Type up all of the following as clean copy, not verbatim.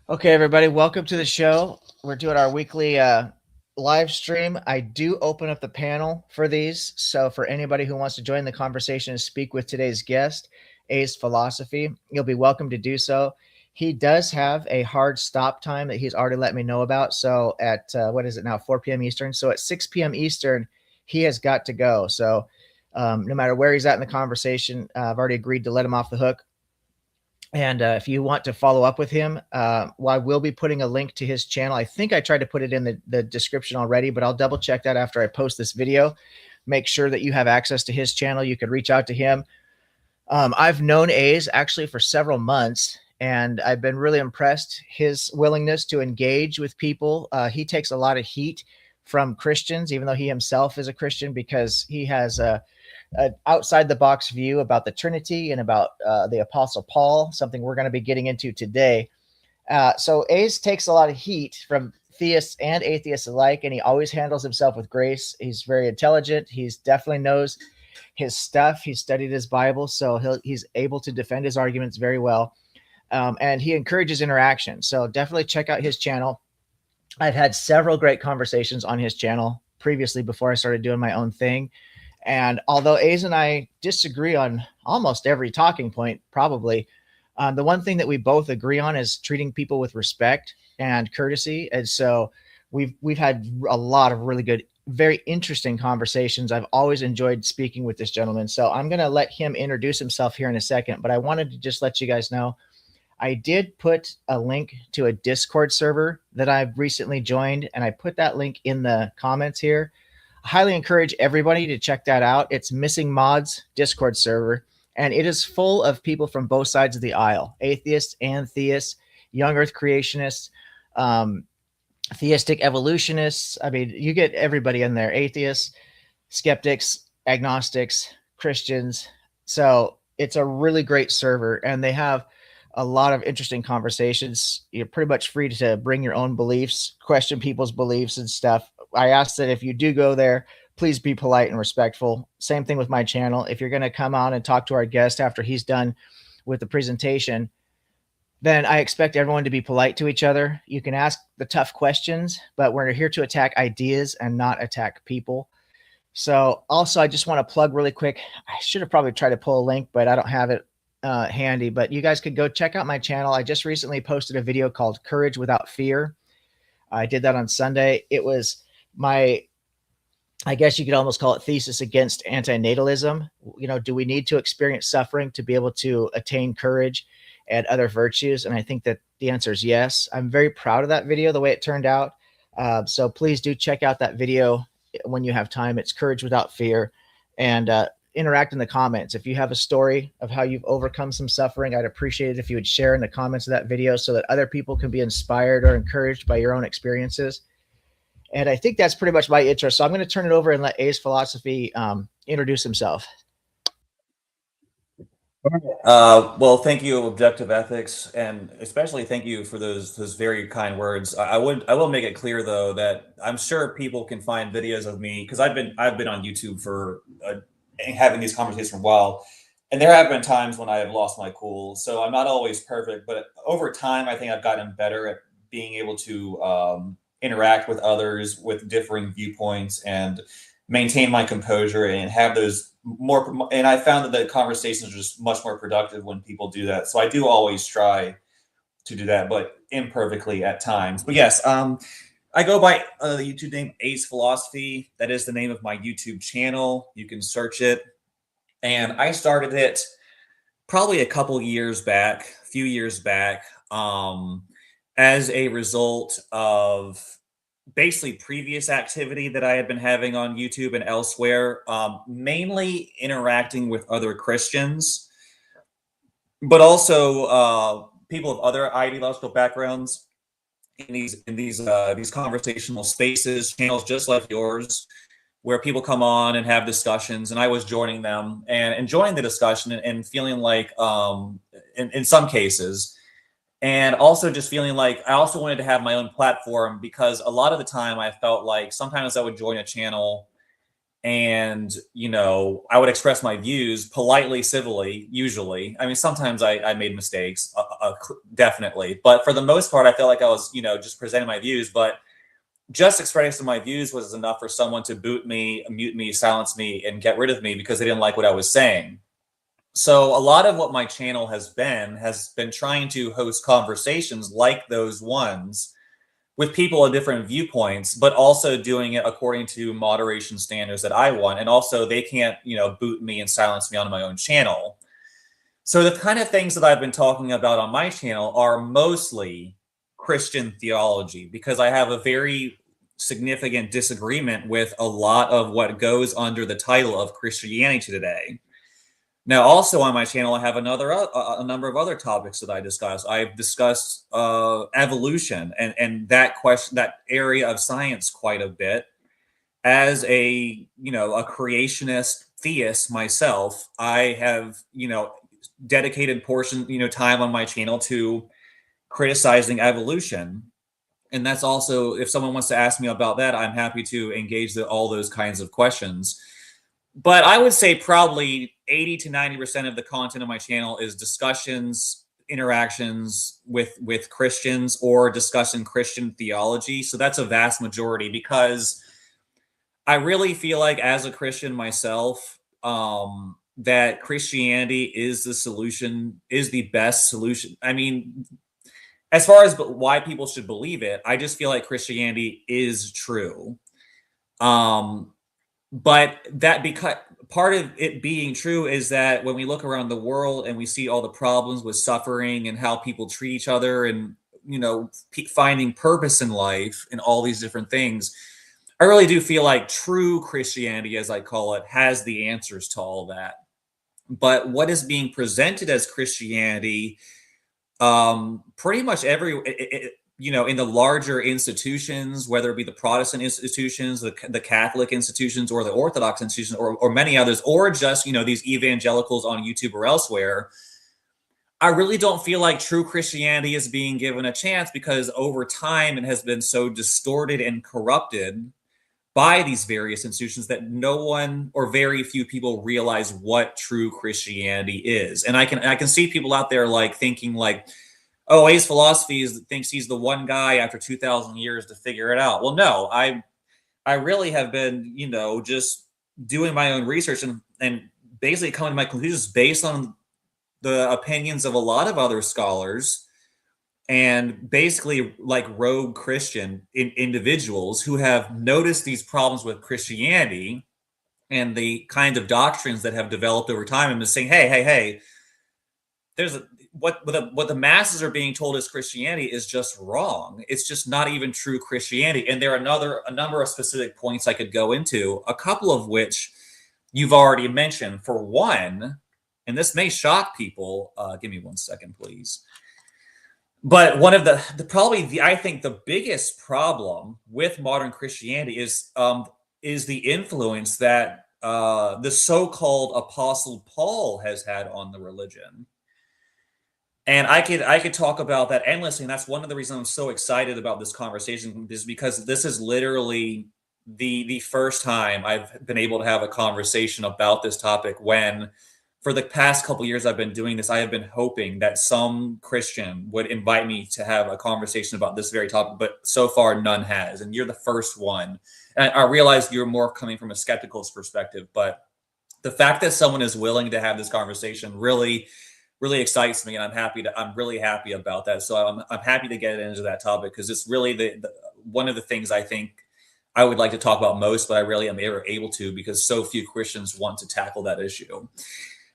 Okay, everybody, welcome to the show. We're doing our weekly live stream. I do open up the panel for these. So, for anybody who wants to join the conversation and speak with today's guest, AsPhilosophy, you'll be welcome to do so. He does have a hard stop time that he's already let me know about. So, at what is it now, 4 p.m. Eastern? So, at 6 p.m. Eastern, he has got to go. So, no matter where he's at in the conversation, I've already agreed to let him off the hook. And if you want to follow up with him, well, I will be putting a link to his channel. I think I tried to put it in the description already, but I'll double check that after I post this video. Make sure that you have access to his channel. You could reach out to him. I've known A's actually for several months, and I've been really impressed his willingness to engage with people. He takes a lot of heat from Christians, even though he himself is a Christian, because he has an outside the box view about the Trinity and about the Apostle Paul, something we're going to be getting into today. So A's takes a lot of heat from theists and atheists alike, and he always handles himself with grace. He's very intelligent. He's definitely knows his stuff. He's studied his Bible, so he's able to defend his arguments very well. And he encourages interaction. So definitely check out his channel. I've had several great conversations on his channel previously before I started doing my own thing. And although A's and I disagree on almost every talking point, probably, the one thing that we both agree on is treating people with respect and courtesy. And so we've had a lot of really good, very interesting conversations. I've always enjoyed speaking with this gentleman. So I'm going to let him introduce himself here in a second, but I wanted to just let you guys know I did put a link to a Discord server that I've recently joined, and I put that link in the comments here. I highly encourage everybody to check that out. It's Missing Mods Discord server, and it is full of people from both sides of the aisle, atheists and theists, young earth creationists, theistic evolutionists. I mean, you get everybody in there, atheists, skeptics, agnostics, Christians. So it's a really great server, and they have a lot of interesting conversations. You're pretty much free to bring your own beliefs, question people's beliefs and stuff. I ask that if you do go there, please be polite and respectful. Same thing with my channel. If you're going to come on and talk to our guest after he's done with the presentation, then I expect everyone to be polite to each other. You can ask the tough questions, but we're here to attack ideas and not attack people. So also, I just want to plug really quick. I should have probably tried to pull a link, but I don't have it handy. But you guys could go check out my channel. I just recently posted a video called Courage Without Fear. I did that on Sunday. It was my, I guess you could almost call it thesis against antinatalism. You know, do we need to experience suffering to be able to attain courage and other virtues? And I think that the answer is yes. I'm very proud of that video, the way it turned out. So please do check out that video when you have time. It's Courage Without Fear, and interact in the comments. If you have a story of how you've overcome some suffering, I'd appreciate it if you would share in the comments of that video so that other people can be inspired or encouraged by your own experiences. And I think that's pretty much my intro. So I'm going to turn it over and let AsPhilosophy introduce himself. Well, thank you, Objective Ethics, and especially thank you for those very kind words. I will make it clear though that I'm sure people can find videos of me, because I've been on YouTube for having these conversations for a while, and there have been times when I have lost my cool. So I'm not always perfect, but over time, I think I've gotten better at being able to interact with others with differing viewpoints and maintain my composure and have those more. And I found that the conversations are just much more productive when people do that. So I do always try to do that, but imperfectly at times. But yes, I go by the YouTube name AsPhilosophy. That is the name of my YouTube channel. You can search it. And I started it probably a few years back, as a result of basically previous activity that I had been having on YouTube and elsewhere, mainly interacting with other Christians, but also people of other ideological backgrounds in these conversational spaces, channels just like yours, where people come on and have discussions, and I was joining them and enjoying the discussion and feeling like, in some cases, and also just feeling like I also wanted to have my own platform, because a lot of the time I felt like sometimes I would join a channel And, I would express my views politely, civilly, usually. I mean, sometimes I made mistakes, definitely. But for the most part, I felt like I was, just presenting my views. But just expressing my views was enough for someone to boot me, mute me, silence me, and get rid of me because they didn't like what I was saying. So a lot of what my channel has been trying to host conversations like those ones with people of different viewpoints, but also doing it according to moderation standards that I want. And also they can't, boot me and silence me on my own channel. So the kind of things that I've been talking about on my channel are mostly Christian theology, because I have a very significant disagreement with a lot of what goes under the title of Christianity today. Now, also on my channel, I have a number of other topics that I discuss. I've discussed evolution and that area of science quite a bit. As a creationist theist myself, I have dedicated time on my channel to criticizing evolution. And that's also, if someone wants to ask me about that, I'm happy to engage all those kinds of questions. But I would say probably 80 to 90% of the content of my channel is discussions, interactions with Christians, or discussing Christian theology. So that's a vast majority, because I really feel like, as a Christian myself, that Christianity is the solution, is the best solution. I mean, as far as why people should believe it, I just feel like Christianity is true. But that, because part of it being true is that when we look around the world and we see all the problems with suffering and how people treat each other and, finding purpose in life and all these different things, I really do feel like true Christianity, as I call it, has the answers to all that. But what is being presented as Christianity, pretty much in the larger institutions, whether it be the Protestant institutions, the Catholic institutions, or the Orthodox institutions, or many others, or just, these evangelicals on YouTube or elsewhere, I really don't feel like true Christianity is being given a chance, because over time it has been so distorted and corrupted by these various institutions that no one, or very few people, realize what true Christianity is. And I can see people out there thinking oh, AsPhilosophy thinks he's the one guy after 2,000 years to figure it out. Well, no, I really have been, just doing my own research and basically coming to my conclusions based on the opinions of a lot of other scholars, and basically rogue Christian individuals who have noticed these problems with Christianity and the kind of doctrines that have developed over time, and been saying, hey, there's what the masses are being told is Christianity is just wrong. It's just not even true Christianity. And there are a number of specific points I could go into, a couple of which you've already mentioned. For one, and this may shock people, give me 1 second, please. But one of I think the biggest problem with modern Christianity is the influence that the so-called Apostle Paul has had on the religion. And I could talk about that endlessly, and that's one of the reasons I'm so excited about this conversation, is because this is literally the first time I've been able to have a conversation about this topic, when for the past couple years I've been doing this, I have been hoping that some Christian would invite me to have a conversation about this very topic, but so far none has, and you're the first one. And I realize you're more coming from a skeptical perspective, but the fact that someone is willing to have this conversation really excites me, and I'm really happy about that. So I'm happy to get into that topic, because it's really the one of the things I think I would like to talk about most, but I really am ever able to, because so few Christians want to tackle that issue.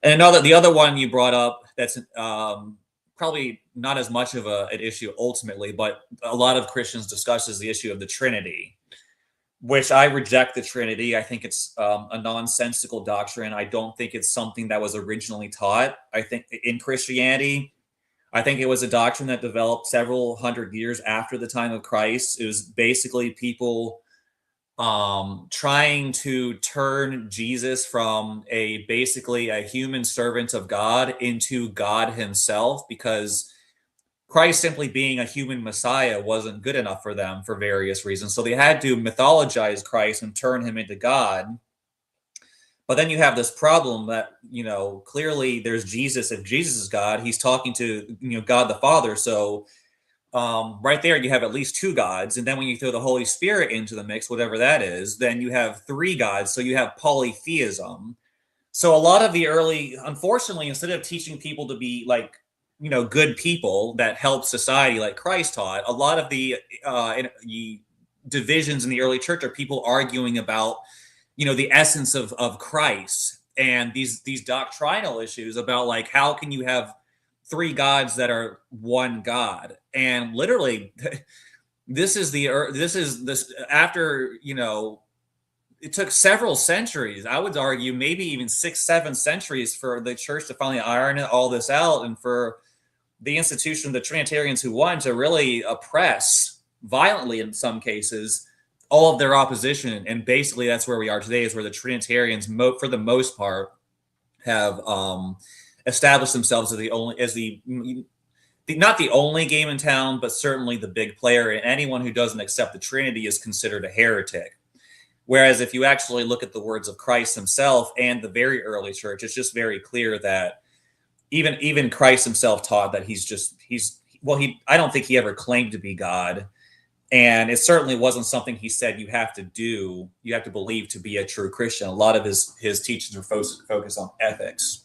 And the other one you brought up, that's probably not as much of an issue ultimately, but a lot of Christians discuss, is the issue of the Trinity, which I reject the Trinity. I think it's a nonsensical doctrine. I don't think it's something that was originally taught. I think in Christianity, I think it was a doctrine that developed several hundred years after the time of Christ. It was basically people trying to turn Jesus from basically a human servant of God into God himself, because Christ simply being a human Messiah wasn't good enough for them for various reasons. So they had to mythologize Christ and turn him into God. But then you have this problem that, clearly there's Jesus. If Jesus is God, he's talking to, God the Father. So right there, you have at least two gods. And then when you throw the Holy Spirit into the mix, whatever that is, then you have three gods. So you have polytheism. So a lot of the early, unfortunately, instead of teaching people to be like, good people that help society like Christ taught, a lot of the divisions in the early church are people arguing about, the essence of Christ, and these doctrinal issues about like, how can you have three gods that are one God? And literally, this is after, it took several centuries. I would argue maybe even 6-7 centuries for the church to finally iron all this out, and for the institution, the Trinitarians who won, to really oppress violently in some cases all of their opposition. And basically that's where we are today, is where the Trinitarians, for the most part, have established themselves as not the only game in town, but certainly the big player. And anyone who doesn't accept the Trinity is considered a heretic. Whereas if you actually look at the words of Christ himself and the very early church, it's just very clear that even Christ himself taught that I don't think he ever claimed to be God. And it certainly wasn't something he said you have to believe to be a true Christian. A lot of his teachings were focused on ethics.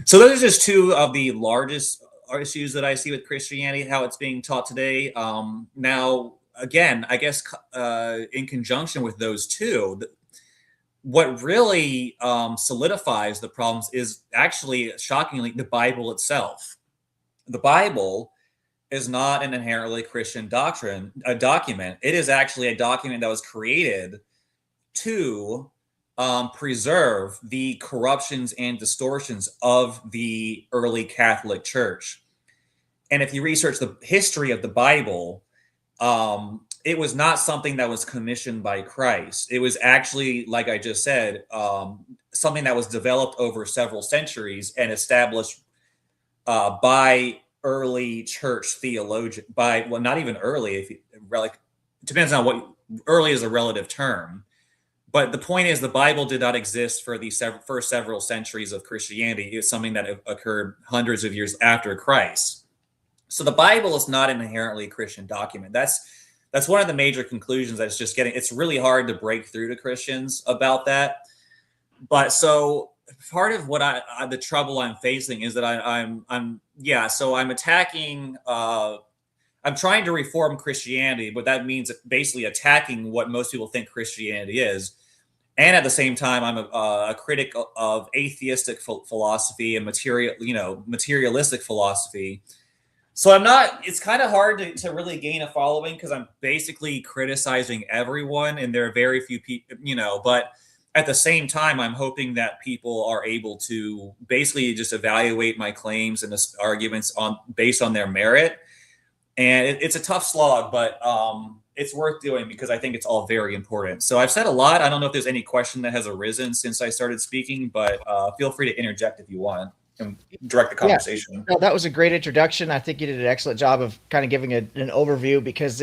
So those are just two of the largest issues that I see with Christianity, how it's being taught today. Now, again, I guess in conjunction with those two, what really solidifies the problems is actually, shockingly, the Bible itself. The Bible is not an inherently Christian document. It is actually a document that was created to preserve the corruptions and distortions of the early Catholic Church. And if you research the history of the Bible, it was not something that was commissioned by Christ. It was actually, like I just said, something that was developed over several centuries and established by early church theologian. Not even early. It depends on what early is a relative term. But the point is, the Bible did not exist for the first several centuries of Christianity. It was something that occurred hundreds of years after Christ. So the Bible is not an inherently Christian document. That's one of the major conclusions that it's really hard to break through to Christians about that. But so part of what the trouble I'm facing is that I'm attacking, I'm trying to reform Christianity, but that means basically attacking what most people think Christianity is. And at the same time, I'm a critic of atheistic philosophy and materialistic philosophy. So it's kind of hard to really gain a following, because I'm basically criticizing everyone, and there are very few people, but at the same time, I'm hoping that people are able to basically just evaluate my claims and arguments based on their merit. And it's a tough slog, but it's worth doing, because I think it's all very important. So I've said a lot. I don't know if there's any question that has arisen since I started speaking, but feel free to interject if you want and direct the conversation. Yeah. No, that was a great introduction. I think you did an excellent job of kind of giving an overview, because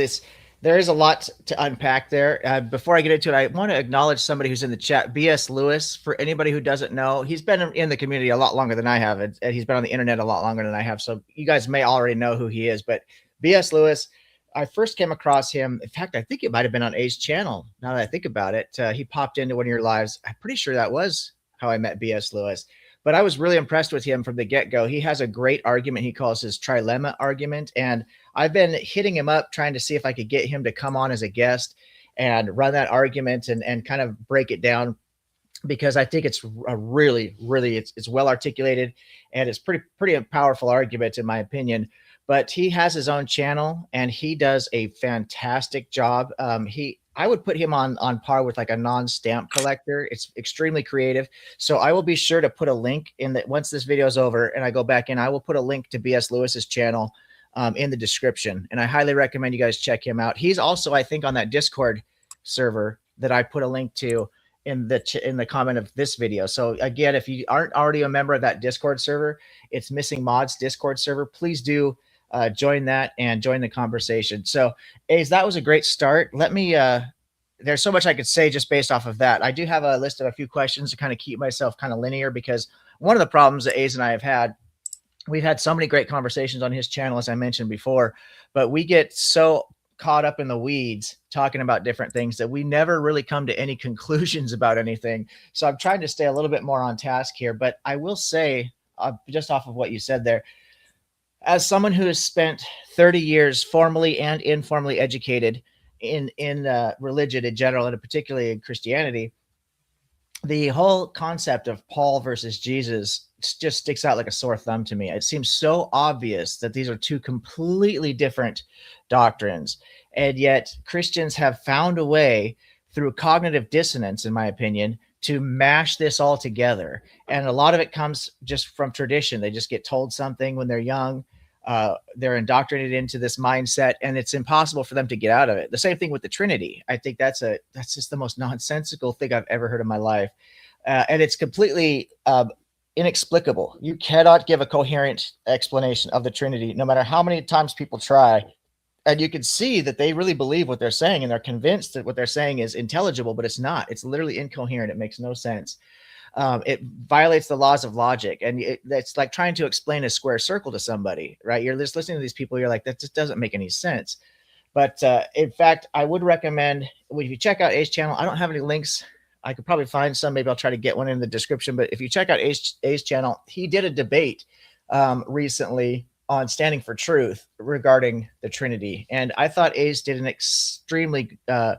there is a lot to unpack there. Before I get into it, I want to acknowledge somebody who's in the chat, B.S. Lewis. For anybody who doesn't know, he's been in the community a lot longer than I have, and he's been on the internet a lot longer than I have. So you guys may already know who he is, but B.S. Lewis, I first came across him. In fact, I think it might have been on A's channel. Now that I think about it, he popped into one of your lives. I'm pretty sure that was how I met B.S. Lewis. But I was really impressed with him from the get-go. He has a great argument he calls his trilemma argument. And I've been hitting him up, trying to see if I could get him to come on as a guest and run that argument and kind of break it down, because I think it's a really, it's well articulated, and it's pretty powerful argument, in my opinion. But he has his own channel, and he does a fantastic job. I would put him on par with like a non-stamp collector. It's extremely creative. So I will be sure to put a link in that once this video is over and I go back in, I will put a link to B.S. Lewis's channel in the description. And I highly recommend you guys check him out. He's also, I think, on that Discord server that I put a link to in the comment of this video. So again, if you aren't already a member of that Discord server, it's Missing Mods Discord server. Please do join that and join the conversation. So Ace, that was a great start. Let me there's so much I could say just based off of that. I do have a list of a few questions to kind of keep myself kind of linear, because one of the problems that A's and I have had, we've had so many great conversations on his channel, as I mentioned before, but we get so caught up in the weeds talking about different things that we never really come to any conclusions about anything. So I'm trying to stay a little bit more on task here, but I will say, just off of what you said there, as someone who has spent 30 years formally and informally educated in religion in general, and particularly in Christianity, the whole concept of Paul versus Jesus just sticks out like a sore thumb to me. It seems so obvious that these are two completely different doctrines, and yet Christians have found a way through cognitive dissonance, in my opinion, to mash this all together. And a lot of it comes just from tradition. They just get told something when they're young. They're indoctrinated into this mindset, and it's impossible for them to get out of it. The same thing with the Trinity. I think that's just the most nonsensical thing I've ever heard in my life. And it's completely inexplicable. You cannot give a coherent explanation of the Trinity, no matter how many times people try. And you can see that they really believe what they're saying, and they're convinced that what they're saying is intelligible, but it's not. It's literally incoherent. It makes no sense. It violates the laws of logic, and it's like trying to explain a square circle to somebody, right? You're just listening to these people, you're like, that just doesn't make any sense. But in fact, I would recommend, if you check out A's channel, I don't have any links. I could probably find some. Maybe I'll try to get one in the description. But if you check out A's channel, he did a debate recently on Standing for Truth regarding the Trinity, and I thought A's did an extremely, a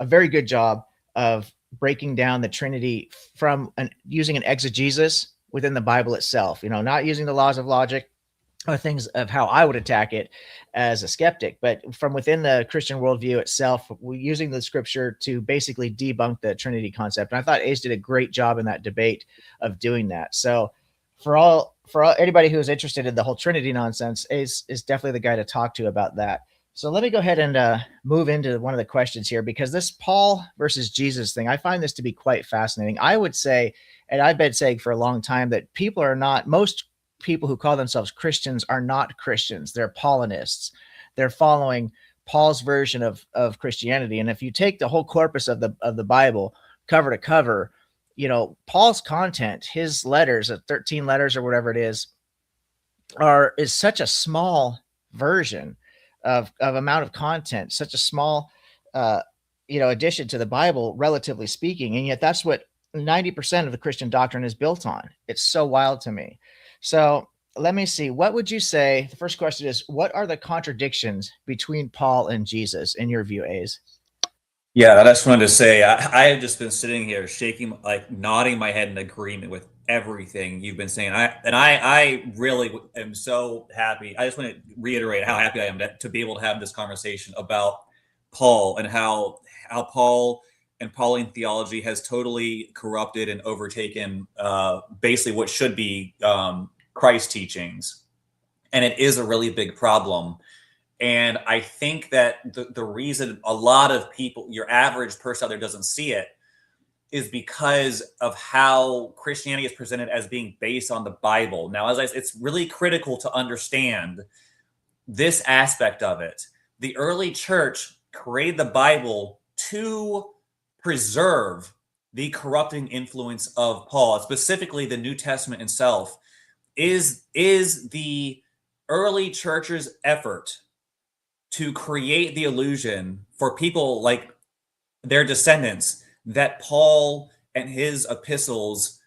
very good job of breaking down the Trinity from using an exegesis within the Bible itself, not using the laws of logic or things of how I would attack it as a skeptic, but from within the Christian worldview itself, using the scripture to basically debunk the Trinity concept. And I thought Ace did a great job in that debate of doing that. So for anybody who is interested in the whole Trinity nonsense, Ace is definitely the guy to talk to about that. So let me go ahead and move into one of the questions here, because this Paul versus Jesus thing, I find this to be quite fascinating. I would say, and I've been saying for a long time, that most people who call themselves Christians are not Christians. They're Paulinists. They're following Paul's version of Christianity. And if you take the whole corpus of the Bible cover to cover, Paul's content, his letters, 13 letters or whatever it is such a small version of amount of content, such a small, addition to the Bible, relatively speaking. And yet that's what 90% of the Christian doctrine is built on. It's so wild to me. So let me see. What would you say? The first question is, what are the contradictions between Paul and Jesus in your view, A's? Yeah, I just wanted to say, I have just been sitting here shaking, like nodding my head in agreement with everything you've been saying. I really am so happy. I just want to reiterate how happy I am to be able to have this conversation about Paul, and how Paul and Pauline theology has totally corrupted and overtaken basically what should be Christ's teachings. And it is a really big problem. And I think that the reason a lot of people, your average person out there, doesn't see it is because of how Christianity is presented as being based on the Bible. Now, it's really critical to understand this aspect of it. The early church created the Bible to preserve the corrupting influence of Paul, specifically the New Testament itself, is the early church's effort to create the illusion for people like their descendants that Paul and his epistles,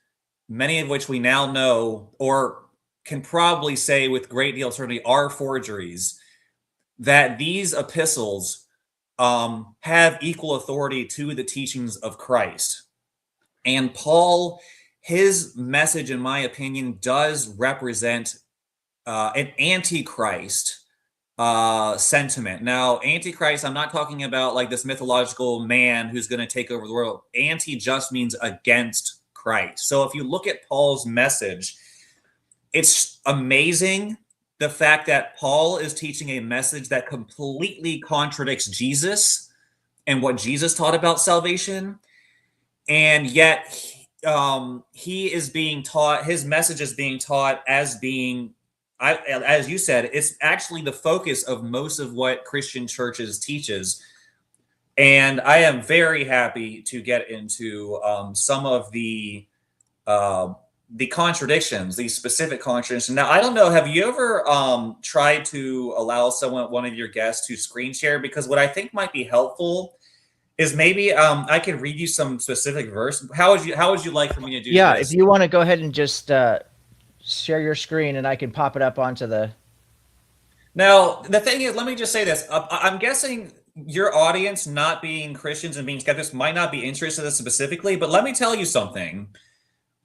many of which we now know or can probably say with great deal of certainty are forgeries, that these epistles have equal authority to the teachings of Christ. And Paul, his message, in my opinion, does represent an antichrist sentiment. Now, antichrist, I'm not talking about like this mythological man who's going to take over the world. Anti just means against Christ. So if you look at Paul's message, it's amazing the fact that Paul is teaching a message that completely contradicts Jesus and what Jesus taught about salvation. And yet he is being taught, his message is being taught as being, as you said, it's actually the focus of most of what Christian churches teaches. And I am very happy to get into some of the contradictions, these specific contradictions. Now, I don't know, have you ever tried to allow one of your guests to screen share? Because what I think might be helpful is maybe I can read you some specific verse. How would you like for me to do Yeah, this? if you want to go ahead and just share your screen, and I can pop it up onto the. Now, the thing is, let me just say this. I'm guessing your audience, not being Christians and being skeptics, might not be interested in this specifically, but let me tell you something.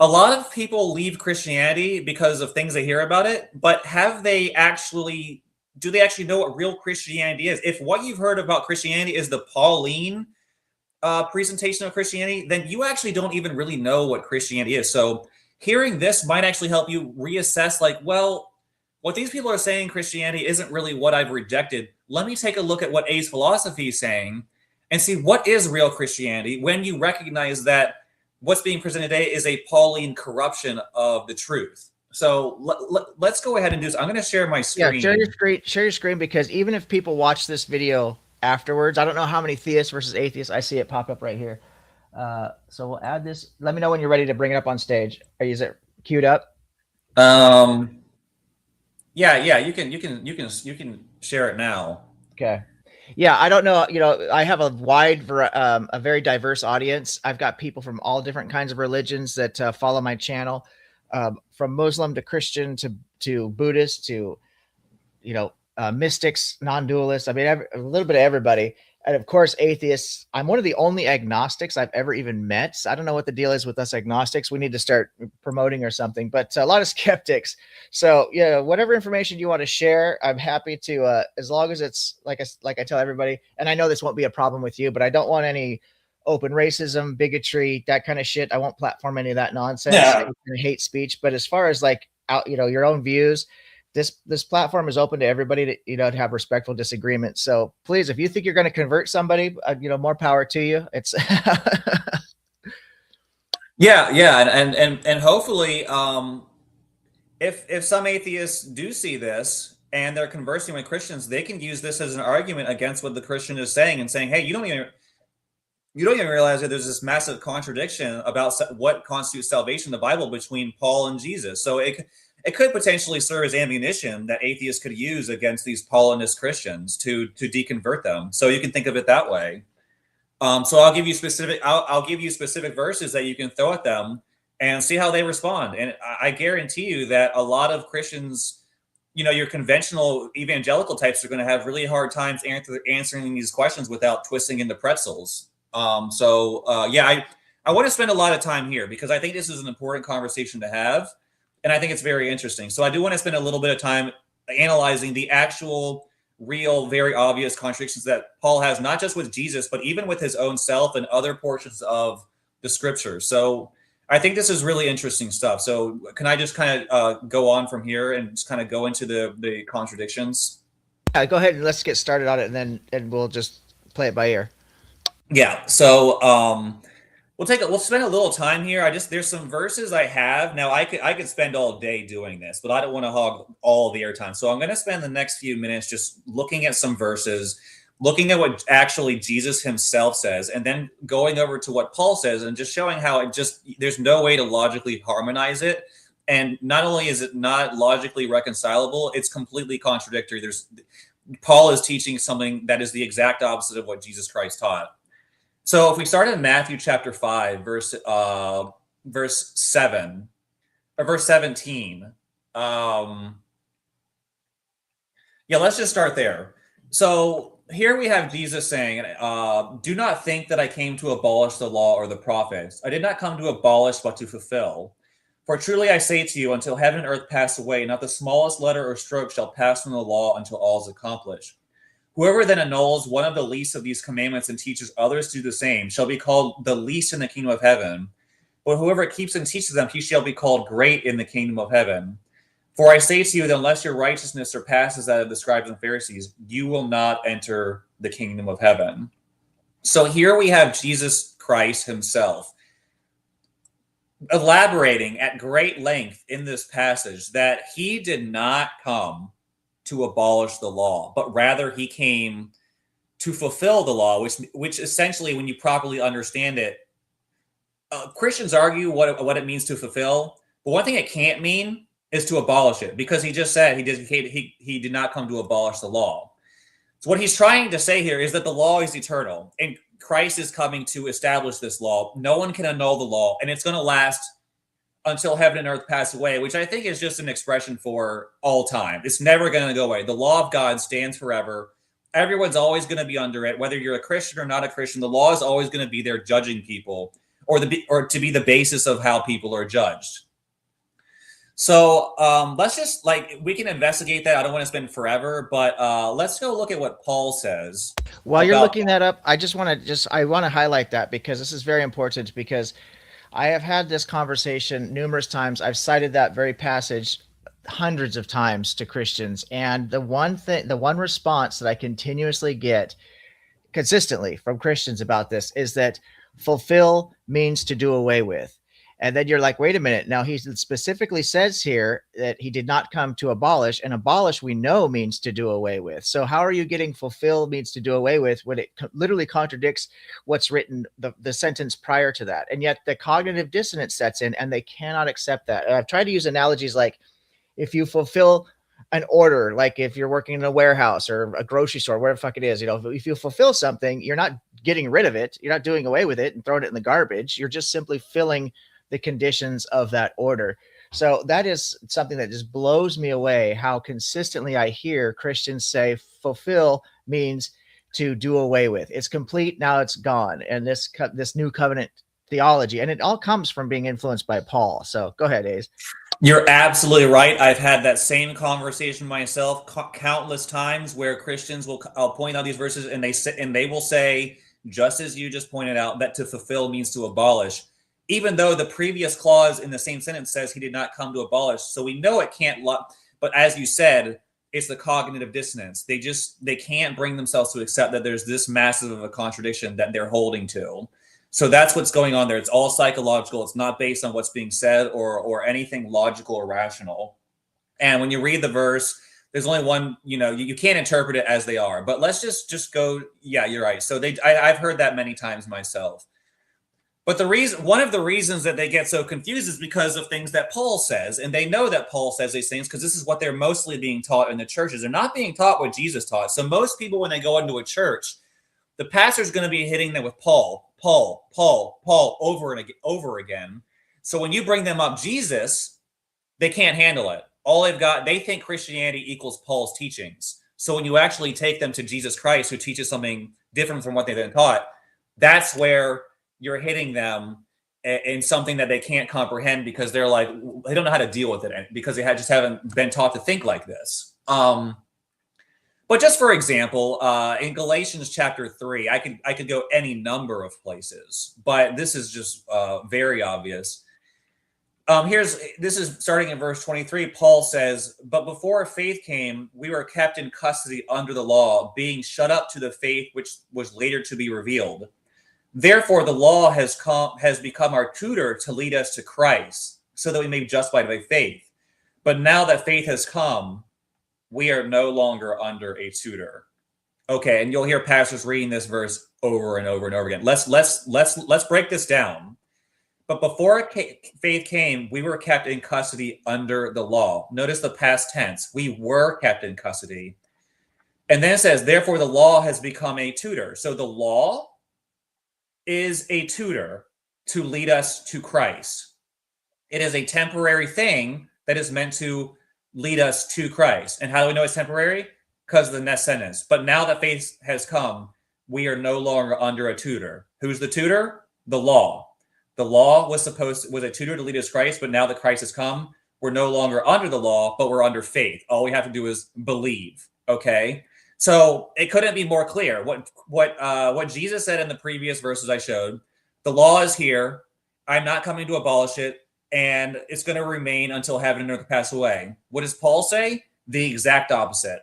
A lot of people leave Christianity because of things they hear about it, but do they actually know what real Christianity is? If what you've heard about Christianity is the Pauline presentation of Christianity, then you actually don't even really know what Christianity is. So hearing this might actually help you reassess, like, well, what these people are saying Christianity isn't really what I've rejected. Let me take a look at what AsPhilosophy is saying and see what is real Christianity when you recognize that what's being presented today is a Pauline corruption of the truth. So let's go ahead and do this. I'm going to share my screen. Yeah, share your screen, because even if people watch this video afterwards, I don't know how many theists versus atheists. I see it pop up right here. So we'll add this. Let me know when you're ready to bring it up on stage. Is it queued up? Yeah, you can share it now. Okay. Yeah, I don't know. I have a a very diverse audience. I've got people from all different kinds of religions that follow my channel, from Muslim to Christian to Buddhist to, mystics, non-dualists. I mean, a little bit of everybody. And of course, atheists. I'm one of the only agnostics I've ever even met. So I don't know what the deal is with us agnostics. We need to start promoting or something, but a lot of skeptics. So yeah, whatever information you want to share, I'm happy to, as long as it's like I tell everybody, and I know this won't be a problem with you, but I don't want any open racism, bigotry, that kind of shit. I won't platform any of that nonsense. Yeah. Hate speech. But as far as like your own views, this platform is open to everybody to have respectful disagreement. So please, if you think you're going to convert somebody, more power to you. It's yeah, and hopefully, if some atheists do see this and they're conversing with Christians, they can use this as an argument against what the Christian is saying and saying, hey, you don't even realize that there's this massive contradiction about what constitutes salvation in the Bible between Paul and Jesus. So it could potentially serve as ammunition that atheists could use against these Paulinist Christians to deconvert them. So you can think of it that way. So I'll give you specific verses that you can throw at them and see how they respond. And I guarantee you that a lot of Christians, your conventional evangelical types, are going to have really hard times answering these questions without twisting into pretzels. I want to spend a lot of time here because I think this is an important conversation to have. And I think it's very interesting. So I do want to spend a little bit of time analyzing the actual, real, very obvious contradictions that Paul has, not just with Jesus, but even with his own self and other portions of the scriptures. So I think this is really interesting stuff. So can I just kind of go on from here and just kind of go into the contradictions? Go ahead and let's get started on it, and we'll just play it by ear. Yeah. So we'll spend a little time here. There's some verses I have. Now I could spend all day doing this, but I don't want to hog all the airtime. So I'm going to spend the next few minutes just looking at some verses, looking at what actually Jesus himself says, and then going over to what Paul says and just showing how there's no way to logically harmonize it. And not only is it not logically reconcilable, it's completely contradictory. Paul is teaching something that is the exact opposite of what Jesus Christ taught. So if we start in Matthew chapter 5, verse 7, or verse 17. Let's just start there. So here we have Jesus saying, do not think that I came to abolish the law or the prophets. I did not come to abolish, but to fulfill. For truly I say to you, until heaven and earth pass away, not the smallest letter or stroke shall pass from the law until all is accomplished. Whoever then annuls one of the least of these commandments and teaches others to do the same shall be called the least in the kingdom of heaven. But whoever keeps and teaches them, he shall be called great in the kingdom of heaven. For I say to you that unless your righteousness surpasses that of the scribes and Pharisees, you will not enter the kingdom of heaven. So here we have Jesus Christ himself elaborating at great length in this passage that he did not come to abolish the law, but rather he came to fulfill the law, which essentially, when you properly understand it, Christians argue what it means to fulfill. But one thing it can't mean is to abolish it, because he just said he did not come to abolish the law. So what he's trying to say here is that the law is eternal, and Christ is coming to establish this law. No one can annul the law, and it's going to last until heaven and earth pass away, which I think is just an expression for all time. It's never going to go away. The law of God stands forever. Everyone's always going to be under it, whether you're a Christian or not a Christian. The law is always going to be there judging people, or to be the basis of how people are judged. So let's just, we can investigate that. I don't want to spend forever, but let's go look at what Paul says. While you're looking that up, I want to highlight that, because this is very important, because I have had this conversation numerous times. I've cited that very passage hundreds of times to Christians, and the one response that I continuously get consistently from Christians about this is that fulfill means to do away with. And then you're like, wait a minute. Now, he specifically says here that he did not come to abolish, and abolish we know means to do away with. So how are you getting fulfill means to do away with when it literally contradicts what's written, the sentence prior to that? And yet the cognitive dissonance sets in, and they cannot accept that. And I've tried to use analogies like, if you fulfill an order, like if you're working in a warehouse or a grocery store, whatever the fuck it is, if you fulfill something, you're not getting rid of it. You're not doing away with it and throwing it in the garbage. You're just simply filling the conditions of that order. So that is something that just blows me away, how consistently I hear Christians say fulfill means to do away with. It's complete, now it's gone. And this new covenant theology, and it all comes from being influenced by Paul. So go ahead, Ace. You're absolutely right. I've had that same conversation myself countless times, where Christians I'll point out these verses, and they will say, just as you just pointed out, that to fulfill means to abolish, even though the previous clause in the same sentence says he did not come to abolish. So we know it can't, but as you said, it's the cognitive dissonance. They can't bring themselves to accept that there's this massive of a contradiction that they're holding to. So that's what's going on there. It's all psychological. It's not based on what's being said or anything logical or rational. And when you read the verse, there's only one, you can't interpret it as they are, but let's just go. Yeah, you're right. So I've heard that many times myself. But one of the reasons that they get so confused is because of things that Paul says. And they know that Paul says these things because this is what they're mostly being taught in the churches. They're not being taught what Jesus taught. So most people, when they go into a church, the pastor's going to be hitting them with Paul, over and over again. So when you bring them up Jesus, they can't handle it. They think Christianity equals Paul's teachings. So when you actually take them to Jesus Christ, who teaches something different from what they've been taught, that's where you're hitting them in something that they can't comprehend, because they don't know how to deal with it, because they just haven't been taught to think like this. But just for example, in Galatians chapter 3, I could go any number of places, but this is just very obvious. This is starting in verse 23. Paul says, "But before faith came, we were kept in custody under the law, being shut up to the faith which was later to be revealed. Therefore, the law has become our tutor to lead us to Christ, so that we may be justified by faith. But now that faith has come, we are no longer under a tutor." Okay, and you'll hear pastors reading this verse over and over and over again. Let's break this down. But before faith came, we were kept in custody under the law. Notice the past tense. We were kept in custody. And then it says, therefore, the law has become a tutor. So the law is a tutor to lead us to Christ. It is a temporary thing that is meant to lead us to Christ. And how do we know it's temporary? Because of the next sentence. But now that faith has come, we are no longer under a tutor. Who's the tutor? The law. The law was a tutor to lead us to Christ, but now that Christ has come, we're no longer under the law, but we're under faith. All we have to do is believe. Okay? So it couldn't be more clear. What Jesus said in the previous verses I showed, the law is here. I'm not coming to abolish it, and it's going to remain until heaven and earth pass away. What does Paul say? The exact opposite.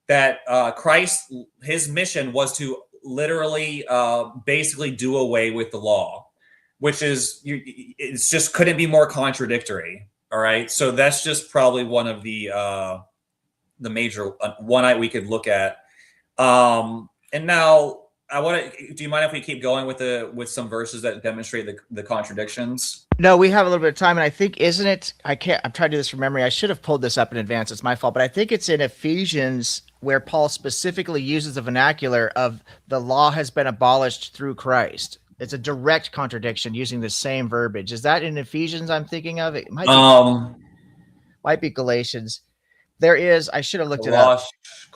That Christ, his mission was to literally basically do away with the law, which is, it's just couldn't be more contradictory. All right. So that's just probably one of the major one we could look at. And now I want to. Do you mind if we keep going with some verses that demonstrate the contradictions? No, we have a little bit of time, and I think, isn't it? I can't. I'm trying to do this from memory. I should have pulled this up in advance. It's my fault, but I think it's in Ephesians where Paul specifically uses the vernacular of the law has been abolished through Christ. It's a direct contradiction using the same verbiage. Is that in Ephesians? I'm thinking of it. Might be Galatians. There is. I should have looked it up.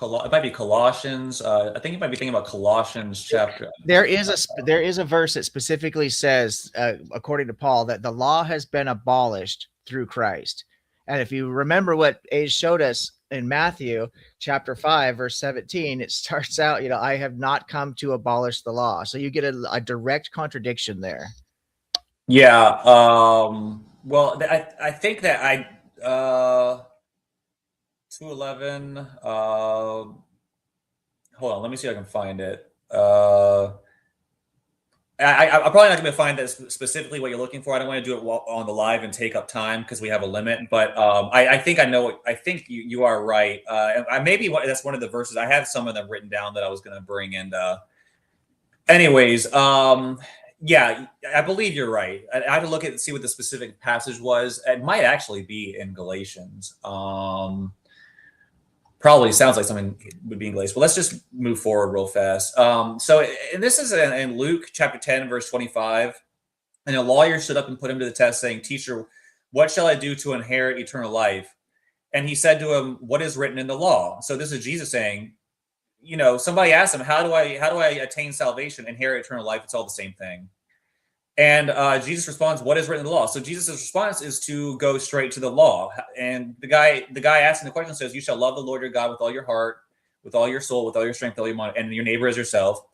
It might be Colossians. I think you might be thinking about Colossians chapter. There is a verse that specifically says, according to Paul, that the law has been abolished through Christ. And if you remember what Age showed us in Matthew chapter 5, verse 17, it starts out, I have not come to abolish the law. So you get a direct contradiction there. Yeah. Well, I think that 2:11. Hold on, let me see if I can find it. I'm probably not going to find that specifically what you're looking for. I don't want to do it on the live and take up time because we have a limit. But I think I know. I think you are right. Maybe that's one of the verses. I have some of them written down that I was going to bring. And anyways, yeah, I believe you're right. I had to look at see what the specific passage was. It might actually be in Galatians. Probably sounds like something would be in Galatians. But let's just move forward real fast. And this is in Luke chapter 10, verse 25. And a lawyer stood up and put him to the test, saying, "Teacher, what shall I do to inherit eternal life?" And he said to him, "What is written in the law?" So this is Jesus saying, somebody asked him, how do I attain salvation, inherit eternal life? It's all the same thing. And Jesus responds, "What is written in the law?" So Jesus' response is to go straight to the law. And the guy asking the question says, "You shall love the Lord your God with all your heart, with all your soul, with all your strength, all your mind, and your neighbor as yourself."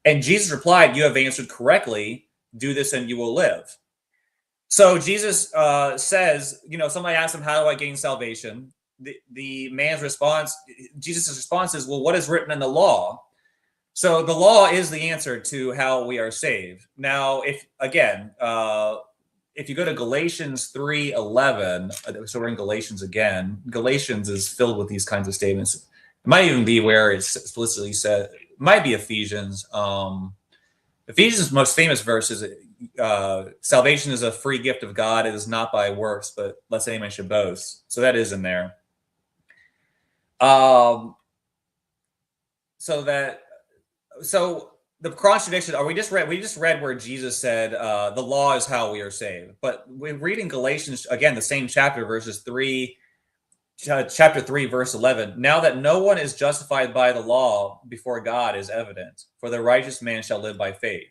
And Jesus replied, "You have answered correctly. Do this and you will live." So Jesus says, somebody asks him, "How do I gain salvation?" The man's response, Jesus' response is, "Well, what is written in the law?" So the law is the answer to how we are saved. Now, if you go to Galatians 3:11, so we're in Galatians again. Galatians is filled with these kinds of statements. It might even be where it's explicitly said. It might be Ephesians. Ephesians' most famous verse is, "Salvation is a free gift of God. It is not by works, but lest any man should boast." So that is in there. So the contradiction, we just read where Jesus said the law is how we are saved. But we're reading Galatians again, the same chapter, chapter 3, verse 11. "Now that no one is justified by the law before God is evident, for the righteous man shall live by faith."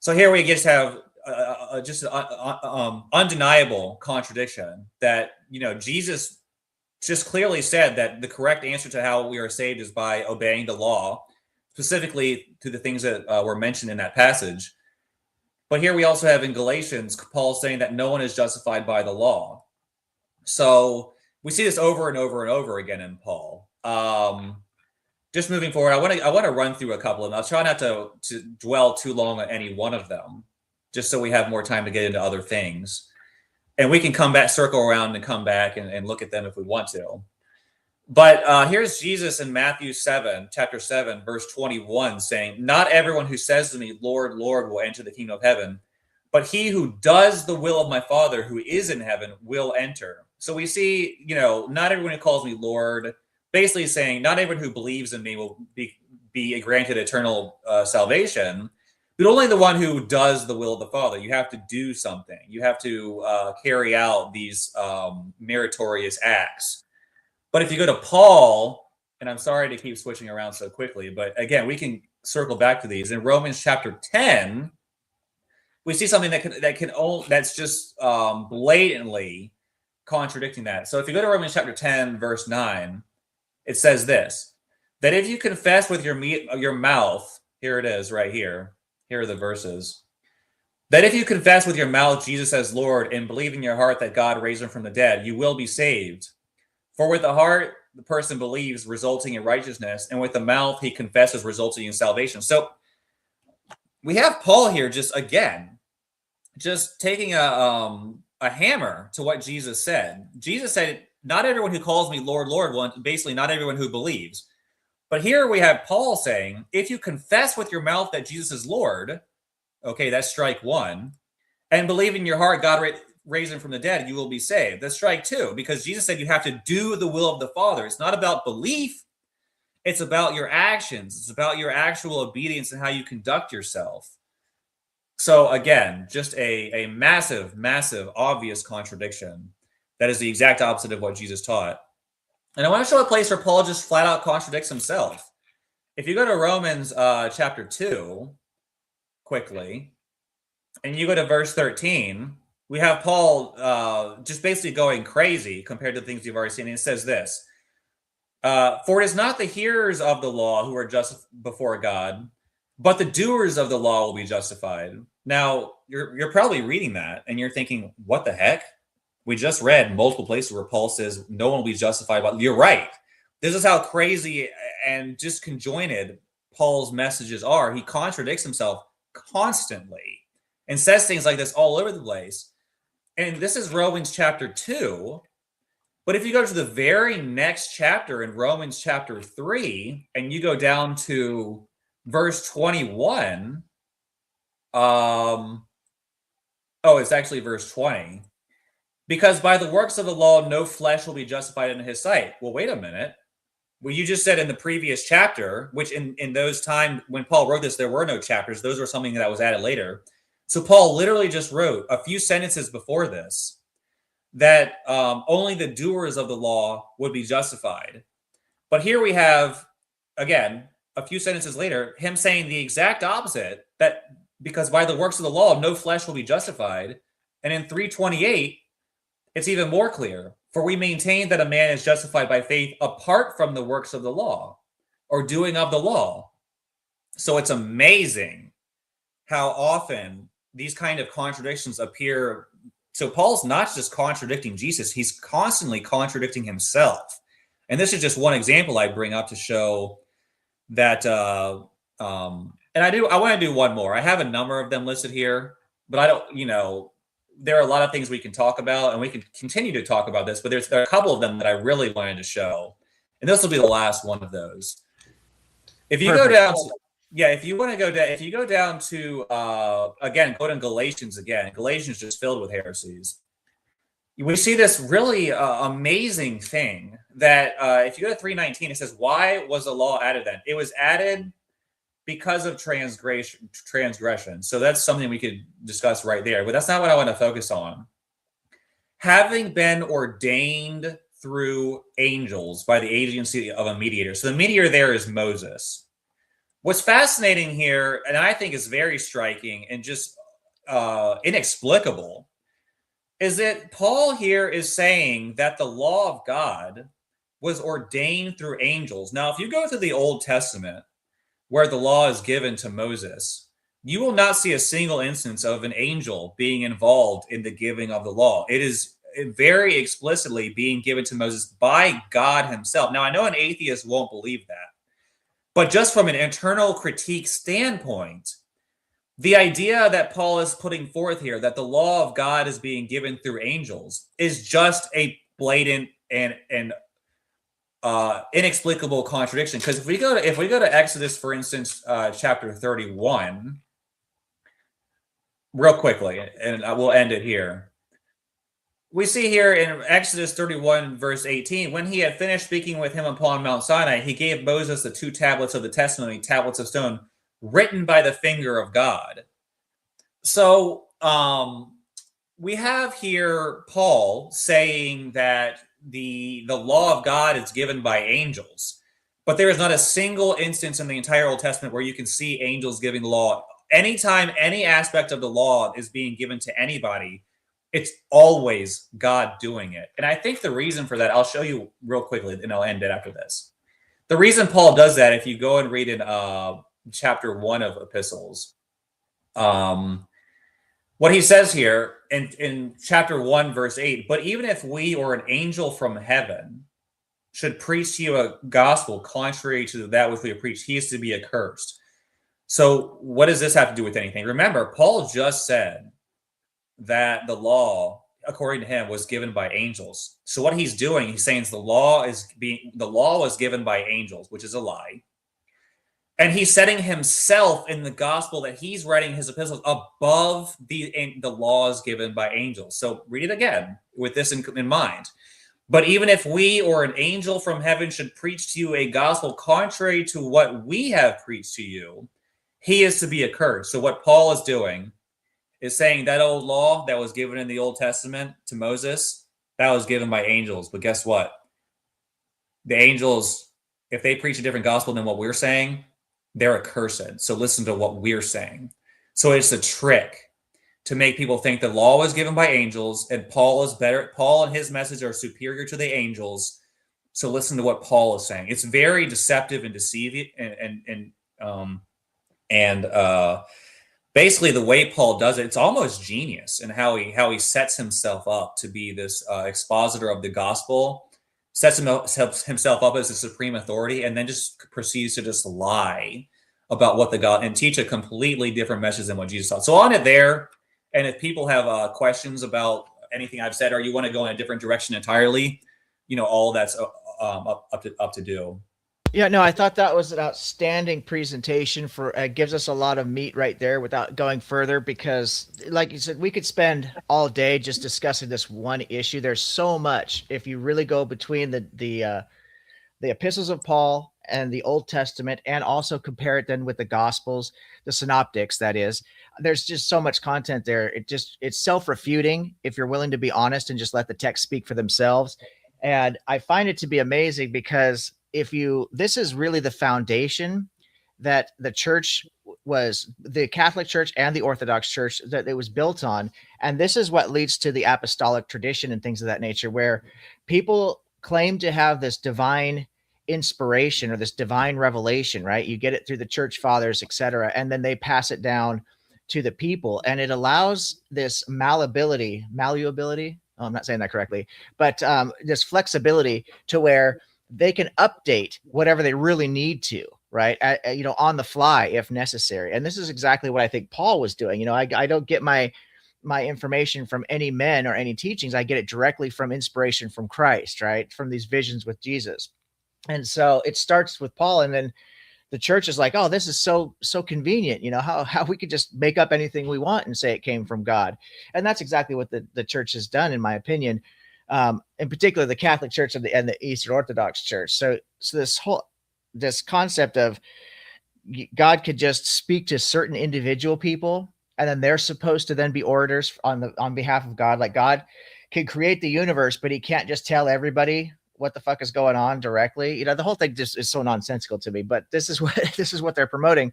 So here we just have undeniable contradiction that Jesus just clearly said that the correct answer to how we are saved is by obeying the law, specifically to the things that were mentioned in that passage. But here we also have in Galatians, Paul saying that no one is justified by the law. So we see this over and over and over again in Paul. Just moving forward, I want to run through a couple of them. I'll try not to dwell too long on any one of them, just so we have more time to get into other things. And we can circle around and come back and look at them if we want to. But here's Jesus in Matthew chapter 7, verse 21, saying, "Not everyone who says to me, 'Lord, Lord,' will enter the kingdom of heaven, but he who does the will of my Father who is in heaven will enter." So we see, not everyone who calls me Lord, basically saying not everyone who believes in me will be granted eternal salvation, but only the one who does the will of the Father. You have to do something. You have to carry out these meritorious acts. But if you go to Paul, and I'm sorry to keep switching around so quickly, but again, we can circle back to these. In Romans chapter 10, we see something that's just blatantly contradicting that. So if you go to Romans chapter 10, verse 9, it says this, that if you confess with your mouth, here it is right here. Here are the verses. That if you confess with your mouth Jesus as Lord and believe in your heart that God raised him from the dead, you will be saved. For with the heart, the person believes, resulting in righteousness, and with the mouth, he confesses, resulting in salvation. So we have Paul here just taking a hammer to what Jesus said. Jesus said, not everyone who calls me Lord, Lord, basically not everyone who believes. But here we have Paul saying, if you confess with your mouth that Jesus is Lord, okay, that's strike one, and believe in your heart God raised him from the dead, you will be saved. That's strike two, because Jesus said you have to do the will of the Father. It's not about belief. It's about your actions. It's about your actual obedience and how you conduct yourself. So again, just a massive, massive, obvious contradiction. That is the exact opposite of what Jesus taught. And I want to show a place where Paul just flat out contradicts himself. If you go to Romans chapter 2, quickly, and you go to verse 13, we have Paul just basically going crazy compared to things you've already seen. And it says this, for it is not the hearers of the law who are just before God, but the doers of the law will be justified. Now, you're probably reading that and you're thinking, what the heck? We just read multiple places where Paul says no one will be justified. But you're right. This is how crazy and disconjointed Paul's messages are. He contradicts himself constantly and says things like this all over the place. And this is Romans chapter 2. But if you go to the very next chapter in Romans chapter 3, and you go down to verse 21, it's actually verse 20. Because by the works of the law, no flesh will be justified in his sight. Well, wait a minute. Well, you just said in the previous chapter, which in those times when Paul wrote this, there were no chapters. Those were something that was added later. So Paul literally just wrote a few sentences before this that only the doers of the law would be justified. But here we have, again, a few sentences later, him saying the exact opposite, that because by the works of the law, no flesh will be justified. And in 3:28, it's even more clear. For we maintain that a man is justified by faith apart from the works of the law or doing of the law. So it's amazing how often these kind of contradictions appear. So Paul's not just contradicting Jesus, he's constantly contradicting himself. And this is just one example I bring up to show that, and I want to do one more. I have a number of them listed here, but I don't, there are a lot of things we can talk about, and we can continue to talk about this, but there are a couple of them that I really wanted to show. And this will be the last one of those. If you go down to, if you go down to, again, go to Galatians again. Galatians is just filled with heresies. We see this really amazing thing that if you go to 3:19, it says, why was the law added then? It was added because of transgression. So that's something we could discuss right there, but that's not what I want to focus on. Having been ordained through angels by the agency of a mediator. So the mediator there is Moses. What's fascinating here, and I think is very striking and just inexplicable, is that Paul here is saying that the law of God was ordained through angels. Now, if you go to the Old Testament, where the law is given to Moses, you will not see a single instance of an angel being involved in the giving of the law. It is very explicitly being given to Moses by God himself. Now, I know an atheist won't believe that, but just from an internal critique standpoint, the idea that Paul is putting forth here, that the law of God is being given through angels, is just a blatant and inexplicable contradiction. Because if we go to Exodus, for instance, chapter 31, real quickly, and we'll end it here. We see here in Exodus 31, verse 18, when he had finished speaking with him upon Mount Sinai, he gave Moses the 2 tablets of the testimony, tablets of stone, written by the finger of God. So we have here Paul saying that the law of God is given by angels, but there is not a single instance in the entire Old Testament where you can see angels giving the law. Anytime any aspect of the law is being given to anybody, it's always God doing it. And I think the reason for that, I'll show you real quickly, and I'll end it after this. The reason Paul does that, if you go and read in chapter 1 of epistles, what he says here in chapter 1, verse 8, but even if we or an angel from heaven should preach to you a gospel contrary to that which we have preached, he is to be accursed. So what does this have to do with anything? Remember, Paul just said that the law, according to him, was given by angels. So what he's doing, he's saying the law was given by angels, which is a lie. And he's setting himself in the gospel that he's writing his epistles above the laws given by angels. So read it again with this in mind. But even if we or an angel from heaven should preach to you a gospel contrary to what we have preached to you, he is to be accursed. So what Paul is doing is saying that old law that was given in the Old Testament to Moses, that was given by angels. But guess what? The angels, if they preach a different gospel than what we're saying, they're accursed. So listen to what we're saying. So it's a trick to make people think the law was given by angels and Paul is better. Paul and his message are superior to the angels. So listen to what Paul is saying. It's very deceptive and deceiving, and basically the way Paul does it, it's almost genius in how he sets himself up to be this expositor of the gospel, sets himself up as a supreme authority, and then just proceeds to just lie about what the God and teach a completely different message than what Jesus taught. So on it there, and if people have questions about anything I've said, or you want to go in a different direction entirely, all that's up to do. Yeah, no, I thought that was an outstanding presentation for gives us a lot of meat right there without going further, because like you said, we could spend all day just discussing this one issue. There's so much if you really go between the epistles of Paul and the Old Testament, and also compare it then with the Gospels, the synoptics, that is. There's just so much content there. It's self-refuting if you're willing to be honest and just let the text speak for themselves. And I find it to be amazing because this is really the foundation that the church was, the Catholic Church and the Orthodox Church, that it was built on. And this is what leads to the apostolic tradition and things of that nature, where people claim to have this divine inspiration or this divine revelation, right? You get it through the church fathers, etc., and then they pass it down to the people, and it allows this malleability. Oh, I'm not saying that correctly, but this flexibility to where they can update whatever they really need to, right? On the fly if necessary. And this is exactly what I think Paul was doing. I don't get my information from any men or any teachings. I get it directly from inspiration from Christ, right? From these visions with Jesus. And so it starts with Paul, and then the church is like, oh, this is so convenient, how we could just make up anything we want and say it came from God. And that's exactly what the church has done, in my opinion. In particular, the Catholic Church and the Eastern Orthodox Church. So this concept of God could just speak to certain individual people, and then they're supposed to then be orators on behalf of God. Like, God can create the universe, but he can't just tell everybody what the fuck is going on directly. The whole thing just is so nonsensical to me, but this is what they're promoting.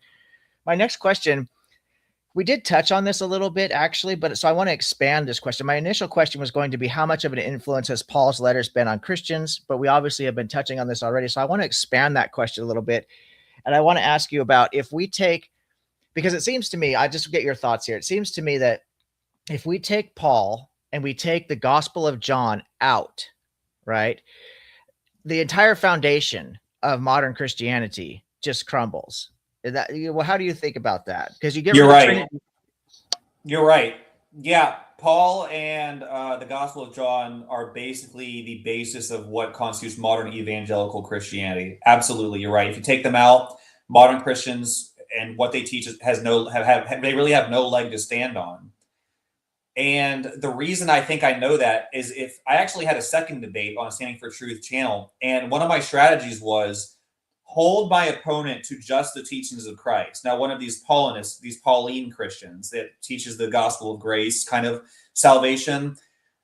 My next question, we did touch on this a little bit actually, but so I want to expand this question. My initial question was going to be, how much of an influence has Paul's letters been on Christians? But we obviously have been touching on this already. So I want to expand that question a little bit. And I want to ask you about, if we take, because it seems to me, I just get your thoughts here. It seems to me that if we take Paul and we take the Gospel of John out, right, the entire foundation of modern Christianity just crumbles. How do you think about that? Because you're right. Trinity. You're right. Yeah, Paul and the Gospel of John are basically the basis of what constitutes modern evangelical Christianity. Absolutely, you're right. If you take them out, modern Christians and what they teach they really have no leg to stand on. And the reason I think I know that is, if I actually had a second debate on a Standing for Truth channel, and one of my strategies was hold my opponent to just the teachings of Christ. Now, one of these Paulinists, these Pauline Christians that teaches the gospel of grace, kind of salvation.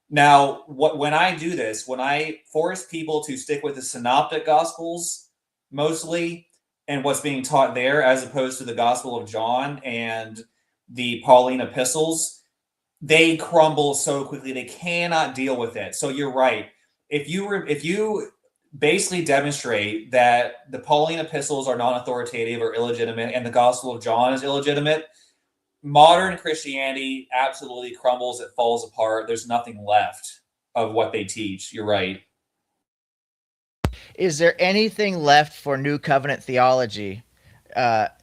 Now, when I do this, when I force people to stick with the synoptic gospels mostly, and what's being taught there, as opposed to the Gospel of John and the Pauline epistles, they crumble so quickly. They cannot deal with it. So you're right. If you basically demonstrate that the Pauline epistles are non-authoritative or illegitimate, and the Gospel of John is illegitimate, modern Christianity absolutely crumbles. It falls apart. There's nothing left of what they teach. You're right. Is there anything left for New Covenant theology?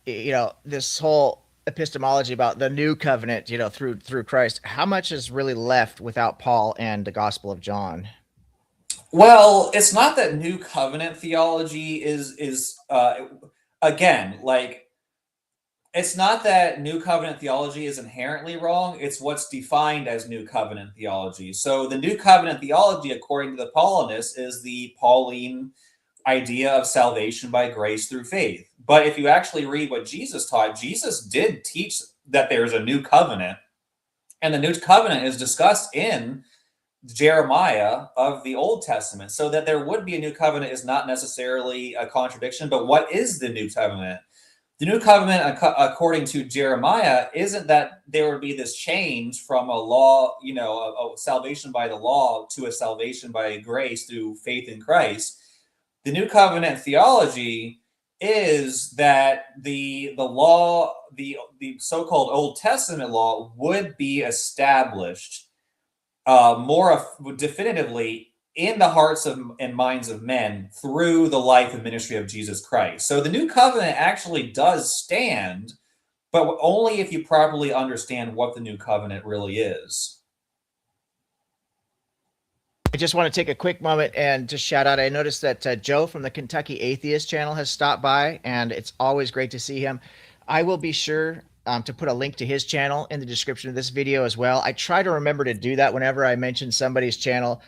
This whole epistemology about the new covenant, through Christ, how much is really left without Paul and the Gospel of John? Well, it's not that new covenant theology is again, like, it's not that new covenant theology is inherently wrong. It's what's defined as new covenant theology. So the new covenant theology, according to the Paulinists, is the Pauline idea of salvation by grace through faith. But if you actually read what Jesus taught, Jesus did teach that there is a new covenant, and the new covenant is discussed in Jeremiah of the Old Testament. So that there would be a new covenant is not necessarily a contradiction. But what is the new covenant? The new covenant, according to Jeremiah, isn't that there would be this change from a law, a salvation by the law to a salvation by grace through faith in Christ. The new covenant theology is that the law, the so-called Old Testament law, would be established more definitively in the hearts and minds of men through the life and ministry of Jesus Christ. So the new covenant actually does stand, but only if you properly understand what the new covenant really is. I just want to take a quick moment and just shout out. I noticed that Joe from the Kentucky Atheist channel has stopped by, and it's always great to see him. I will be sure to put a link to his channel in the description of this video as well. I try to remember to do that whenever I mention somebody's channel.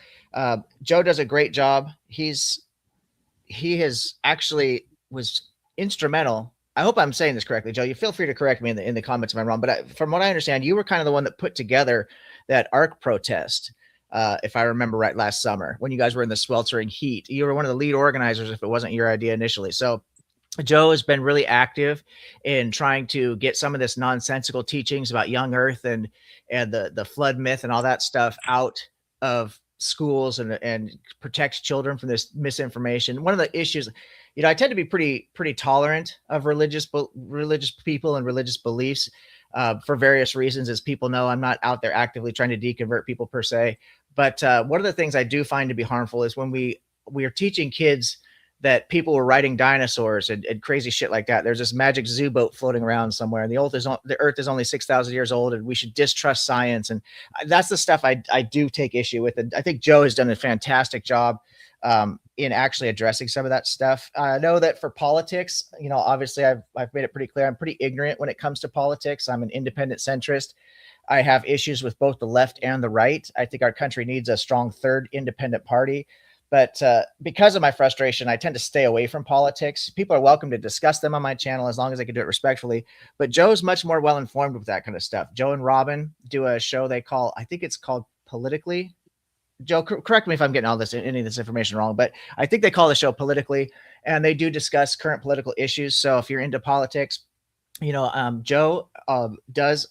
Joe does a great job. He has actually was instrumental. I hope I'm saying this correctly, Joe. You feel free to correct me in the comments if I'm wrong. But from what I understand, you were kind of the one that put together that ARC protest, if I remember right, last summer when you guys were in the sweltering heat. You were one of the lead organizers if it wasn't your idea initially. So Joe has been really active in trying to get some of this nonsensical teachings about young Earth and the flood myth and all that stuff out of schools and protects children from this misinformation. One of the issues, I tend to be pretty tolerant of religious people and religious beliefs for various reasons. As people know, I'm not out there actively trying to deconvert people per se. But one of the things I do find to be harmful is when we are teaching kids that people were riding dinosaurs and crazy shit like that. There's this magic zoo boat floating around somewhere, and the Earth is only 6,000 years old, and we should distrust science. And that's the stuff I do take issue with. And I think Joe has done a fantastic job in actually addressing some of that stuff. I know that for politics, obviously I've made it pretty clear. I'm pretty ignorant when it comes to politics. I'm an independent centrist. I have issues with both the left and the right. I think our country needs a strong third independent party. But because of my frustration, I tend to stay away from politics. People are welcome to discuss them on my channel as long as they can do it respectfully. But Joe's much more well-informed with that kind of stuff. Joe and Robin do a show I think it's called Politically. Joe, correct me if I'm getting any of this information wrong, but I think they call the show Politically, and they do discuss current political issues. So if you're into politics, Joe does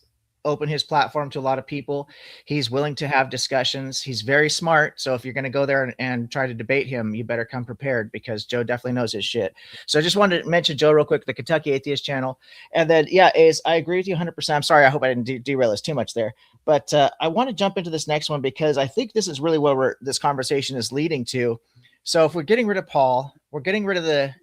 open his platform to a lot of people. He's willing to have discussions. He's very smart. So if you're going to go there and try to debate him, you better come prepared, because Joe definitely knows his shit. So I just wanted to mention Joe real quick, the Kentucky Atheist channel. And then, I agree with you 100%. I'm sorry. I hope I didn't derail us too much there. But I want to jump into this next one, because I think this is really where this conversation is leading to. So if we're getting rid of Paul, we're getting rid of the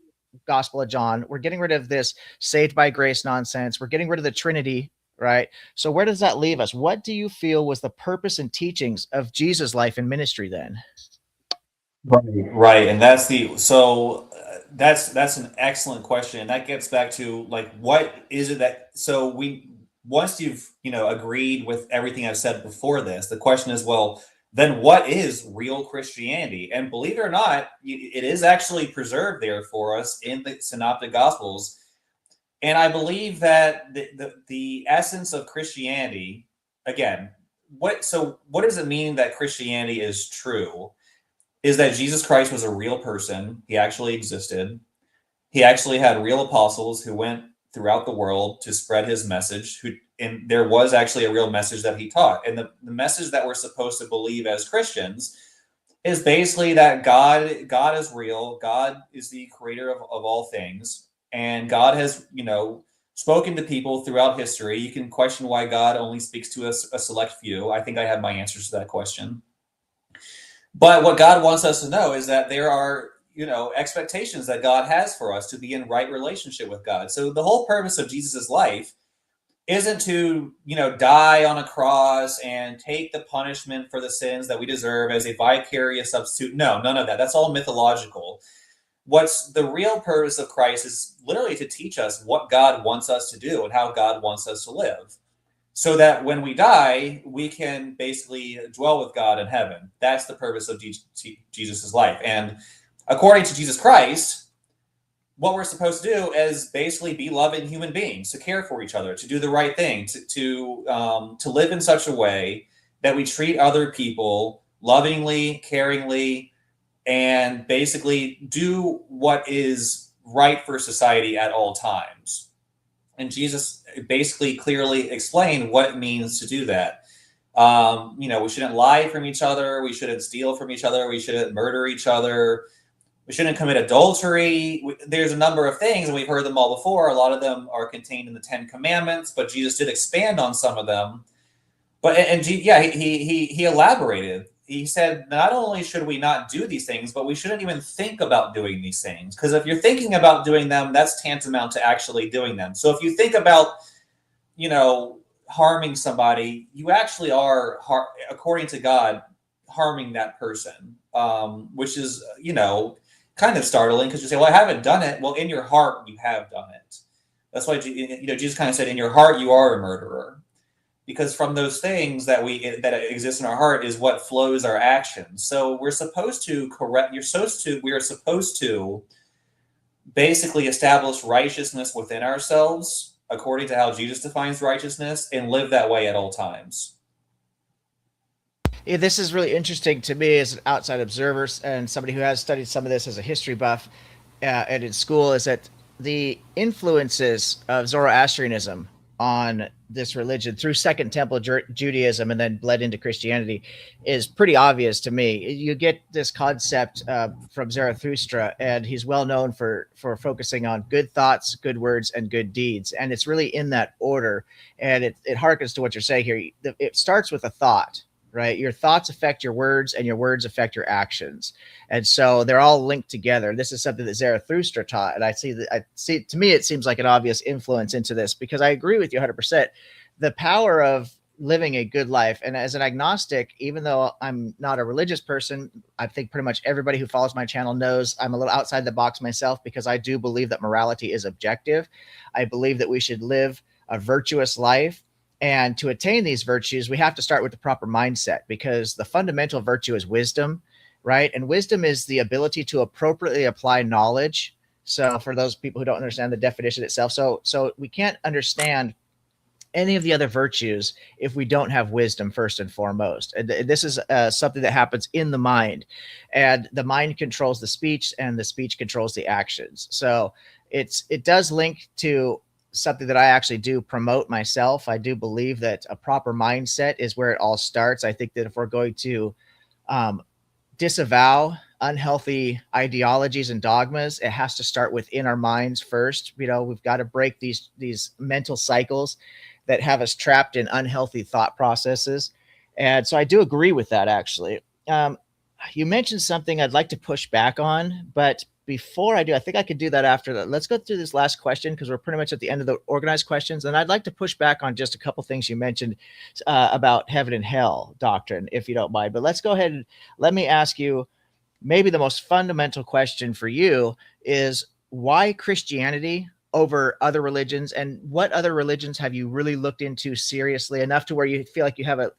Gospel of John, we're getting rid of this saved by grace nonsense, we're getting rid of the Trinity, right? So where does that leave us? What do you feel was the purpose and teachings of Jesus' life and ministry then? Right. And that's an excellent question. And that gets back to, like, what is it that, so once you've, agreed with everything I've said before this, the question is, well, then what is real Christianity? And believe it or not, it is actually preserved there for us in the Synoptic Gospels. And I believe that the essence of Christianity, again, what does it mean that Christianity is true? Is that Jesus Christ was a real person. He actually existed. He actually had real apostles who went throughout the world to spread his message, and there was actually a real message that he taught. And the message that we're supposed to believe as Christians is basically that God is real. God is the creator of all things. And God has, spoken to people throughout history. You can question why God only speaks to a select few. I think I have my answers to that question. But what God wants us to know is that there are, expectations that God has for us to be in right relationship with God. So the whole purpose of Jesus's life isn't to, die on a cross and take the punishment for the sins that we deserve as a vicarious substitute. No, none of that. That's all mythological. What's the real purpose of Christ is literally to teach us what God wants us to do and how God wants us to live, so that when we die, we can basically dwell with God in heaven. That's the purpose of Jesus' life. And according to Jesus Christ, what we're supposed to do is basically be loving human beings, to care for each other, to do the right thing, to live in such a way that we treat other people lovingly, caringly, and basically do what is right for society at all times. And Jesus basically clearly explained what it means to do that. We shouldn't lie from each other. We shouldn't steal from each other. We shouldn't murder each other. We shouldn't commit adultery. There's a number of things, and we've heard them all before. A lot of them are contained in the 10 Commandments, but Jesus did expand on some of them. He elaborated. He said, not only should we not do these things, but we shouldn't even think about doing these things. Because if you're thinking about doing them, that's tantamount to actually doing them. So if you think about, harming somebody, you actually are, according to God, harming that person, which is, kind of startling, because you say, well, I haven't done it. Well, in your heart, you have done it. That's why, Jesus kind of said, in your heart, you are a murderer. Because from those things that exist in our heart is what flows our actions. So we're supposed to we are supposed to basically establish righteousness within ourselves, according to how Jesus defines righteousness, and live that way at all times. Yeah, this is really interesting to me as an outside observer and somebody who has studied some of this as a history buff and in school, is that the influences of Zoroastrianism on this religion through Second Temple Judaism and then bled into Christianity is pretty obvious to me. You get this concept from Zarathustra, and he's well known for focusing on good thoughts, good words, and good deeds. And it's really in that order. And it harkens to what you're saying here. It starts with a thought, right? Your thoughts affect your words, and your words affect your actions. And so they're all linked together. This is something that Zarathustra taught. And I see, to me, it seems like an obvious influence into this, because I agree with you 100%. The power of living a good life. And as an agnostic, even though I'm not a religious person, I think pretty much everybody who follows my channel knows I'm a little outside the box myself, because I do believe that morality is objective. I believe that we should live a virtuous life. And to attain these virtues, we have to start with the proper mindset, because the fundamental virtue is wisdom, right? And wisdom is the ability to appropriately apply knowledge. So for those people who don't understand the definition itself, so we can't understand any of the other virtues if we don't have wisdom first and foremost. And this is something that happens in the mind, and the mind controls the speech, and the speech controls the actions. So it does link to something that I actually do promote myself. I do believe that a proper mindset is where it all starts. I think that if we're going to disavow unhealthy ideologies and dogmas, it has to start within our minds first. We've got to break these mental cycles that have us trapped in unhealthy thought processes. And so I do agree with that, actually. You mentioned something I'd like to push back on, but before I do, I think I could do that after that. Let's go through this last question, because we're pretty much at the end of the organized questions. And I'd like to push back on just a couple things you mentioned about heaven and hell doctrine, if you don't mind. But let's go ahead and let me ask you, maybe the most fundamental question for you is, why Christianity over other religions? And what other religions have you really looked into seriously enough to where you feel like you have a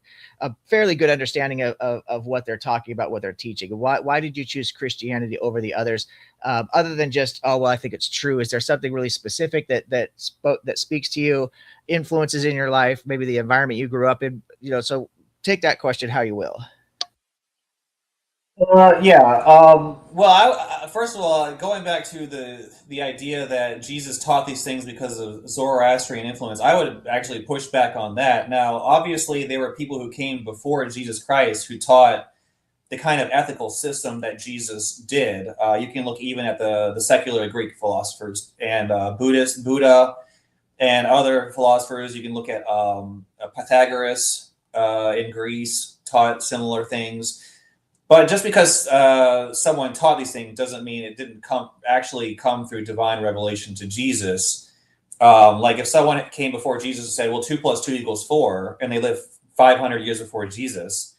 fairly good understanding of what they're talking about, what they're teaching? Why did you choose Christianity over the others, other than just, oh, well, I think it's true? Is there something really specific that speaks to you, influences in your life, maybe the environment you grew up in? So take that question how you will. First of all, going back to the idea that Jesus taught these things because of Zoroastrian influence, I would actually push back on that. Now, obviously, there were people who came before Jesus Christ who taught the kind of ethical system that Jesus did. You can look even at the secular Greek philosophers and Buddha, and other philosophers. You can look at Pythagoras in Greece taught similar things. But just because someone taught these things doesn't mean it didn't come through divine revelation to Jesus. Like if someone came before Jesus and said, well, 2 + 2 = 4, and they lived 500 years before Jesus,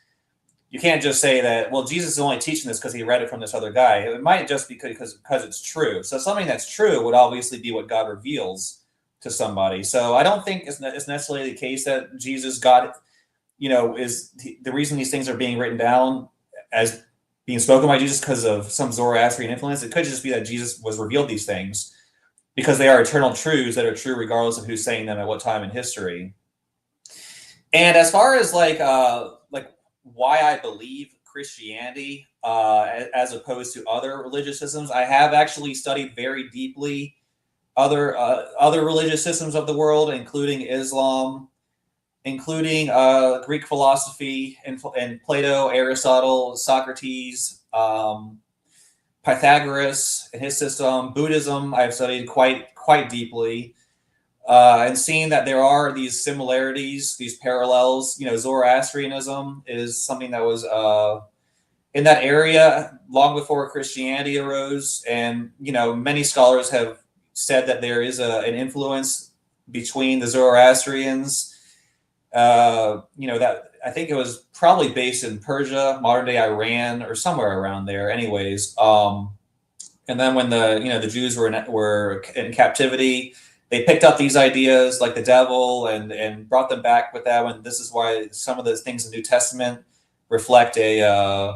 you can't just say that, well, Jesus is only teaching this because he read it from this other guy. It might just be because it's true. So something that's true would obviously be what God reveals to somebody. So I don't think it's necessarily the case that Jesus got, is the reason these things are being written down as being spoken by Jesus because of some Zoroastrian influence. It could just be that Jesus was revealed these things because they are eternal truths that are true regardless of who's saying them at what time in history. And as far as like why I believe Christianity as opposed to other religious systems, I have actually studied very deeply other religious systems of the world, including Islam, including Greek philosophy and Plato, Aristotle, Socrates, Pythagoras and his system, Buddhism. I've studied quite deeply. And seeing that there are these similarities, these parallels. Zoroastrianism is something that was in that area long before Christianity arose, and many scholars have said that there is an influence between the Zoroastrians. That I think it was probably based in Persia, modern day Iran, or somewhere around there. Anyways, and then when the Jews were in captivity, they picked up these ideas like the devil and brought them back with them. And this is why some of those things in the New Testament reflect a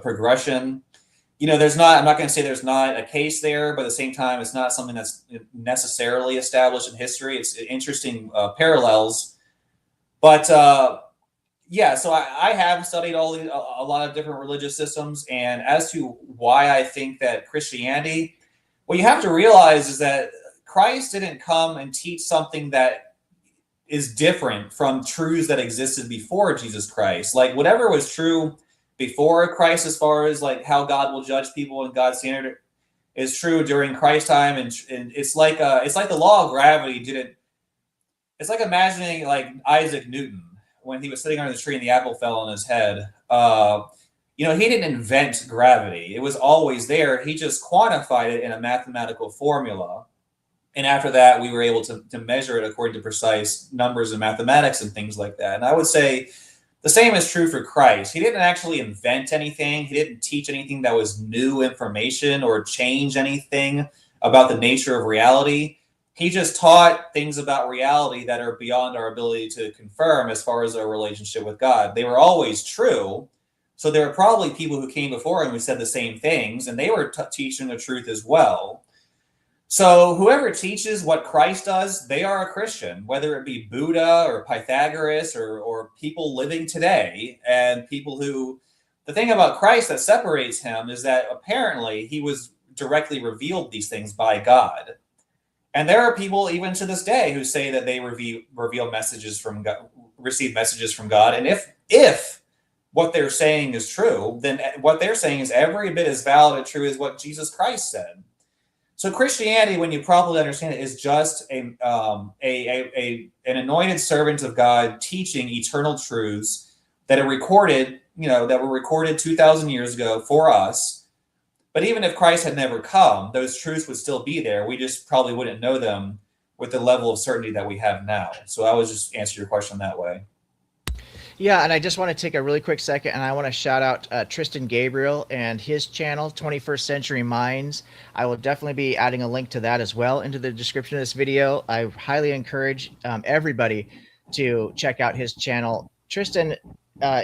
progression. I'm not going to say there's not a case there, but at the same time, it's not something that's necessarily established in history. It's interesting parallels. But so I have studied a lot of different religious systems. And as to why I think that Christianity, what you have to realize is that Christ didn't come and teach something that is different from truths that existed before Jesus Christ. Like whatever was true before Christ, as far as like how God will judge people and God's standard, is true during Christ's time. And it's like the law of gravity didn't. It's like imagining like Isaac Newton when he was sitting under the tree and the apple fell on his head. He didn't invent gravity. It was always there. He just quantified it in a mathematical formula. And after that, we were able to measure it according to precise numbers in mathematics and things like that. And I would say the same is true for Christ. He didn't actually invent anything. He didn't teach anything that was new information or change anything about the nature of reality. He just taught things about reality that are beyond our ability to confirm as far as our relationship with God. They were always true. So there were probably people who came before him who said the same things, and they were teaching the truth as well. So whoever teaches what Christ does, they are a Christian, whether it be Buddha or Pythagoras or people living today. And people who, the thing about Christ that separates him is that apparently he was directly revealed these things by God. And there are people even to this day who say that they reveal messages from God, receive messages from God. And if what they're saying is true, then what they're saying is every bit as valid and true as what Jesus Christ said. So Christianity, when you properly understand it, is just an anointed servant of God teaching eternal truths that are recorded, that were recorded 2,000 years ago for us. But even if Christ had never come, those truths would still be there. We just probably wouldn't know them with the level of certainty that we have now. So I would just answer your question that way. Yeah, and I just want to take a really quick second, and I want to shout out Tristan Gabriel and his channel, 21st Century Minds. I will definitely be adding a link to that as well into the description of this video. I highly encourage everybody to check out his channel. Tristan,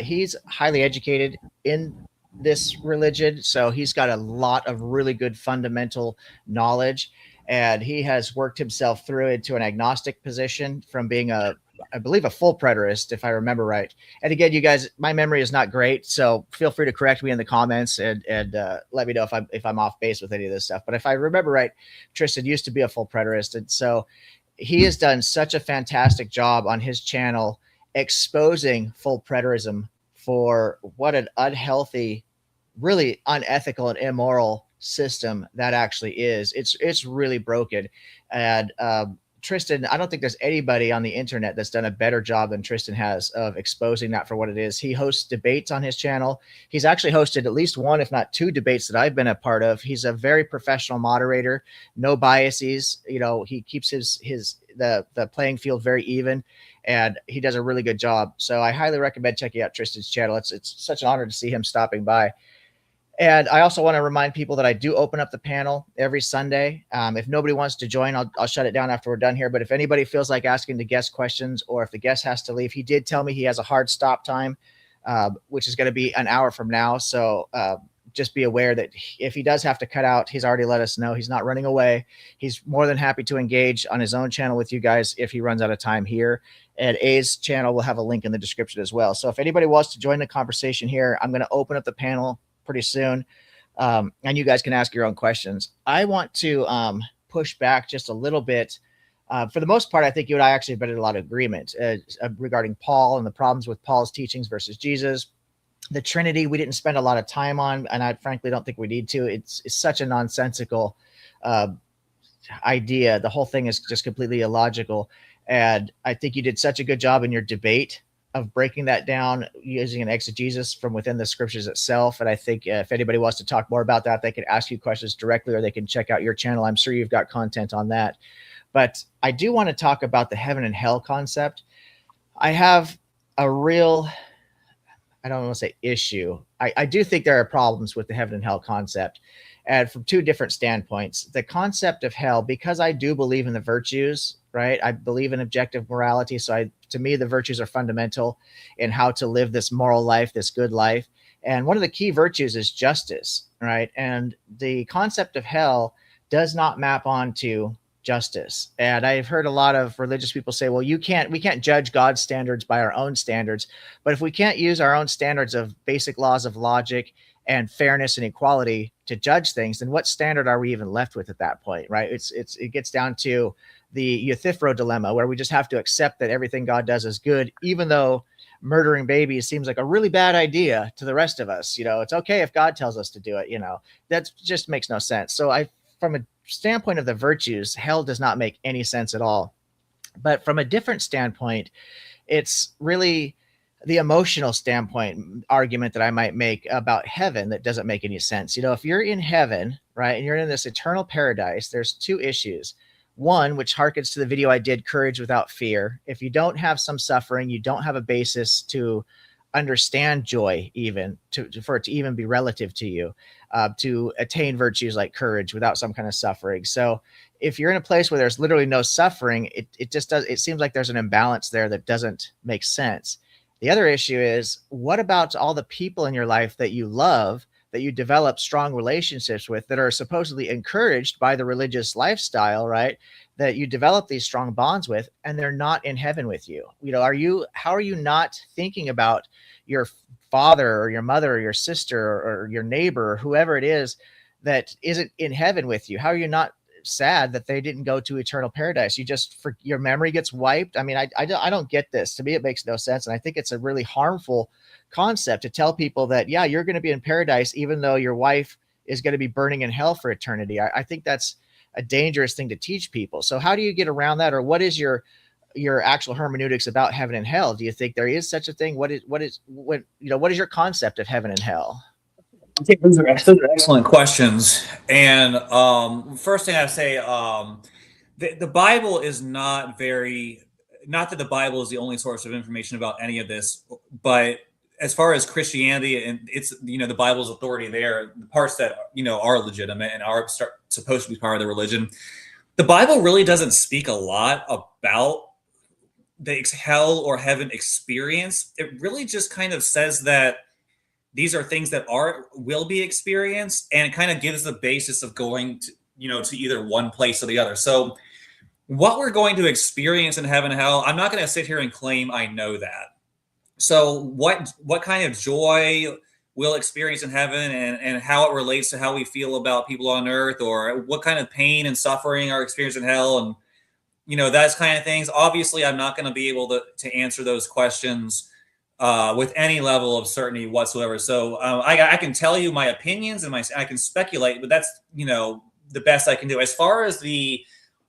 he's highly educated in this religion, so he's got a lot of really good fundamental knowledge, and he has worked himself through into an agnostic position from being I believe a full preterist, if I remember right. And again, you guys, my memory is not great, so feel free to correct me in the comments and let me know if I'm off base with any of this stuff. But if I remember right, Tristan used to be a full preterist, and so he has done such a fantastic job on his channel exposing full preterism for what an unhealthy, really unethical and immoral system that actually is. It's really broken. And Tristan, I don't think there's anybody on the internet that's done a better job than Tristan has of exposing that for what it is. He hosts debates on his channel. He's actually hosted at least one, if not two debates that I've been a part of. He's a very professional moderator, no biases. He keeps the playing field very even, and he does a really good job. So I highly recommend checking out Tristan's channel. It's such an honor to see him stopping by. And I also want to remind people that I do open up the panel every Sunday. If nobody wants to join, I'll shut it down after we're done here. But if anybody feels like asking the guest questions, or if the guest has to leave, he did tell me he has a hard stop time, which is going to be an hour from now. So just be aware that if he does have to cut out, he's already let us know. He's not running away. He's more than happy to engage on his own channel with you guys if he runs out of time here. And A's channel will have a link in the description as well. So if anybody wants to join the conversation here, I'm going to open up the panel pretty soon, and you guys can ask your own questions. I want to push back just a little bit. For the most part, I think you and I actually have been in a lot of agreement regarding Paul and the problems with Paul's teachings versus Jesus. The Trinity, we didn't spend a lot of time on, and I frankly don't think we need to. It's such a nonsensical idea. The whole thing is just completely illogical. And I think you did such a good job in your debate of breaking that down using an exegesis from within the scriptures itself. And I think if anybody wants to talk more about that, they can ask you questions directly, or they can check out your channel. I'm sure you've got content on that. But I do want to talk about the heaven and hell concept. I have a real, I don't want to say issue. I do think there are problems with the heaven and hell concept. And from two different standpoints. The concept of hell, because I do believe in the virtues, right? I believe in objective morality. So to me, the virtues are fundamental in how to live this moral life, this good life. And one of the key virtues is justice, right? And the concept of hell does not map onto justice. And I've heard a lot of religious people say, well, we can't judge God's standards by our own standards. But if we can't use our own standards of basic laws of logic and fairness and equality to judge things, then what standard are we even left with at that point, right? It gets down to the Euthyphro dilemma, where we just have to accept that everything God does is good, even though murdering babies seems like a really bad idea to the rest of us. It's okay if God tells us to do it. That just makes no sense. So from a standpoint of the virtues, hell does not make any sense at all. But from a different standpoint, it's really the emotional standpoint argument that I might make about heaven that doesn't make any sense. If you're in heaven, right, and you're in this eternal paradise, there's two issues. One, which harkens to the video I did, Courage Without Fear. If you don't have some suffering, you don't have a basis to understand joy, even for it to even be relative to you, to attain virtues like courage without some kind of suffering. So if you're in a place where there's literally no suffering, it seems like there's an imbalance there that doesn't make sense. The other issue is, what about all the people in your life that you love, that you develop strong relationships with, that are supposedly encouraged by the religious lifestyle, right? That you develop these strong bonds with, and they're not in heaven with you. How are you not thinking about your father or your mother or your sister or your neighbor or whoever it is that isn't in heaven with you? How are you not sad that they didn't go to eternal paradise? Your memory gets wiped. I mean, I don't get this. To me, it makes no sense. And I think it's a really harmful concept to tell people that, yeah, you're going to be in paradise, even though your wife is going to be burning in hell for eternity. I think that's a dangerous thing to teach people. So how do you get around that? Or what is your actual hermeneutics about heaven and hell? Do you think there is such a thing? What is your concept of heaven and hell? I think those are excellent questions. And first thing I say, the Bible is not that the Bible is the only source of information about any of this, but as far as Christianity and it's, the Bible's authority there, the parts that, are legitimate and are supposed to be part of the religion, the Bible really doesn't speak a lot about the hell or heaven experience. It really just kind of says that these are things that will be experienced, and it kind of gives the basis of going to, to either one place or the other. So what we're going to experience in heaven and hell, I'm not going to sit here and claim I know that. So what kind of joy we'll experience in heaven and how it relates to how we feel about people on earth, or what kind of pain and suffering are experienced in hell, and those kind of things. Obviously, I'm not going to be able to answer those questions with any level of certainty whatsoever. So I can tell you my opinions and I can speculate, but that's the best I can do. As far as the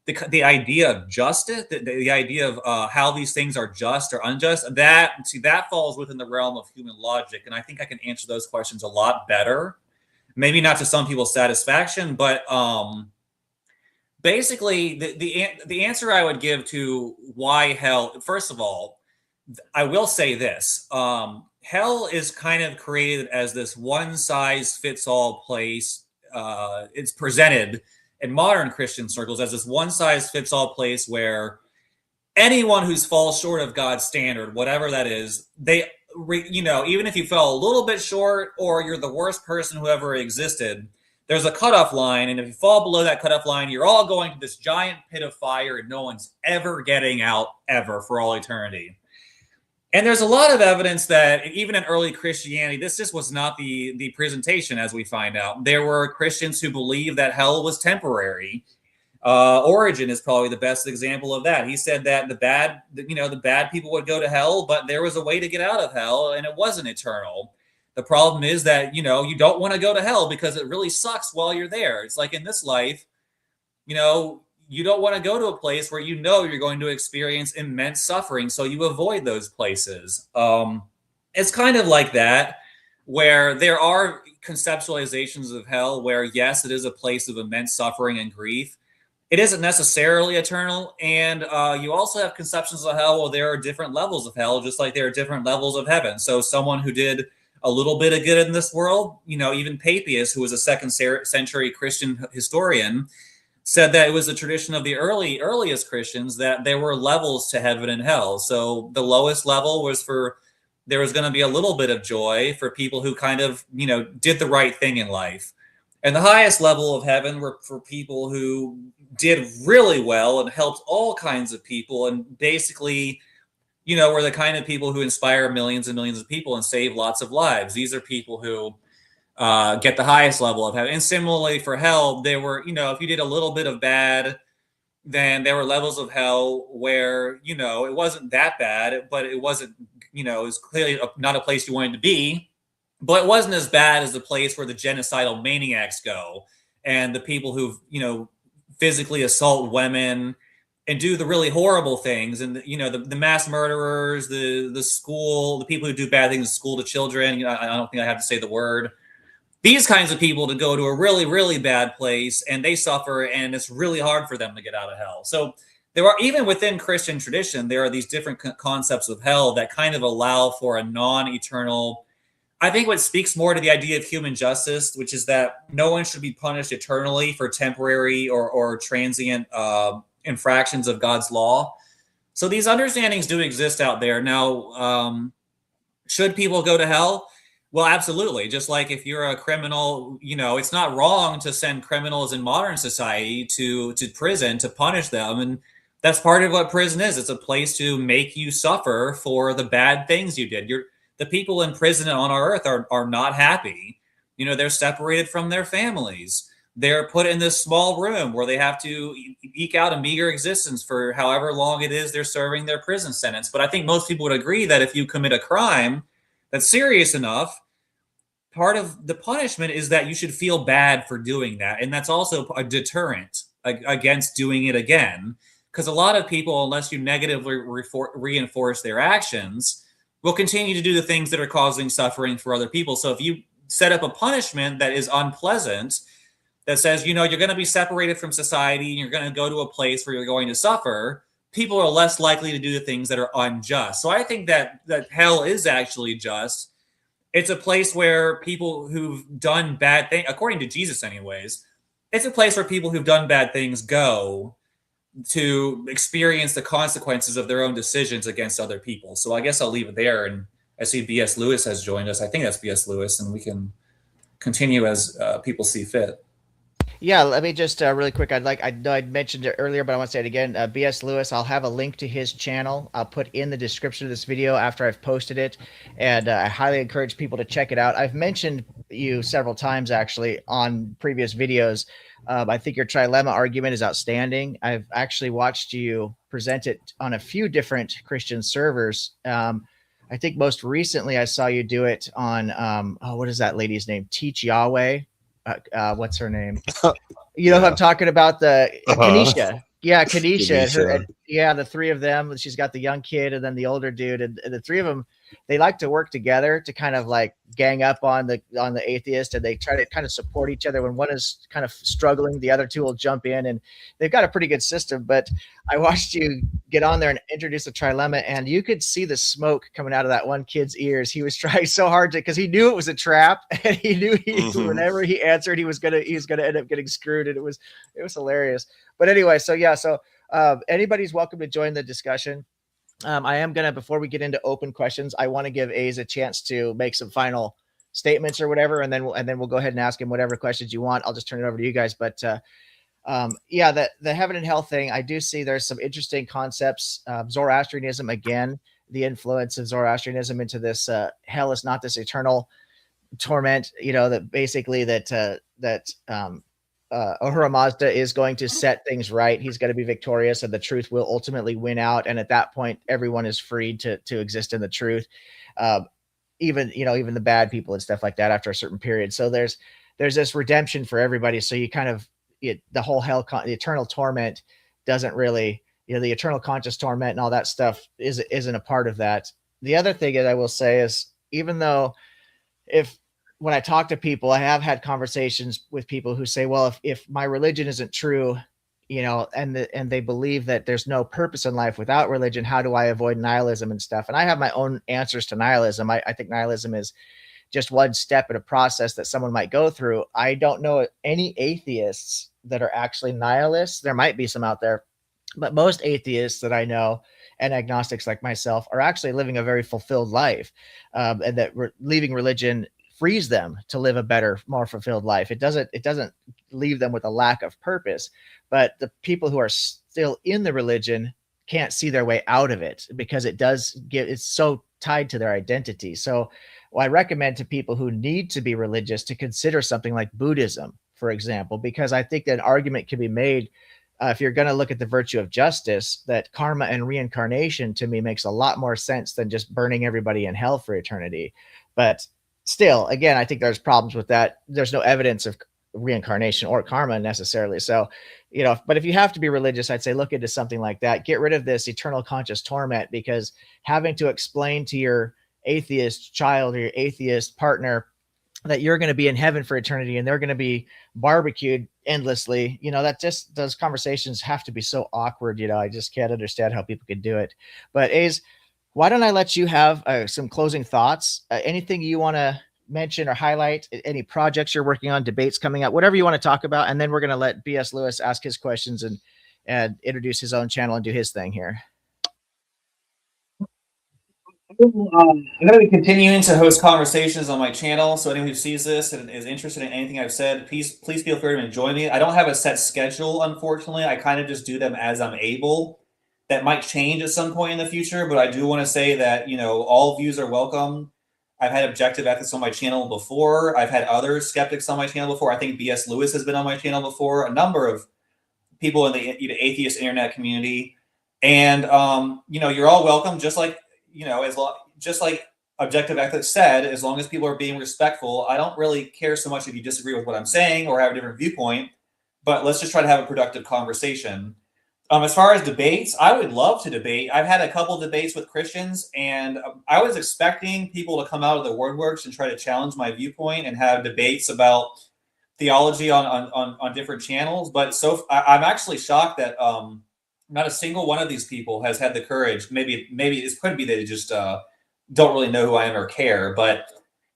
the idea of justice, the idea of how these things are just or unjust, that falls within the realm of human logic, and I think I can answer those questions a lot better. Maybe not to some people's satisfaction, but basically, the answer I would give to why hell. First of all, I will say this: hell is kind of created as this one size fits all place. It's presented in modern Christian circles as this one size fits all place where anyone who's falls short of God's standard, whatever that is, even if you fell a little bit short or you're the worst person who ever existed, there's a cutoff line. And if you fall below that cutoff line, you're all going to this giant pit of fire and no one's ever getting out ever for all eternity. And there's a lot of evidence that even in early Christianity, this just was not the presentation, as we find out. There were Christians who believed that hell was temporary. Origen is probably the best example of that. He said that the bad people would go to hell, but there was a way to get out of hell, and it wasn't eternal. The problem is that, you don't want to go to hell because it really sucks while you're there. It's like in this life, you don't want to go to a place where you're going to experience immense suffering, so you avoid those places. It's kind of like that, where there are conceptualizations of hell where, yes, it is a place of immense suffering and grief. It isn't necessarily eternal, and you also have conceptions of hell where there are different levels of hell, just like there are different levels of heaven. So someone who did a little bit of good in this world, even Papias, who was a second century Christian historian, said that it was the tradition of the earliest Christians that there were levels to heaven and hell. So the lowest level was there was going to be a little bit of joy for people who kind of, did the right thing in life. And the highest level of heaven were for people who did really well and helped all kinds of people and basically, were the kind of people who inspire millions and millions of people and save lots of lives. These are people who get the highest level of heaven. And similarly for hell, there were, if you did a little bit of bad, then there were levels of hell where, it wasn't that bad, but it wasn't, it was clearly not a place you wanted to be, but it wasn't as bad as the place where the genocidal maniacs go and the people who, physically assault women and do the really horrible things. And, the mass murderers, the people who do bad things in school to children. I don't think I have to say the word. These kinds of people to go to a really, really bad place and they suffer and it's really hard for them to get out of hell. So there are, even within Christian tradition, there are these different concepts of hell that kind of allow for a non-eternal, I think what speaks more to the idea of human justice, which is that no one should be punished eternally for temporary or transient infractions of God's law. So these understandings do exist out there. Now, should people go to hell? Well, absolutely. Just like if you're a criminal, it's not wrong to send criminals in modern society to prison to punish them. And that's part of what prison is. It's a place to make you suffer for the bad things you did. The people in prison on our earth are not happy. They're separated from their families. They're put in this small room where they have to eke out a meager existence for however long it is they're serving their prison sentence. But I think most people would agree that if you commit a crime that's serious enough, part of the punishment is that you should feel bad for doing that. And that's also a deterrent against doing it again. Because a lot of people, unless you negatively reinforce their actions, will continue to do the things that are causing suffering for other people. So if you set up a punishment that is unpleasant, that says, you're going to be separated from society, and you're going to go to a place where you're going to suffer, people are less likely to do the things that are unjust. So I think that hell is actually just. It's a place where people who've done bad things, according to Jesus anyways, it's a place where people who've done bad things go to experience the consequences of their own decisions against other people. So I guess I'll leave it there. And I see B.S. Lewis has joined us. I think that's B.S. Lewis, and we can continue as people see fit. Yeah, let me just really quick. I know I'd mentioned it earlier, but I want to say it again. B.S. Lewis, I'll have a link to his channel. I'll put in the description of this video after I've posted it, and I highly encourage people to check it out. I've mentioned you several times actually on previous videos. I think your trilemma argument is outstanding. I've actually watched you present it on a few different Christian servers. I think most recently I saw you do it on what is that lady's name? Teach Yahweh. What's her name? You know who I'm talking about? The Kenesha. Yeah, Kanisha, Kanisha. the three of them. She's got the young kid and then the older dude, and the three of them, they like to work together to kind of like gang up on the atheist, and they try to kind of support each other. When one is kind of struggling, the other two will jump in, and they've got a pretty good system. But I watched you get on there and introduce the trilemma, and you could see the smoke coming out of that one kid's ears. He was trying so hard to, because he knew it was a trap, and he knew whenever he answered, he was gonna end up getting screwed, and it was hilarious. But anyway, so anybody's welcome to join the discussion. I am gonna, before we get into open questions, I want to give A's a chance to make some final statements or whatever, and then we'll go ahead and ask him whatever questions you want. I'll just turn it over to you guys. But yeah, the heaven and hell thing, I do see there's some interesting concepts. Zoroastrianism, again, the influence of Zoroastrianism into this hell is not this eternal torment. That basically that Ahura Mazda is going to set things right. He's going to be victorious, and the truth will ultimately win out. And at that point, everyone is freed to exist in the truth. Even the bad people and stuff like that after a certain period. So there's this redemption for everybody. So you kind of, the whole hell, the eternal torment doesn't really, the eternal conscious torment and all that stuff isn't a part of that. The other thing that I will say is, even though when I talk to people, I have had conversations with people who say, well, if my religion isn't true, and they believe that there's no purpose in life without religion, how do I avoid nihilism and stuff? And I have my own answers to nihilism. I think nihilism is just one step in a process that someone might go through. I don't know any atheists that are actually nihilists. There might be some out there, but most atheists that I know, and agnostics like myself, are actually living a very fulfilled life, and that leaving religion frees them to live a better, more fulfilled life. It doesn't leave them with a lack of purpose, but the people who are still in the religion can't see their way out of it, because it's so tied to their identity. So I recommend to people who need to be religious to consider something like Buddhism, for example, because I think that an argument can be made, if you're going to look at the virtue of justice, that karma and reincarnation to me makes a lot more sense than just burning everybody in hell for eternity. But still, again, I think there's problems with that. There's no evidence of reincarnation or karma necessarily. So, but if you have to be religious, I'd say look into something like that. Get rid of this eternal conscious torment, because having to explain to your atheist child or your atheist partner that you're going to be in heaven for eternity and they're going to be barbecued endlessly, that just, those conversations have to be so awkward. I just can't understand how people could do it. But A's, why don't I let you have some closing thoughts? Anything you want to mention or highlight? Any projects you're working on, debates coming out, whatever you want to talk about, and then we're going to let B.S. Lewis ask his questions and introduce his own channel and do his thing here. I'm going to be continuing to host conversations on my channel. So anyone who sees this and is interested in anything I've said, please feel free to join me. I don't have a set schedule, unfortunately. I kind of just do them as I'm able. That might change at some point in the future, but I do want to say that, all views are welcome. I've had objective ethics on my channel before. I've had other skeptics on my channel before. I think B.S. Lewis has been on my channel before. A number of people in the atheist internet community. And, you're all welcome, just like, just like objective ethics said, as long as people are being respectful. I don't really care so much if you disagree with what I'm saying or have a different viewpoint, but let's just try to have a productive conversation. As far as debates, I would love to debate. I've had a couple debates with Christians, and I was expecting people to come out of the woodworks and try to challenge my viewpoint and have debates about theology on different channels. But I'm actually shocked that not a single one of these people has had the courage. Maybe it could be they just don't really know who I am or care, but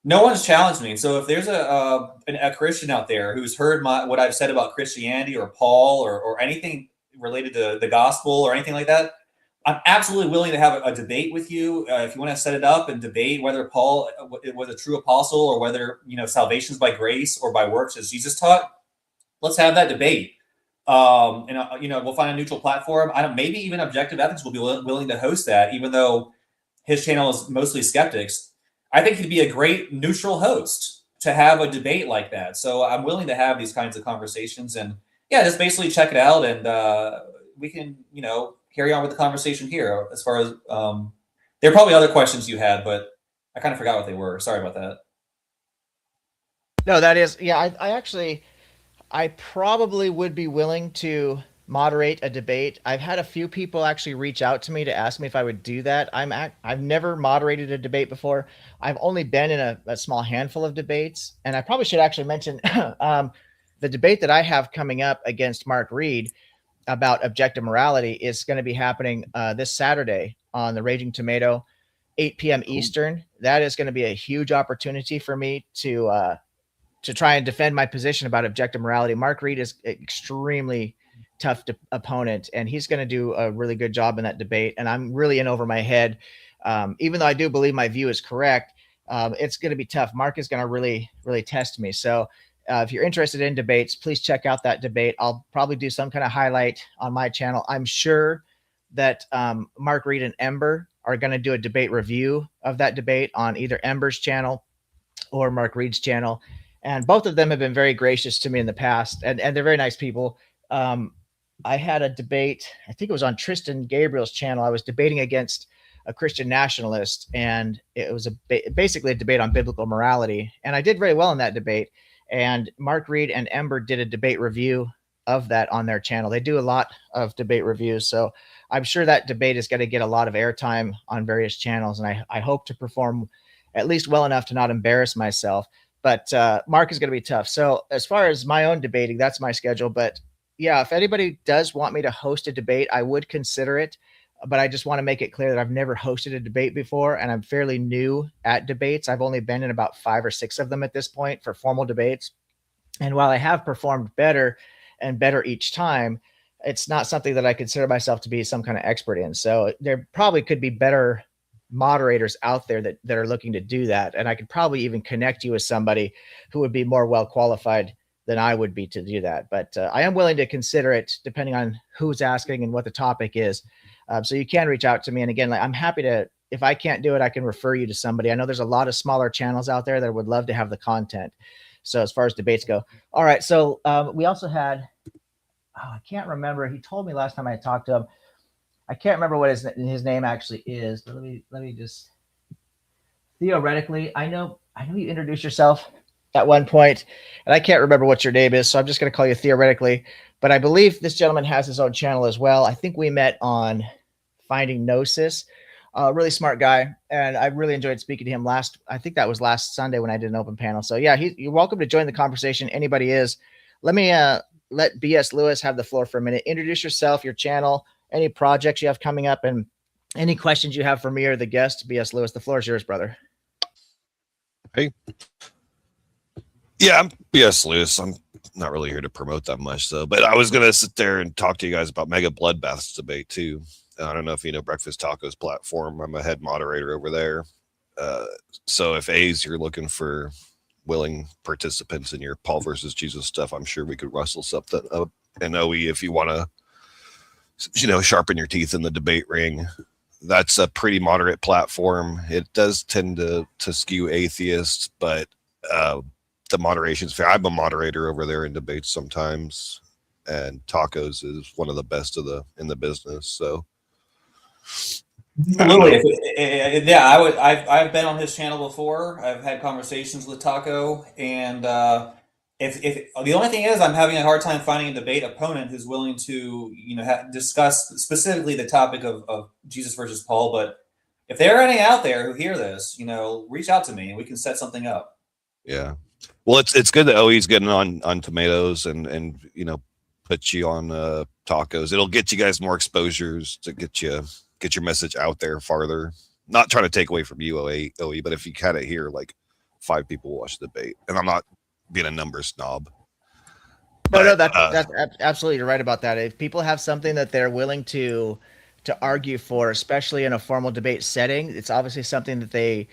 no one's challenged me. So if there's a Christian out there who's heard what I've said about Christianity or Paul or anything related to the gospel or anything like that, I'm absolutely willing to have a debate with you. If you want to set it up and debate whether Paul was a true apostle or whether salvation is by grace or by works as Jesus taught, let's have that debate. And we'll find a neutral platform. Maybe even objective ethics will be willing to host that, even though his channel is mostly skeptics. I think he'd be a great neutral host to have a debate like that. So I'm willing to have these kinds of conversations, and yeah, just basically check it out, and we can, carry on with the conversation here. As far as there are probably other questions you had, but I kind of forgot what they were. Sorry about that. No, that is, yeah. I probably would be willing to moderate a debate. I've had a few people actually reach out to me to ask me if I would do that. I've never moderated a debate before. I've only been in a small handful of debates, and I probably should actually mention the debate that I have coming up against Mark Reed about objective morality is going to be happening this Saturday on the Raging Tomato, 8 p.m. Eastern. That is going to be a huge opportunity for me to try and defend my position about objective morality. Mark Reed is extremely tough opponent, and he's going to do a really good job in that debate. And I'm really in over my head. Even though I do believe my view is correct, it's going to be tough. Mark is going to really, really test me. So if you're interested in debates, please check out that debate. I'll probably do some kind of highlight on my channel. I'm sure that Mark Reed and Ember are going to do a debate review of that debate on either Ember's channel or Mark Reed's channel. And both of them have been very gracious to me in the past, and they're very nice people. I had a debate, I think it was on Tristan Gabriel's channel. I was debating against a Christian nationalist, and it was basically a debate on biblical morality. And I did very well in that debate. And Mark Reed and Ember did a debate review of that on their channel. They do a lot of debate reviews. So I'm sure that debate is going to get a lot of airtime on various channels. And I hope to perform at least well enough to not embarrass myself. But Mark is going to be tough. So as far as my own debating, that's my schedule. But yeah, if anybody does want me to host a debate, I would consider it. But I just want to make it clear that I've never hosted a debate before, and I'm fairly new at debates. I've only been in about 5 or 6 of them at this point for formal debates. And while I have performed better and better each time, it's not something that I consider myself to be some kind of expert in. So there probably could be better moderators out there that are looking to do that. And I could probably even connect you with somebody who would be more well qualified than I would be to do that. But I am willing to consider it depending on who's asking and what the topic is. So you can reach out to me. And again, I'm happy to, if I can't do it, I can refer you to somebody. I know there's a lot of smaller channels out there that would love to have the content. So as far as debates go. All right. So we also had, I can't remember. He told me last time I talked to him, I can't remember what his name actually is, but let me just, theoretically, I know you introduced yourself at one point, and I can't remember what your name is, so I'm just going to call you theoretically. But I believe this gentleman has his own channel as well. I think we met on Finding Gnosis. Really smart guy, and I really enjoyed speaking to him I think that was last Sunday when I did an open panel. So yeah, you're welcome to join the conversation. Anybody is. Let me let B.S. Lewis have the floor for a minute. Introduce yourself, your channel, any projects you have coming up, and any questions you have for me or the guest. B.S. Lewis, the floor is yours, brother. Hey. Yeah, I'm B.S. Lewis. I'm not really here to promote that much, though. But I was going to sit there and talk to you guys about Mega Bloodbaths debate, too. I don't know if you know Breakfast Tacos platform. I'm a head moderator over there. So if A's, you're looking for willing participants in your Paul versus Jesus stuff, I'm sure we could rustle something up. And OE, if you want to, sharpen your teeth in the debate ring, that's a pretty moderate platform. It does tend to skew atheist, but the moderation's fair. I'm a moderator over there in debates sometimes, and Tacos is one of the best in the business. So, I've been on his channel before. I've had conversations with Taco, and if the only thing is, I'm having a hard time finding a debate opponent who's willing to discuss specifically the topic of Jesus versus Paul. But if there are any out there who hear this, reach out to me and we can set something up. Yeah. Well, it's good that OE's getting on tomatoes and put you on Tacos. It'll get you guys more exposures to get your message out there farther. Not trying to take away from you, OE, but if you kind of hear like 5 people watch the debate, and I'm not being a number snob. No, that's absolutely right about that. If people have something that they're willing to argue for, especially in a formal debate setting, it's obviously something that they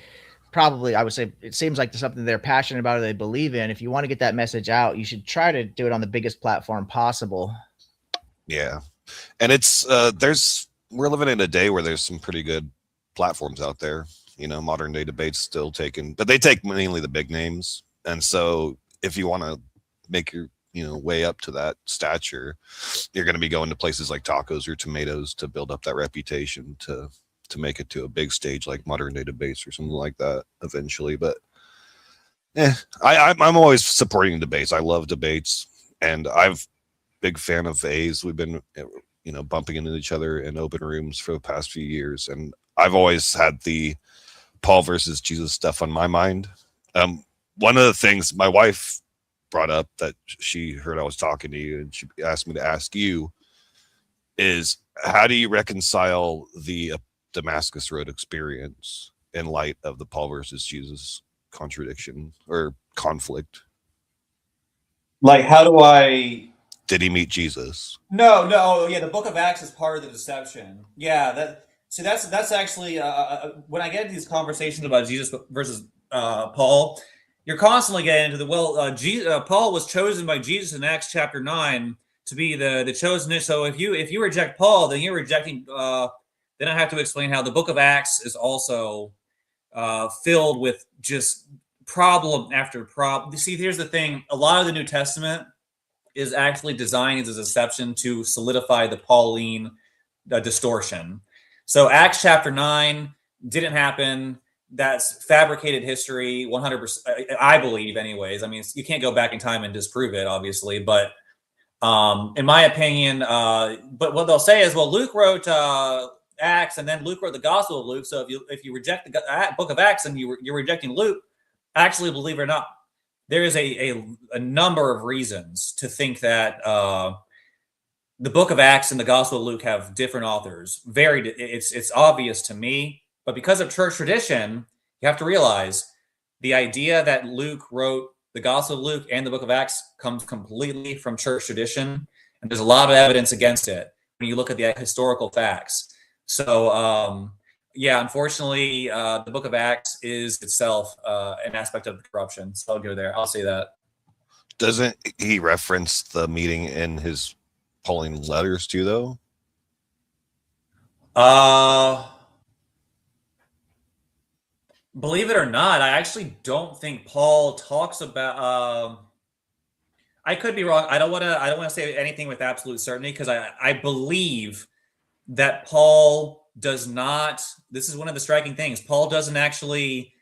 probably, I would say, it seems like something they're passionate about or they believe in. If you want to get that message out, you should try to do it on the biggest platform possible. Yeah. And it's, we're living in a day where there's some pretty good platforms out there, modern day debates still taken, but they take mainly the big names. And so if you want to make your, way up to that stature, you're going to be going to places like Tacos or Tomatoes to build up that reputation to make it to a big stage like modern day debates or something like that eventually. But I'm always supporting debates. I love debates, and I've big fan of A's. We've been, bumping into each other in open rooms for the past few years. And I've always had the Paul versus Jesus stuff on my mind. One of the things my wife brought up that she heard I was talking to you, and she asked me to ask you, is how do you reconcile the Damascus Road experience in light of the Paul versus Jesus contradiction or conflict? Like, how do I... Did he meet Jesus? No. Yeah, the Book of Acts is part of the deception. Yeah, that's actually when I get into these conversations about Jesus versus Paul, you're constantly getting into Paul was chosen by Jesus in Acts chapter 9 to be the chosen. So if you reject Paul, then you're rejecting. Then I have to explain how the Book of Acts is also filled with just problem after problem. You see, here's the thing: a lot of the New Testament is actually designed as a deception to solidify the Pauline distortion. So Acts chapter 9 didn't happen. That's fabricated history, 100%. I believe, anyways. I mean, you can't go back in time and disprove it, obviously. But in my opinion, but what they'll say is, well, Luke wrote Acts, and then Luke wrote the Gospel of Luke. So if you reject the Book of Acts, and you're rejecting Luke, actually, believe it or not, there is a number of reasons to think that the Book of Acts and the Gospel of Luke have different authors. It's obvious to me, but because of church tradition, you have to realize the idea that Luke wrote the Gospel of Luke and the Book of Acts comes completely from church tradition, and there's a lot of evidence against it when you look at the historical facts. So, yeah, unfortunately, the Book of Acts is itself an aspect of the corruption. So I'll go there. I'll say that. Doesn't he reference the meeting in his Pauline letters too, though? Believe it or not, I actually don't think Paul talks about. I could be wrong. I don't want to say anything with absolute certainty, because I believe that Paul does not. This is one of the striking things. Paul doesn't actually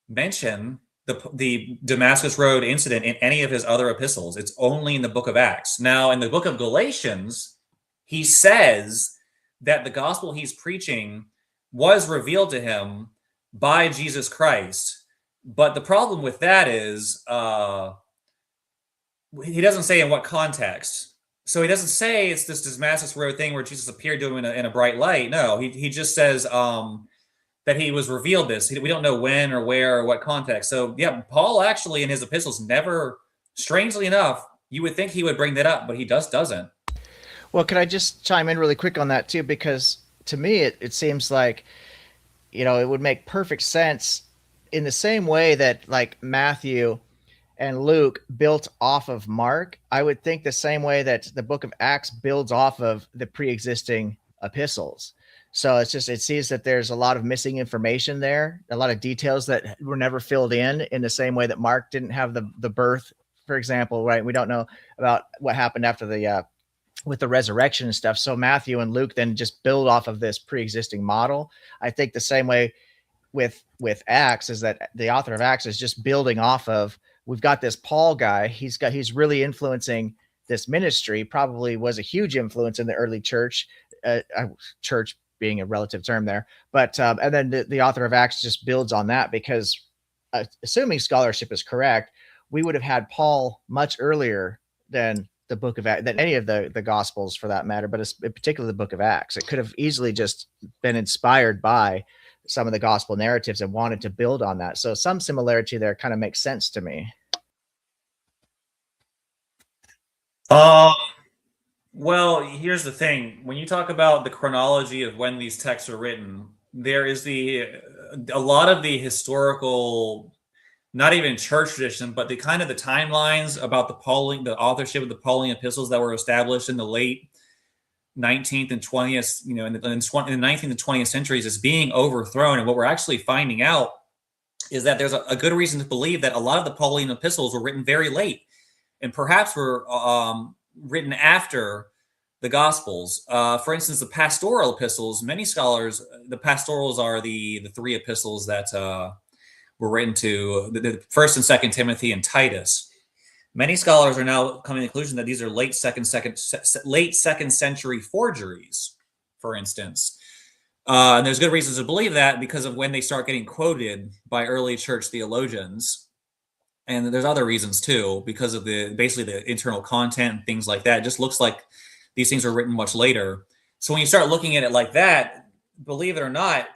mention the Damascus Road incident in any of his other epistles. It's only in the Book of Acts. Now, in the book of Galatians, he says that the gospel he's preaching was revealed to him by Jesus Christ. But the problem with that is he doesn't say in what context. So he doesn't say it's this Damascus Road thing where Jesus appeared to him in a bright light. No, he just says that he was revealed this. We don't know when or where or what context. So yeah, Paul actually in his epistles never, strangely enough, you would think he would bring that up, but he doesn't. Well, can I just chime in really quick on that too? Because to me, it seems like, it would make perfect sense in the same way that like Matthew and Luke built off of Mark. I would think the same way that the Book of Acts builds off of the pre-existing epistles. So it seems that there's a lot of missing information there, a lot of details that were never filled in the same way that Mark didn't have the birth, for example, right? We don't know about what happened after with the resurrection and stuff. So Matthew and Luke then just build off of this pre-existing model. I think the same way with Acts is that the author of Acts is just building off of, we've got this Paul guy. He's really influencing this ministry, probably was a huge influence in the early church, church being a relative term there. But, and then the author of Acts just builds on that, because assuming scholarship is correct, we would have had Paul much earlier than the Book of Acts, than any of the Gospels for that matter, but in particular the Book of Acts. It could have easily just been inspired by some of the gospel narratives and wanted to build on that. So some similarity there kind of makes sense to me. Well, here's the thing. When you talk about the chronology of when these texts are written, there is a lot of the historical, not even church tradition, but the kind of the timelines about the authorship of the Pauline epistles that were established in the late 19th and 20th, in the 19th and 20th centuries is being overthrown. And what we're actually finding out is that there's a good reason to believe that a lot of the Pauline epistles were written very late, and perhaps were written after the Gospels. For instance, the pastoral epistles, many scholars, the pastorals are the three epistles that were written to the 1st and 2nd Timothy and Titus. Many scholars are now coming to the conclusion that these are late second century forgeries, for instance. And there's good reasons to believe that because of when they start getting quoted by early church theologians. And there's other reasons too, because of basically the internal content and things like that. It just looks like these things were written much later. So when you start looking at it like that, believe it or not,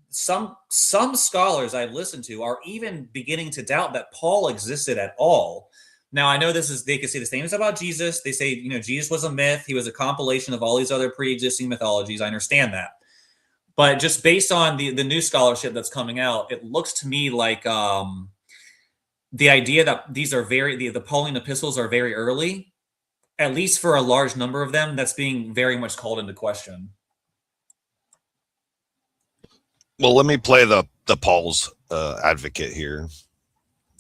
some scholars I've listened to are even beginning to doubt that Paul existed at all. Now, I know they could say the same as about Jesus. They say, Jesus was a myth. He was a compilation of all these other pre-existing mythologies. I understand that. But just based on the new scholarship that's coming out, it looks to me like the idea that these are the Pauline epistles are very early, at least for a large number of them, that's being very much called into question. Well, let me play the Paul's advocate here.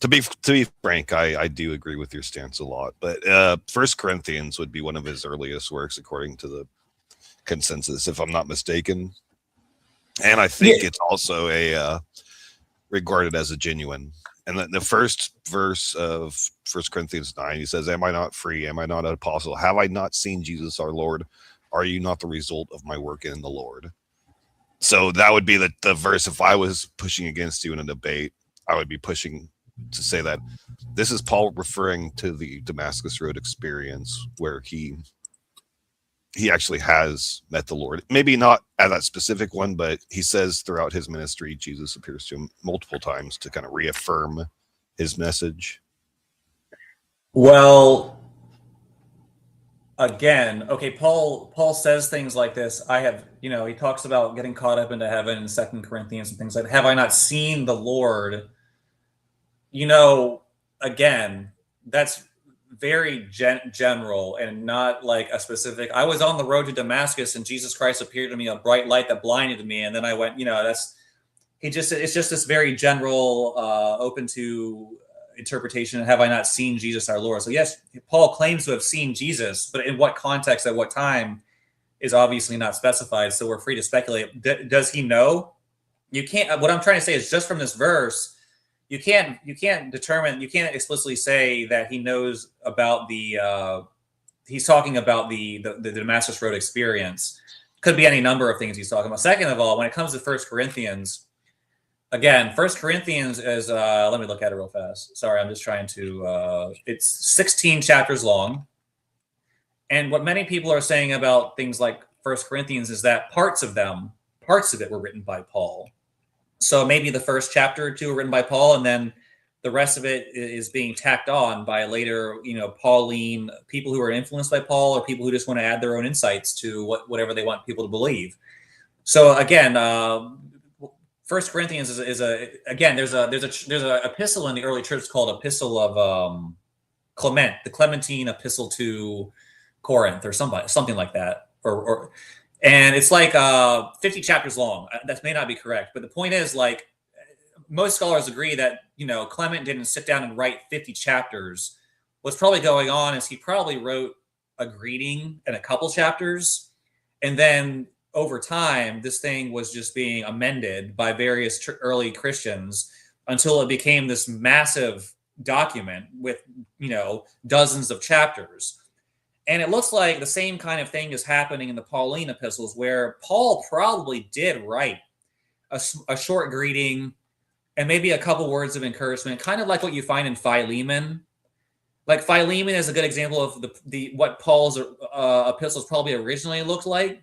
To be frank, I do agree with your stance a lot, but 1 Corinthians would be one of his earliest works, according to the consensus, if I'm not mistaken. And I think it's also regarded as a genuine. And the first verse of 1 Corinthians 9, he says, "Am I not free? Am I not an apostle? Have I not seen Jesus our Lord? Are you not the result of my work in the Lord?" So that would be the verse. If I was pushing against you in a debate, I would be pushing to say that this is Paul referring to the Damascus Road experience where he actually has met the Lord. Maybe not at that specific one, but he says throughout his ministry, Jesus appears to him multiple times to kind of reaffirm his message. Well, again, okay, Paul says things like this. He talks about getting caught up into heaven in 2 Corinthians and things like that. Have I not seen the Lord? Again, that's very general and not like a specific. I was on the road to Damascus and Jesus Christ appeared to me, a bright light that blinded me, and then I went. It's just this very general, open to interpretation. Have I not seen Jesus our Lord? So yes, Paul claims to have seen Jesus, but in what context, at what time, is obviously not specified. So we're free to speculate. Does he know? You can't. What I'm trying to say is just from this verse. You can't explicitly say that he knows about he's talking about the Damascus Road experience. Could be any number of things he's talking about. Second of all, when it comes to 1 Corinthians, again, 1 Corinthians is, let me look at it real fast. Sorry, I'm just trying to, it's 16 chapters long. And what many people are saying about things like 1 Corinthians is that parts of it were written by Paul. So maybe the first chapter or two were written by Paul, and then the rest of it is being tacked on by later, Pauline people who are influenced by Paul, or people who just want to add their own insights to whatever they want people to believe. So again, 1 Corinthians is there's a epistle in the early church called Epistle of Clement, the Clementine Epistle to Corinth, or something like that, and it's like 50 chapters long. That may not be correct, but the point is, like, most scholars agree that, Clement didn't sit down and write 50 chapters. What's probably going on is he probably wrote a greeting and a couple chapters. And then over time, this thing was just being amended by various early Christians until it became this massive document with, dozens of chapters. And it looks like the same kind of thing is happening in the Pauline epistles, where Paul probably did write a short greeting and maybe a couple words of encouragement, kind of like what you find in Philemon. Like Philemon is a good example of what Paul's epistles probably originally looked like.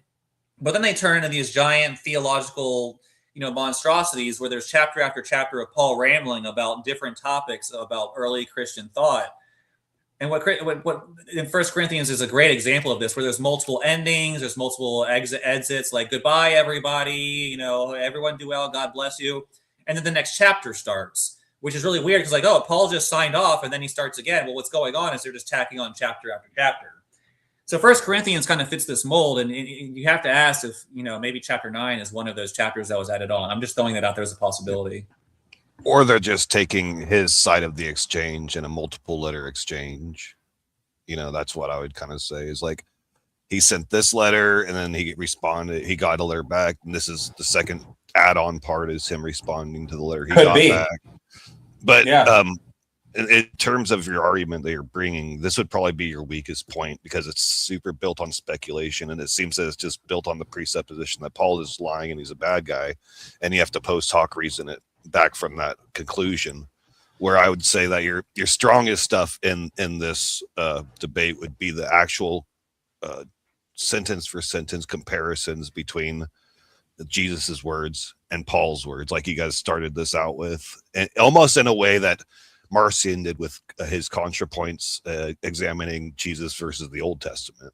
But then they turn into these giant theological, monstrosities where there's chapter after chapter of Paul rambling about different topics about early Christian thought. And what in 1 Corinthians is a great example of this, where there's multiple endings, there's multiple exits, like goodbye, everybody, everyone do well, God bless you. And then the next chapter starts, which is really weird because, like, Paul just signed off and then he starts again. Well, what's going on is they're just tacking on chapter after chapter. So 1 Corinthians kind of fits this mold, and you have to ask if, maybe chapter 9 is one of those chapters that was added on. I'm just throwing that out there as a possibility. Or they're just taking his side of the exchange in a multiple letter exchange. That's what I would kind of say is, like, he sent this letter and then he responded, he got a letter back. And this is the second add-on part, is him responding to the letter he got back. But in terms of your argument that you're bringing, this would probably be your weakest point because it's super built on speculation, and it seems that it's just built on the presupposition that Paul is lying and he's a bad guy, and you have to post hoc reason it back from that conclusion. Where I would say that your strongest stuff in this debate would be the actual sentence for sentence comparisons between Jesus's words and Paul's words, like you guys started this out with, and almost in a way that Marcion did with his contrapoints, examining Jesus versus the Old Testament.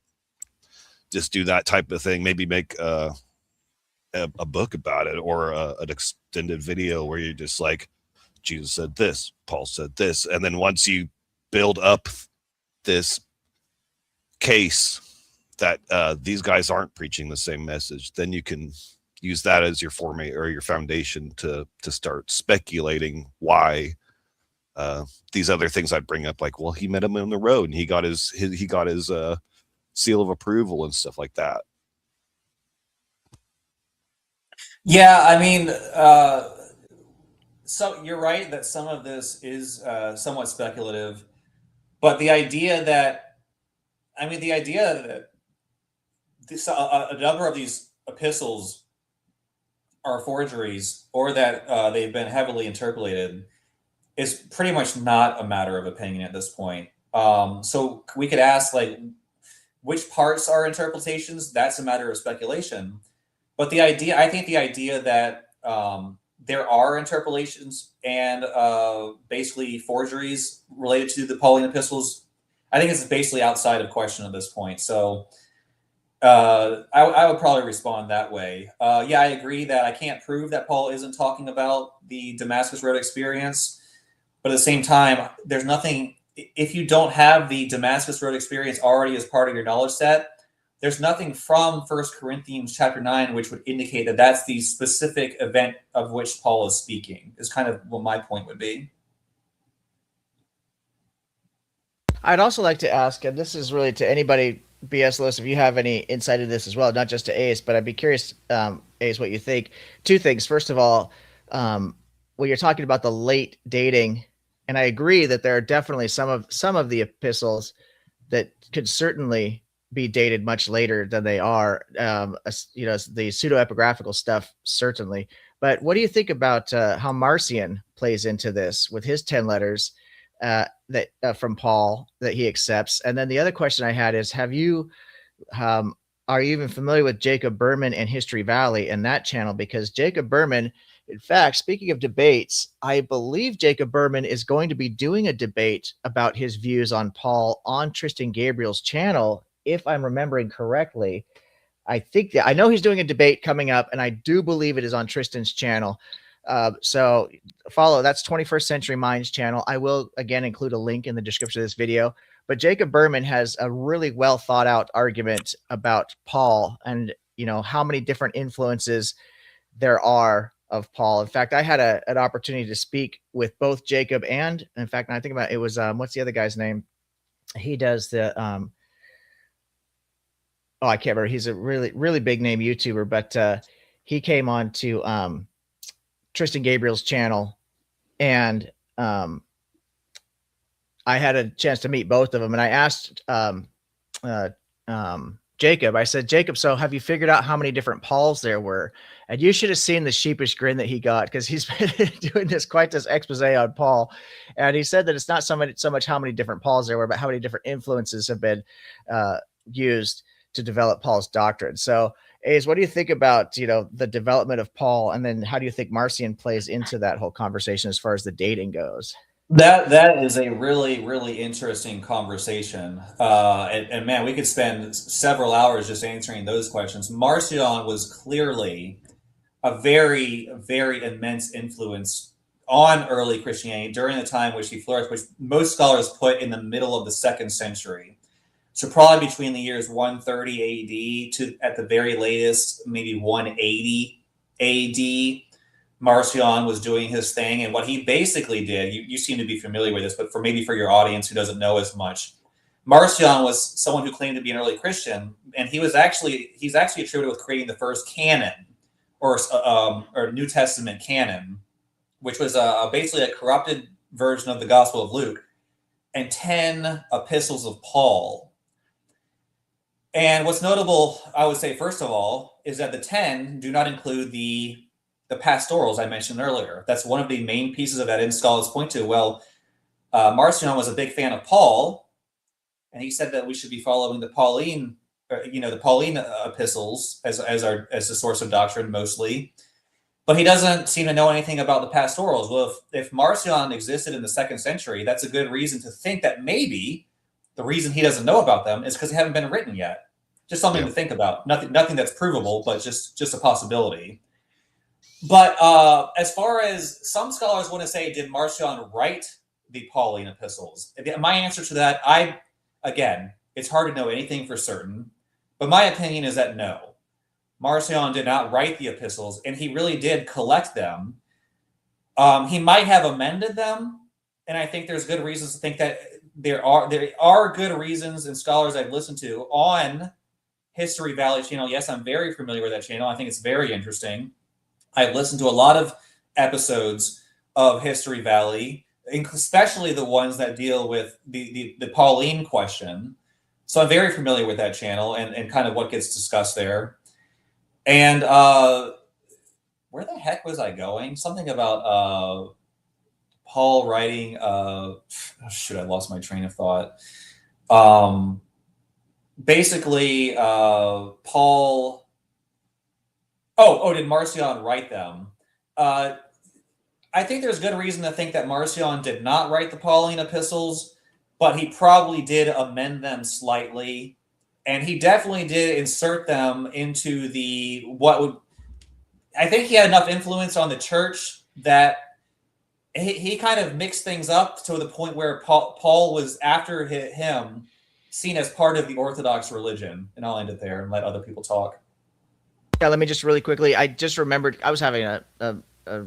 Just do that type of thing. Maybe make a book about it, or an extended video where you're just like, Jesus said this, Paul said this, and then once you build up this case that these guys aren't preaching the same message, then you can use that as your formate or your foundation to start speculating why these other things I'd bring up, like, well, he met him on the road and he got his seal of approval and stuff like that. Yeah, I mean, so you're right that some of this is somewhat speculative, but the idea that this, a number of these epistles are forgeries, or that they've been heavily interpolated, is pretty much not a matter of opinion at this point. So we could ask, like, which parts are interpretations? That's a matter of speculation. But I think the idea that there are interpolations and basically forgeries related to the Pauline epistles, I think it's basically outside of question at this point. So I would probably respond that way. Yeah, I agree that I can't prove that Paul isn't talking about the Damascus Road experience, but at the same time, there's nothing, if you don't have the Damascus Road experience already as part of your knowledge set, there's nothing from 1 Corinthians chapter 9 which would indicate that that's the specific event of which Paul is speaking, is kind of what my point would be. I'd also like to ask, and this is really to anybody, BS Lewis, if you have any insight into this as well, not just to Ace, but I'd be curious, Ace, what you think. Two things. First of all, when you're talking about the late dating, and I agree that there are definitely some of the epistles that could certainly be dated much later than they are. The pseudo-epigraphical stuff, certainly. But what do you think about how Marcion plays into this with his 10 letters that from Paul that he accepts? And then the other question I had is, are you even familiar with Jacob Berman and History Valley and that channel? Because Jacob Berman, in fact, speaking of debates, I believe Jacob Berman is going to be doing a debate about his views on Paul on Tristan Gabriel's channel, if I'm remembering correctly. I know he's doing a debate coming up, and I do believe it is on Tristan's channel. So follow, that's 21st Century Minds channel. I will again include a link in the description of this video, but Jacob Berman has a really well thought out argument about Paul and, how many different influences there are of Paul. In fact, I had an opportunity to speak with both Jacob and, in fact, I think about it was, what's the other guy's name? He does the, I can't remember. He's a really, really big name YouTuber, but he came on to Tristan Gabriel's channel, and I had a chance to meet both of them. And I asked Jacob, I said, Jacob, so have you figured out how many different Pauls there were? And you should have seen the sheepish grin that he got, because he's been doing this expose on Paul. And he said that it's not so much how many different Pauls there were, but how many different influences have been used to develop Paul's doctrine. So, Ace, what do you think about, the development of Paul, and then how do you think Marcion plays into that whole conversation as far as the dating goes? That is a really, really interesting conversation. And man, we could spend several hours just answering those questions. Marcion was clearly a very, very immense influence on early Christianity during the time which he flourished, which most scholars put in the middle of the 2nd century. So probably between the years 130 AD to, at the very latest, maybe 180 AD, Marcion was doing his thing. And what he basically did, you seem to be familiar with this, but for your audience who doesn't know as much, Marcion was someone who claimed to be an early Christian, and he's actually attributed with creating the first canon, or New Testament canon, which was basically a corrupted version of the Gospel of Luke and 10 epistles of Paul. And what's notable, I would say, first of all, is that the 10 do not include the pastorals I mentioned earlier. That's one of the main pieces of that, and scholars point to. Well, Marcion was a big fan of Paul, and he said that we should be following the Pauline epistles as the source of doctrine mostly. But he doesn't seem to know anything about the pastorals. Well, if Marcion existed in the 2nd century, that's a good reason to think that maybe the reason he doesn't know about them is because they haven't been written yet. Just something to think about. Nothing that's provable, but just a possibility. But as far as some scholars want to say, did Marcion write the Pauline epistles? My answer to that, again, it's hard to know anything for certain, but my opinion is that no. Marcion did not write the epistles, and he really did collect them. He might have amended them, and I think there's good reasons to think that there are good reasons, and scholars I've listened to on History Valley channel. Yes, I'm very familiar with that channel. I think it's very interesting. I've listened to a lot of episodes of History Valley, especially the ones that deal with the Pauline question. So I'm very familiar with that channel and kind of what gets discussed there. And where the heck was I going? Something about Paul writing. I lost my train of thought. Basically, Paul. Did Marcion write them? I think there's good reason to think that Marcion did not write the Pauline epistles, but he probably did amend them slightly. And he definitely did insert them into I think he had enough influence on the church that he kind of mixed things up to the point where Paul was, after him, seen as part of the Orthodox religion. And I'll end it there and let other people talk. Yeah, let me just really quickly. I just remembered I was having a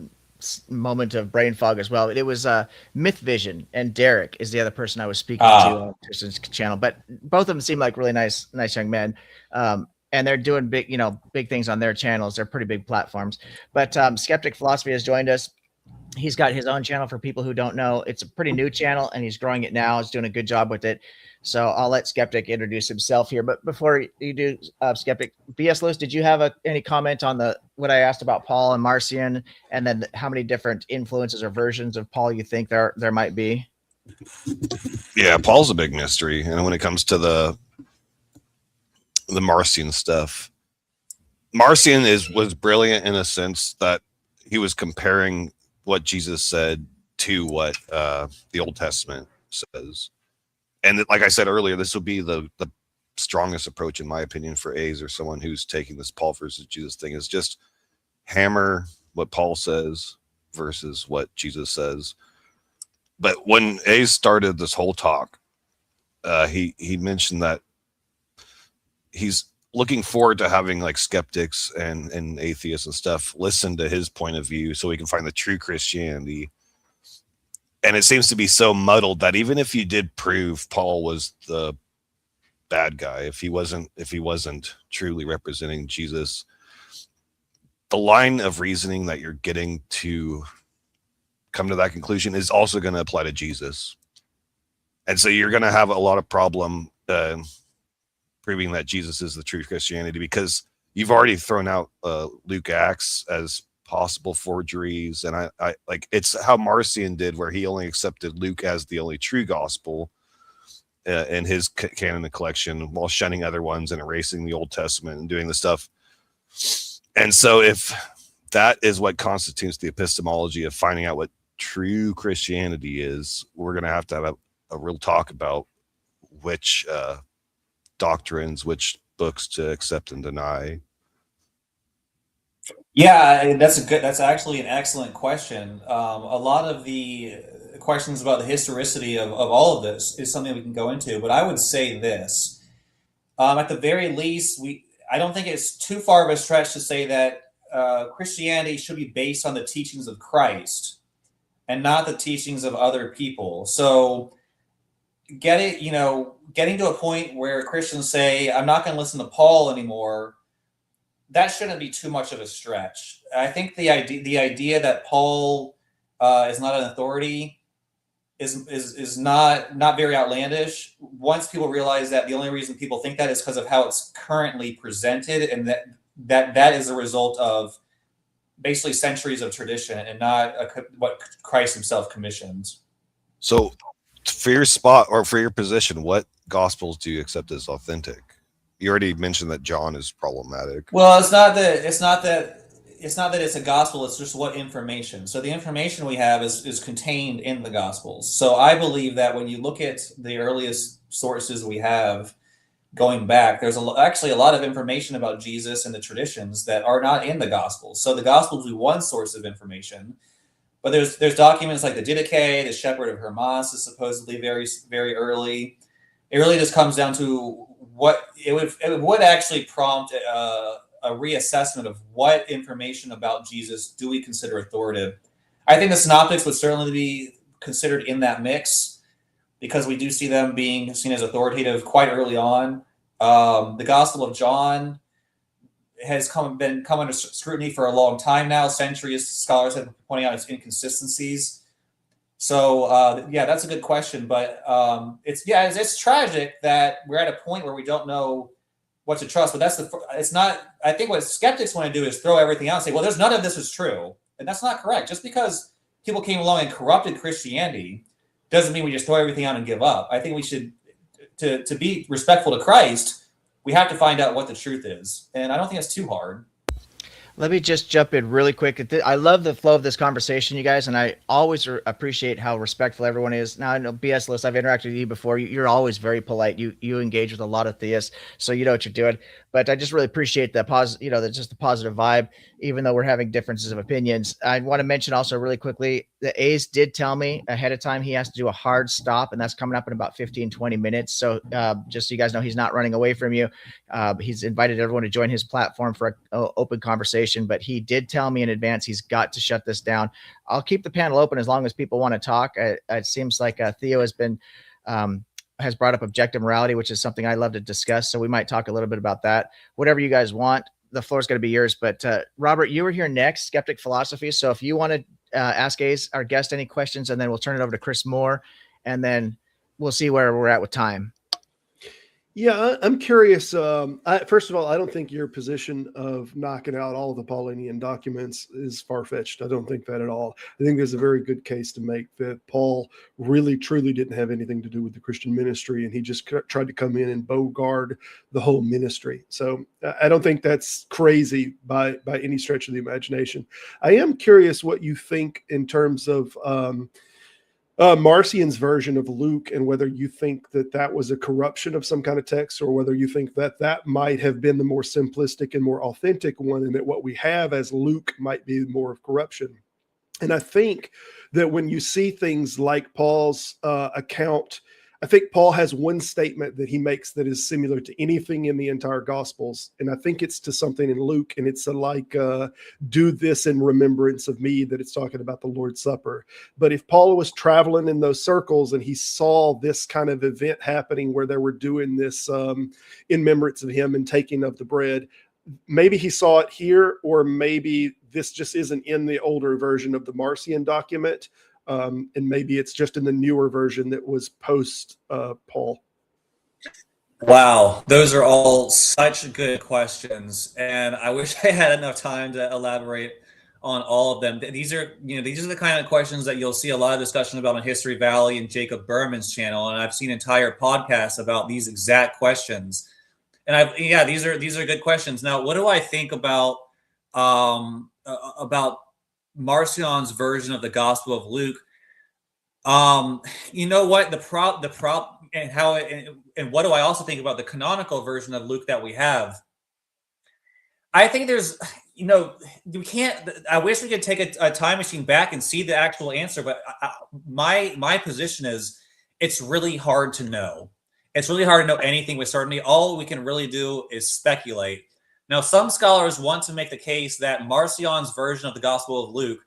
moment of brain fog as well. It was Myth Vision, and Derek is the other person I was speaking to on Tristan's channel. But both of them seem like really nice young men, and they're doing big things on their channels. They're pretty big platforms. But Skeptic Philosophy has joined us. He's got his own channel for people who don't know. It's a pretty new channel, and he's growing it now. He's doing a good job with it. So I'll let Skeptic introduce himself here. But before you do, Skeptic, B.S. Lewis, did you have any comment on what I asked about Paul and Marcion, and then how many different influences or versions of Paul you think there might be? Yeah, Paul's a big mystery. And when it comes to the Marcion stuff, Marcion was brilliant in a sense that he was comparing what Jesus said to what the Old Testament says. And like I said earlier, this will be the strongest approach, in my opinion, for A's or someone who's taking this Paul versus Jesus thing, is just hammer what Paul says versus what Jesus says. But when A's started this whole talk, he mentioned that he's looking forward to having like skeptics and atheists and stuff listen to his point of view so we can find the true Christianity. And it seems to be so muddled that even if you did prove Paul was the bad guy, if he wasn't truly representing Jesus, the line of reasoning that you're getting to come to that conclusion is also going to apply to Jesus. And so you're going to have a lot of problem proving that Jesus is the true Christianity, because you've already thrown out Luke Acts as possible forgeries, and I like, it's how Marcion did, where he only accepted Luke as the only true gospel in his canon and collection, while shunning other ones and erasing the Old Testament and doing the stuff. And so if that is what constitutes the epistemology of finding out what true Christianity is, we're going to have a real talk about which doctrines, which books to accept and deny. Yeah, that's actually an excellent question. A lot of the questions about the historicity of all of this is something we can go into, but I would say this. At the very least, I don't think it's too far of a stretch to say that Christianity should be based on the teachings of Christ and not the teachings of other people. So getting to a point where Christians say, I'm not going to listen to Paul anymore, that shouldn't be too much of a stretch. I think the idea that Paul is not an authority is not very outlandish once people realize that the only reason people think that is because of how it's currently presented, and that is a result of basically centuries of tradition and not what Christ himself commissioned. So for your spot or for your position, what gospels do you accept as authentic? You already mentioned that John is problematic. Well, it's not that it's a gospel, it's just what information. So the information we have is contained in the gospels. So I believe that when you look at the earliest sources we have going back, there's actually a lot of information about Jesus and the traditions that are not in the gospels. So the gospels is one source of information, but there's documents like the Didache, the Shepherd of Hermas is supposedly very, very early. It really just comes down to what it would actually prompt a reassessment of what information about Jesus do we consider authoritative. I think the Synoptics would certainly be considered in that mix because we do see them being seen as authoritative quite early on. The Gospel of John has come under scrutiny for a long time now. Centuries, scholars have been pointing out its inconsistencies. So that's a good question, but it's tragic that we're at a point where we don't know what to trust. But it's not. I think what skeptics want to do is throw everything out and say, well, there's none of this is true, and that's not correct. Just because people came along and corrupted Christianity doesn't mean we just throw everything out and give up. I think we should, to be respectful to Christ, we have to find out what the truth is, and I don't think it's too hard. Let me just jump in really quick. I love the flow of this conversation, you guys, and I always appreciate how respectful everyone is. Now, I know BS List, I've interacted with you before. You're always very polite. You engage with a lot of theists, so you know what you're doing. But I just really appreciate the just the positive vibe, even though we're having differences of opinions. I want to mention also really quickly, the A's did tell me ahead of time he has to do a hard stop, and that's coming up in about 15, 20 minutes. So just so you guys know, he's not running away from you. He's invited everyone to join his platform for an open conversation, but he did tell me in advance he's got to shut this down. I'll keep the panel open as long as people want to talk. It seems like Theo has brought up objective morality, which is something I love to discuss. So we might talk a little bit about that. Whatever you guys want, the floor is going to be yours. But Robert, you were here next, Skeptic Philosophy. So if you want to ask our guest any questions, and then we'll turn it over to Chris Moore, and then we'll see where we're at with time. Yeah, I'm curious. First of all, I don't think your position of knocking out all of the Paulinian documents is far-fetched. I don't think that at all. I think there's a very good case to make that Paul really, truly didn't have anything to do with the Christian ministry, and he just tried to come in and bogard the whole ministry. So I don't think that's crazy by any stretch of the imagination. I am curious what you think in terms of Marcion's version of Luke, and whether you think that was a corruption of some kind of text, or whether you think that might have been the more simplistic and more authentic one, and that what we have as Luke might be more of corruption. And I think that when you see things like Paul's account, I think Paul has one statement that he makes that is similar to anything in the entire Gospels. And I think it's to something in Luke, and it's do this in remembrance of me, that it's talking about the Lord's Supper. But if Paul was traveling in those circles and he saw this kind of event happening where they were doing this in remembrance of him and taking of the bread, maybe he saw it here, or maybe this just isn't in the older version of the Marcion document. And maybe it's just in the newer version that was post Paul. Wow, those are all such good questions, and I wish I had enough time to elaborate on all of them. These are the kind of questions that you'll see a lot of discussion about on History Valley and Jacob Berman's channel, and I've seen entire podcasts about these exact questions. And these are good questions. Now, what do I think about Marcion's version of the Gospel of Luke? You know what, and what do I also think about the canonical version of Luke that we have? I think there's, we can't. I wish we could take a time machine back and see the actual answer, but my position is it's really hard to know. It's really hard to know anything with certainty. All we can really do is speculate. Now, some scholars want to make the case that Marcion's version of the Gospel of Luke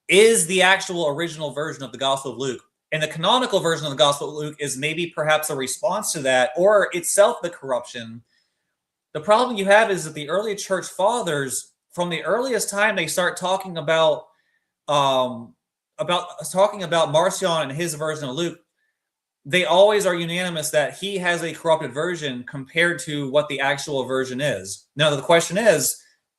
is the actual original version of the Gospel of Luke. And the canonical version of the Gospel of Luke is maybe perhaps a response to that, or itself the corruption. The problem you have is that the early church fathers, from the earliest time, they start talking about talking about Marcion and his version of Luke, they always are unanimous that he has a corrupted version compared to what the actual version is. Now, the question is,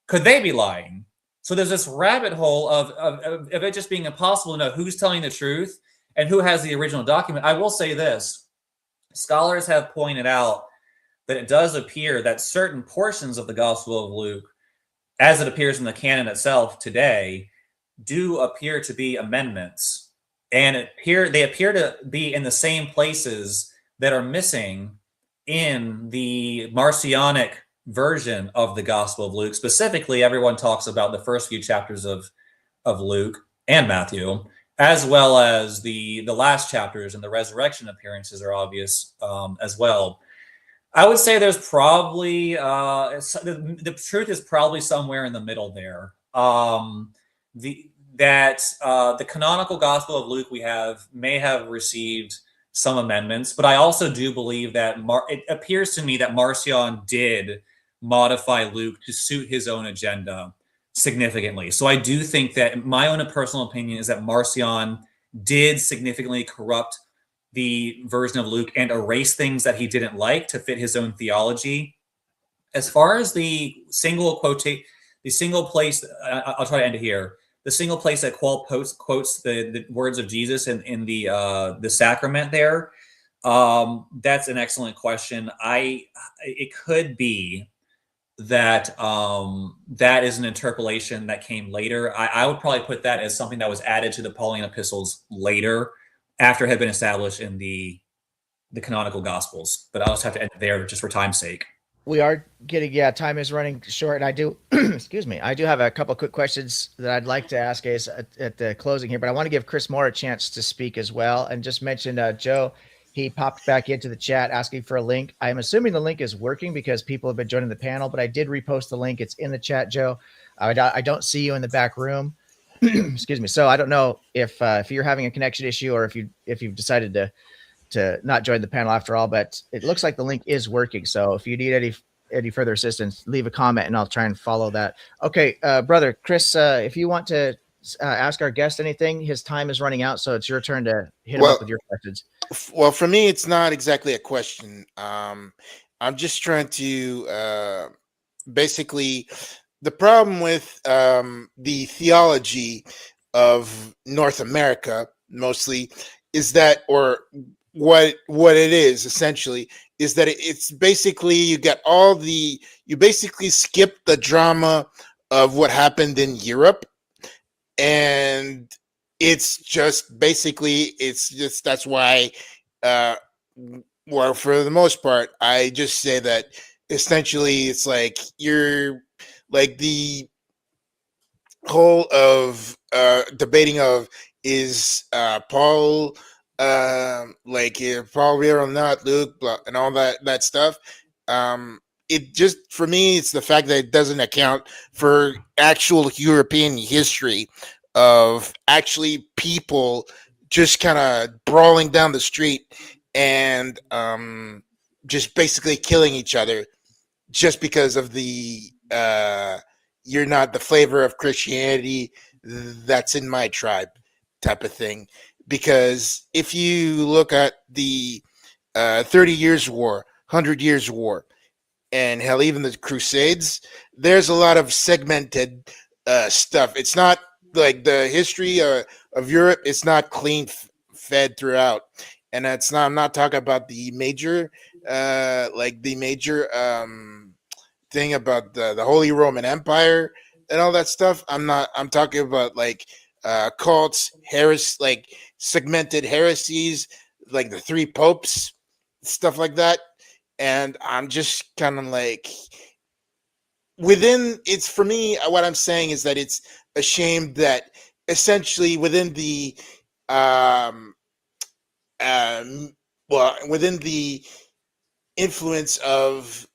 could they be lying? So there's this rabbit hole of it just being impossible to know who's telling the truth and who has the original document. I will say this. Scholars have pointed out that it does appear that certain portions of the Gospel of Luke, as it appears in the canon itself today, do appear to be amendments. And they appear to be in the same places that are missing in the Marcionic version of the Gospel of Luke. Specifically, everyone talks about the first few chapters of Luke and Matthew, as well as the last chapters, and the resurrection appearances are obvious as well. I would say there's probably the truth is probably somewhere in the middle there. The canonical Gospel of Luke may have received some amendments, but I also do believe that it appears to me that Marcion did modify Luke to suit his own agenda significantly. So I do think that my own personal opinion is that Marcion did significantly corrupt the version of Luke and erase things that he didn't like to fit his own theology. As far as the single place, I'll try to end it here. The single place that Qual quotes the words of Jesus in the sacrament there, that's an excellent question. It could be that that is an interpolation that came later. I would probably put that as something that was added to the Pauline epistles later, after it had been established in the canonical Gospels. But I'll just have to end there just for time's sake. We are getting, time is running short. And I do, excuse me, I do have a couple quick questions that I'd like to ask Ace at the closing here, but I want to give Chris Moore a chance to speak as well. And just mention Joe, he popped back into the chat asking for a link. I'm assuming the link is working because people have been joining the panel, but I did repost the link. It's in the chat, Joe. I don't see you in the back room. Excuse me. So I don't know if you're having a connection issue or if you've decided to not join the panel after all, but it looks like the link is working. So if you need any further assistance, leave a comment and I'll try and follow that. Okay, brother Chris, if you want to ask our guest anything, his time is running out, so it's your turn to hit him up with your questions. Well, for me, it's not exactly a question. I'm just trying to basically, the problem with the theology of North America mostly is that, or what it is essentially, is that it's basically you basically skip the drama of what happened in Europe, and it's just basically that's why well, for the most part, I just say that essentially it's like you're like the whole of debating of is Paul Paul real or not, Luke, blah, and all that stuff. It just, for me, it's the fact that it doesn't account for actual European history of actually people just kind of brawling down the street and just basically killing each other just because of the you're not the flavor of Christianity that's in my tribe type of thing. Because if you look at the 30 Years' War, 100 Years' War, and hell, even the Crusades, there's a lot of segmented stuff. It's not like the history of Europe. It's not clean fed throughout. And I'm not talking about the major, thing about the Holy Roman Empire and all that stuff. I'm talking about cults, segmented heresies, like the three popes, stuff like that. And I'm just kind of for me, what I'm saying is that it's a shame that essentially within the within the influence of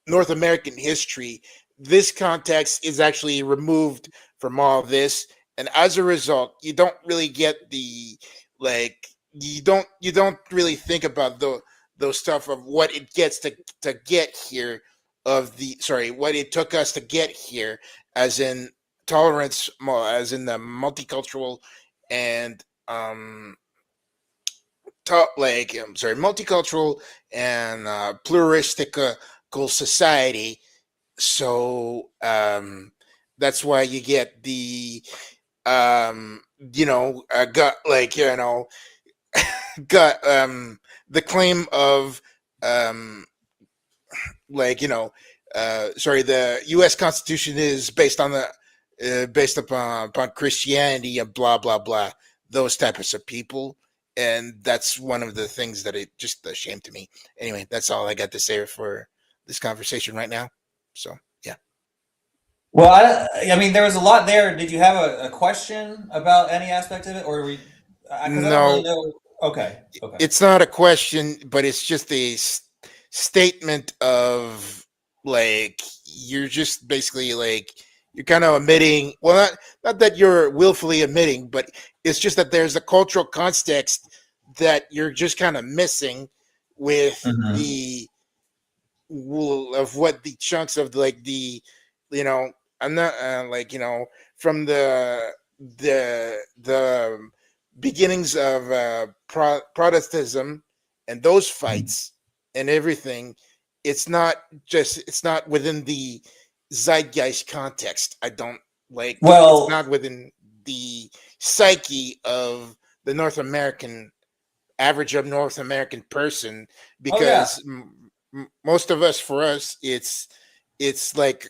North American history, this context is actually removed from all of this, and as a result, you don't really get the you don't really think about those stuff of what it gets to get here, what it took us to get here, as in tolerance, as in the multicultural and multicultural and pluralistical society. So that's why you get the got got the claim of the U.S. Constitution is based on based upon Christianity and blah blah blah, those types of people. And that's one of the things that it just a shame to me. Anyway, that's all I got to say for this conversation right now. So, yeah. Well, I mean, there was a lot there. Did you have a question about any aspect of it, or we? I don't really know. Okay. It's not a question, but it's just a statement of you're just basically you're kind of omitting. Well, not that you're willfully omitting, but it's just that there's a cultural context that you're just kind of missing with the of what the chunks of I'm not from the beginnings of Protestantism and those fights and everything. It's not within the zeitgeist context. I don't it's not within the psyche of the North American person, because most of us, for us, it's like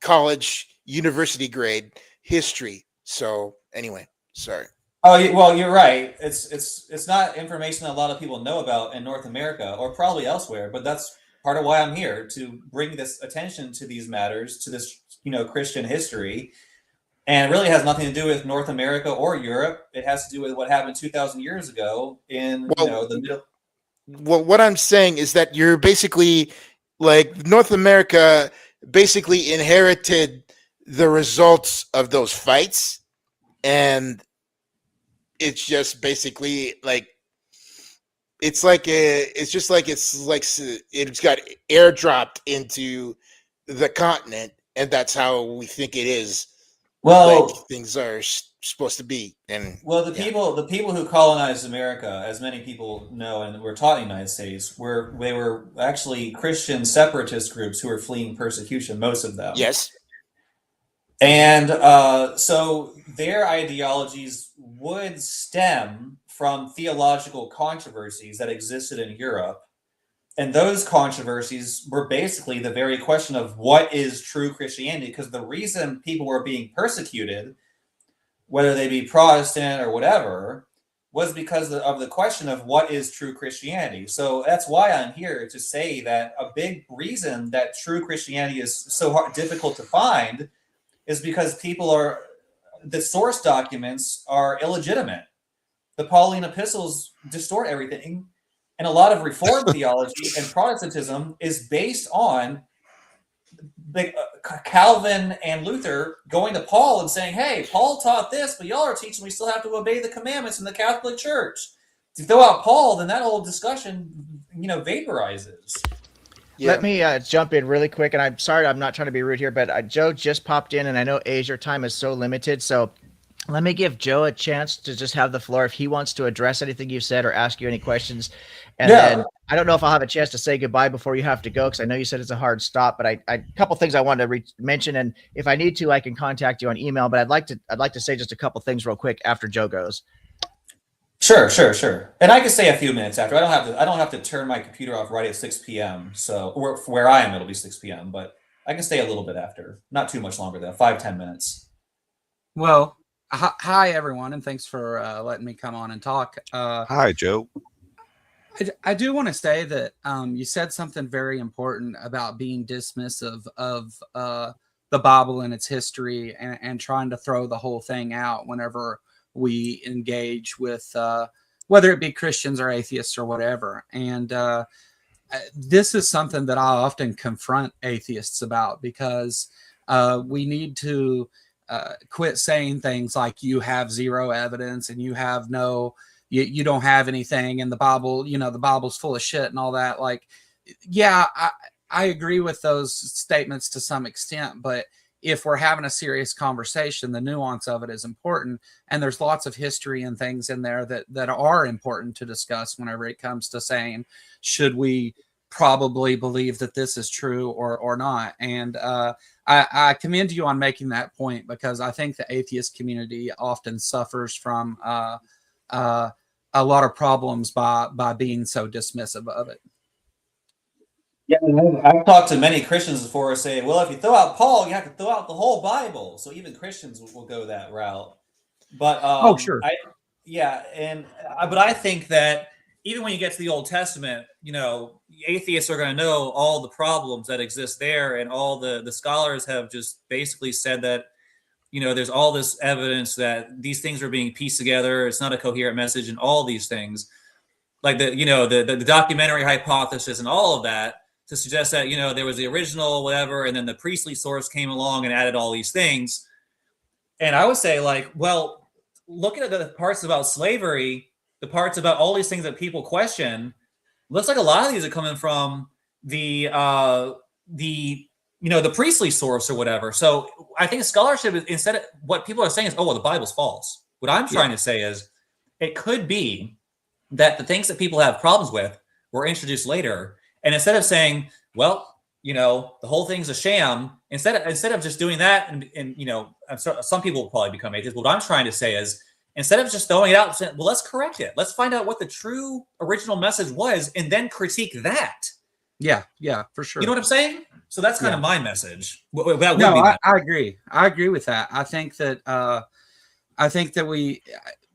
college, university grade history. So anyway, sorry. Oh, well, you're right. It's not information that a lot of people know about in North America or probably elsewhere, but that's part of why I'm here, to bring this attention to these matters, to this, Christian history. And it really has nothing to do with North America or Europe. It has to do with what happened 2,000 years ago in the middle. Well, what I'm saying is that you're basically North America basically inherited the results of those fights, and it's just basically it's got airdropped into the continent, and that's how we think it is. Well, things are supposed to be. And the people who colonized America, as many people know and were taught in the United States, they were actually Christian separatist groups who were fleeing persecution, most of them. Yes. And so their ideologies would stem from theological controversies that existed in Europe. And those controversies were basically the very question of what is true Christianity, because the reason people were being persecuted, whether they be Protestant or whatever, was because of the question of what is true Christianity. So that's why I'm here to say that a big reason that true Christianity is so difficult to find is because the source documents are illegitimate. The Pauline epistles distort everything. And a lot of Reformed theology and Protestantism is based on Calvin and Luther going to Paul and saying, hey, Paul taught this, but y'all are teaching we still have to obey the commandments in the Catholic Church. If you throw out Paul, then that whole discussion, vaporizes. Yeah. Let me jump in really quick, and I'm sorry, I'm not trying to be rude here, but Joe just popped in, and I know your time is so limited, so let me give Joe a chance to just have the floor if he wants to address anything you said or ask you any questions. And then I don't know if I'll have a chance to say goodbye before you have to go, because I know you said it's a hard stop, but a couple things I wanted to mention, and if I need to, I can contact you on email, but I'd like to say just a couple things real quick after Joe goes. Sure. And I can stay a few minutes after. I don't have to turn my computer off right at 6 p.m. So where I am, it'll be 6 p.m., but I can stay a little bit after. Not too much longer though, 5-10 minutes. Well, hi everyone, and thanks for letting me come on and talk. Hi, Joe. I do want to say that you said something very important about being dismissive of the Bible and its history, and trying to throw the whole thing out whenever we engage with whether it be Christians or atheists or whatever. And this is something that I often confront atheists about, because we need to quit saying things like you have zero evidence and you have you don't have anything, and the Bible, the Bible's full of shit and all that. I agree with those statements to some extent, but if we're having a serious conversation, the nuance of it is important. And there's lots of history and things in there that are important to discuss whenever it comes to saying, should we probably believe that this is true or not? And I commend you on making that point, because I think the atheist community often suffers from a lot of problems by being so dismissive of it. Yeah, I've talked to many Christians before saying, well, if you throw out Paul, you have to throw out the whole Bible. So even Christians will go that route. But Oh, sure. but I think that even when you get to the Old Testament, atheists are going to know all the problems that exist there, and all the scholars have just basically said that, there's all this evidence that these things are being pieced together. It's not a coherent message, and all these things, like the documentary hypothesis and all of that, to suggest that, there was the original whatever, and then the priestly source came along and added all these things. And I would say, like, well, looking at the parts about slavery, the parts about all these things that people question, looks like a lot of these are coming from the priestly source or whatever. So I think scholarship is, instead of what people are saying is, oh, well, the Bible's false. What I'm trying to say is, it could be that the things that people have problems with were introduced later. And instead of saying, well, the whole thing's a sham, instead of just doing that, and some people will probably become atheists. What I'm trying to say is, instead of just throwing it out and saying, well, let's correct it. Let's find out what the true original message was, and then critique that. Yeah, for sure. You know what I'm saying? So that's kind of my message. I agree. I agree with that. I think that we,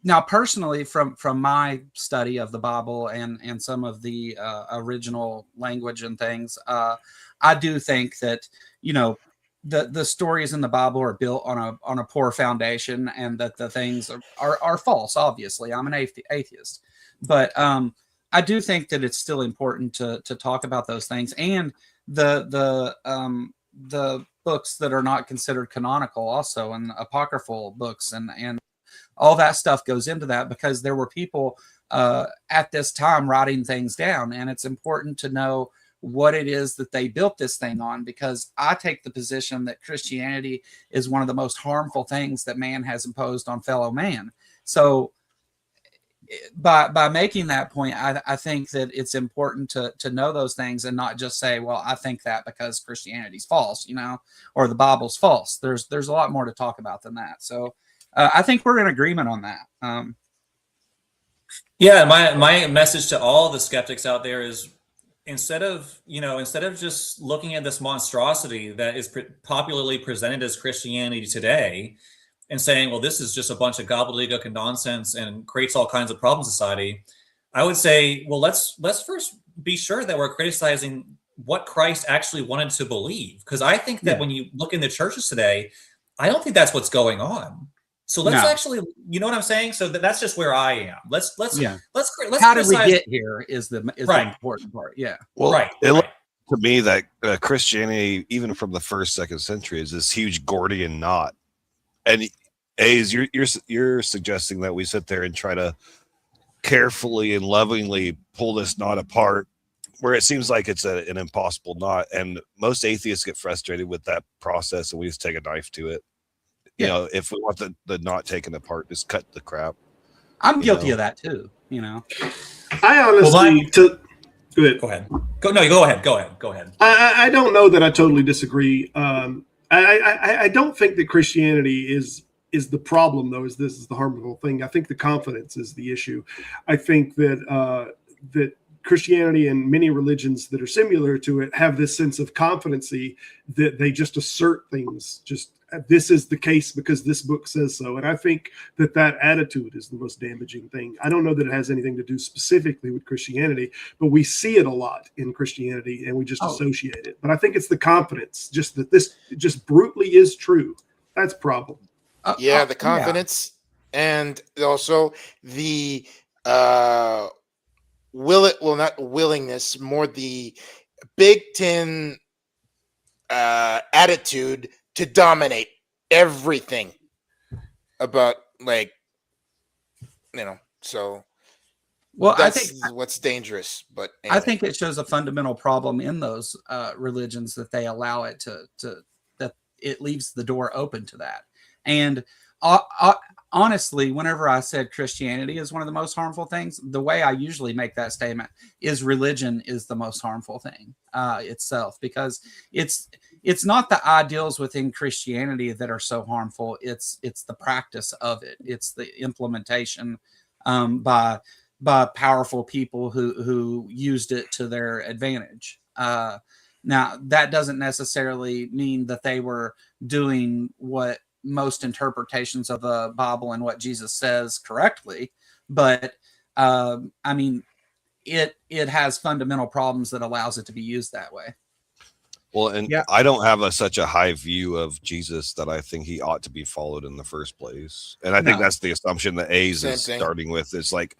now personally, from my study of the Bible and some of the original language and things, I do think that, the stories in the Bible are built on a poor foundation, and that the things are false. Obviously, I'm an atheist, but I do think that it's still important to talk about those things, and the books that are not considered canonical, also, and apocryphal books, and all that stuff goes into that, because there were people at this time writing things down, and it's important to know what it is that they built this thing on, because I take the position that Christianity is one of the most harmful things that man has imposed on fellow man. So by making that point, I think that it's important to know those things, and not just say, well, I think that because Christianity's false, or the Bible's false. There's a lot more to talk about than that. So I think we're in agreement on that. Yeah, my message to all the skeptics out there is, instead of just looking at this monstrosity that is popularly presented as Christianity today, and saying, well, this is just a bunch of gobbledygook and nonsense and creates all kinds of problems in society, I would say, well, let's first be sure that we're criticizing what Christ actually wanted to believe. Because I think that when you look in the churches today, I don't think that's what's going on. So let's actually, you know what I'm saying? So that's just where I am. Let's how did we get here is the important part. Yeah. Well, it looked to me that Christianity, even from the 1st, 2nd century, is this huge Gordian knot. And you're suggesting that we sit there and try to carefully and lovingly pull this knot apart, where it seems like it's an impossible knot. And most atheists get frustrated with that process, and we just take a knife to it. If we want the knot taken apart, just cut the crap. I'm guilty of that too. I honestly Go ahead. Go ahead. I don't know that I totally disagree. I don't think that Christianity is the problem, though. This is the harmful thing. I think the confidence is the issue. I think that that Christianity and many religions that are similar to it have this sense of confidency that they just assert things. Just, this is the case because this book says so. And I think that attitude is the most damaging thing. I don't know that it has anything to do specifically with Christianity, but we see it a lot in Christianity, and we just associate it. But I think it's the confidence, just that this just brutally is true. That's a problem. The confidence, and also the not willingness, more the Big Ten attitude to dominate everything about, so I think what's dangerous. But anyway. I think it shows a fundamental problem in those religions, that they allow it to that it leaves the door open to that. And honestly, whenever I said Christianity is one of the most harmful things, the way I usually make that statement is religion is the most harmful thing itself, because it's not the ideals within Christianity that are so harmful. It's the practice of it. It's the implementation by powerful people who used it to their advantage. Now, that doesn't necessarily mean that they were doing what most interpretations of the Bible and what Jesus says correctly, but I mean, it has fundamental problems that allows it to be used that way. Well, and Yeah. I don't have such a high view of Jesus that I think he ought to be followed in the first place. And I think No. that's the assumption that A's Same is thing. starting with. It's like,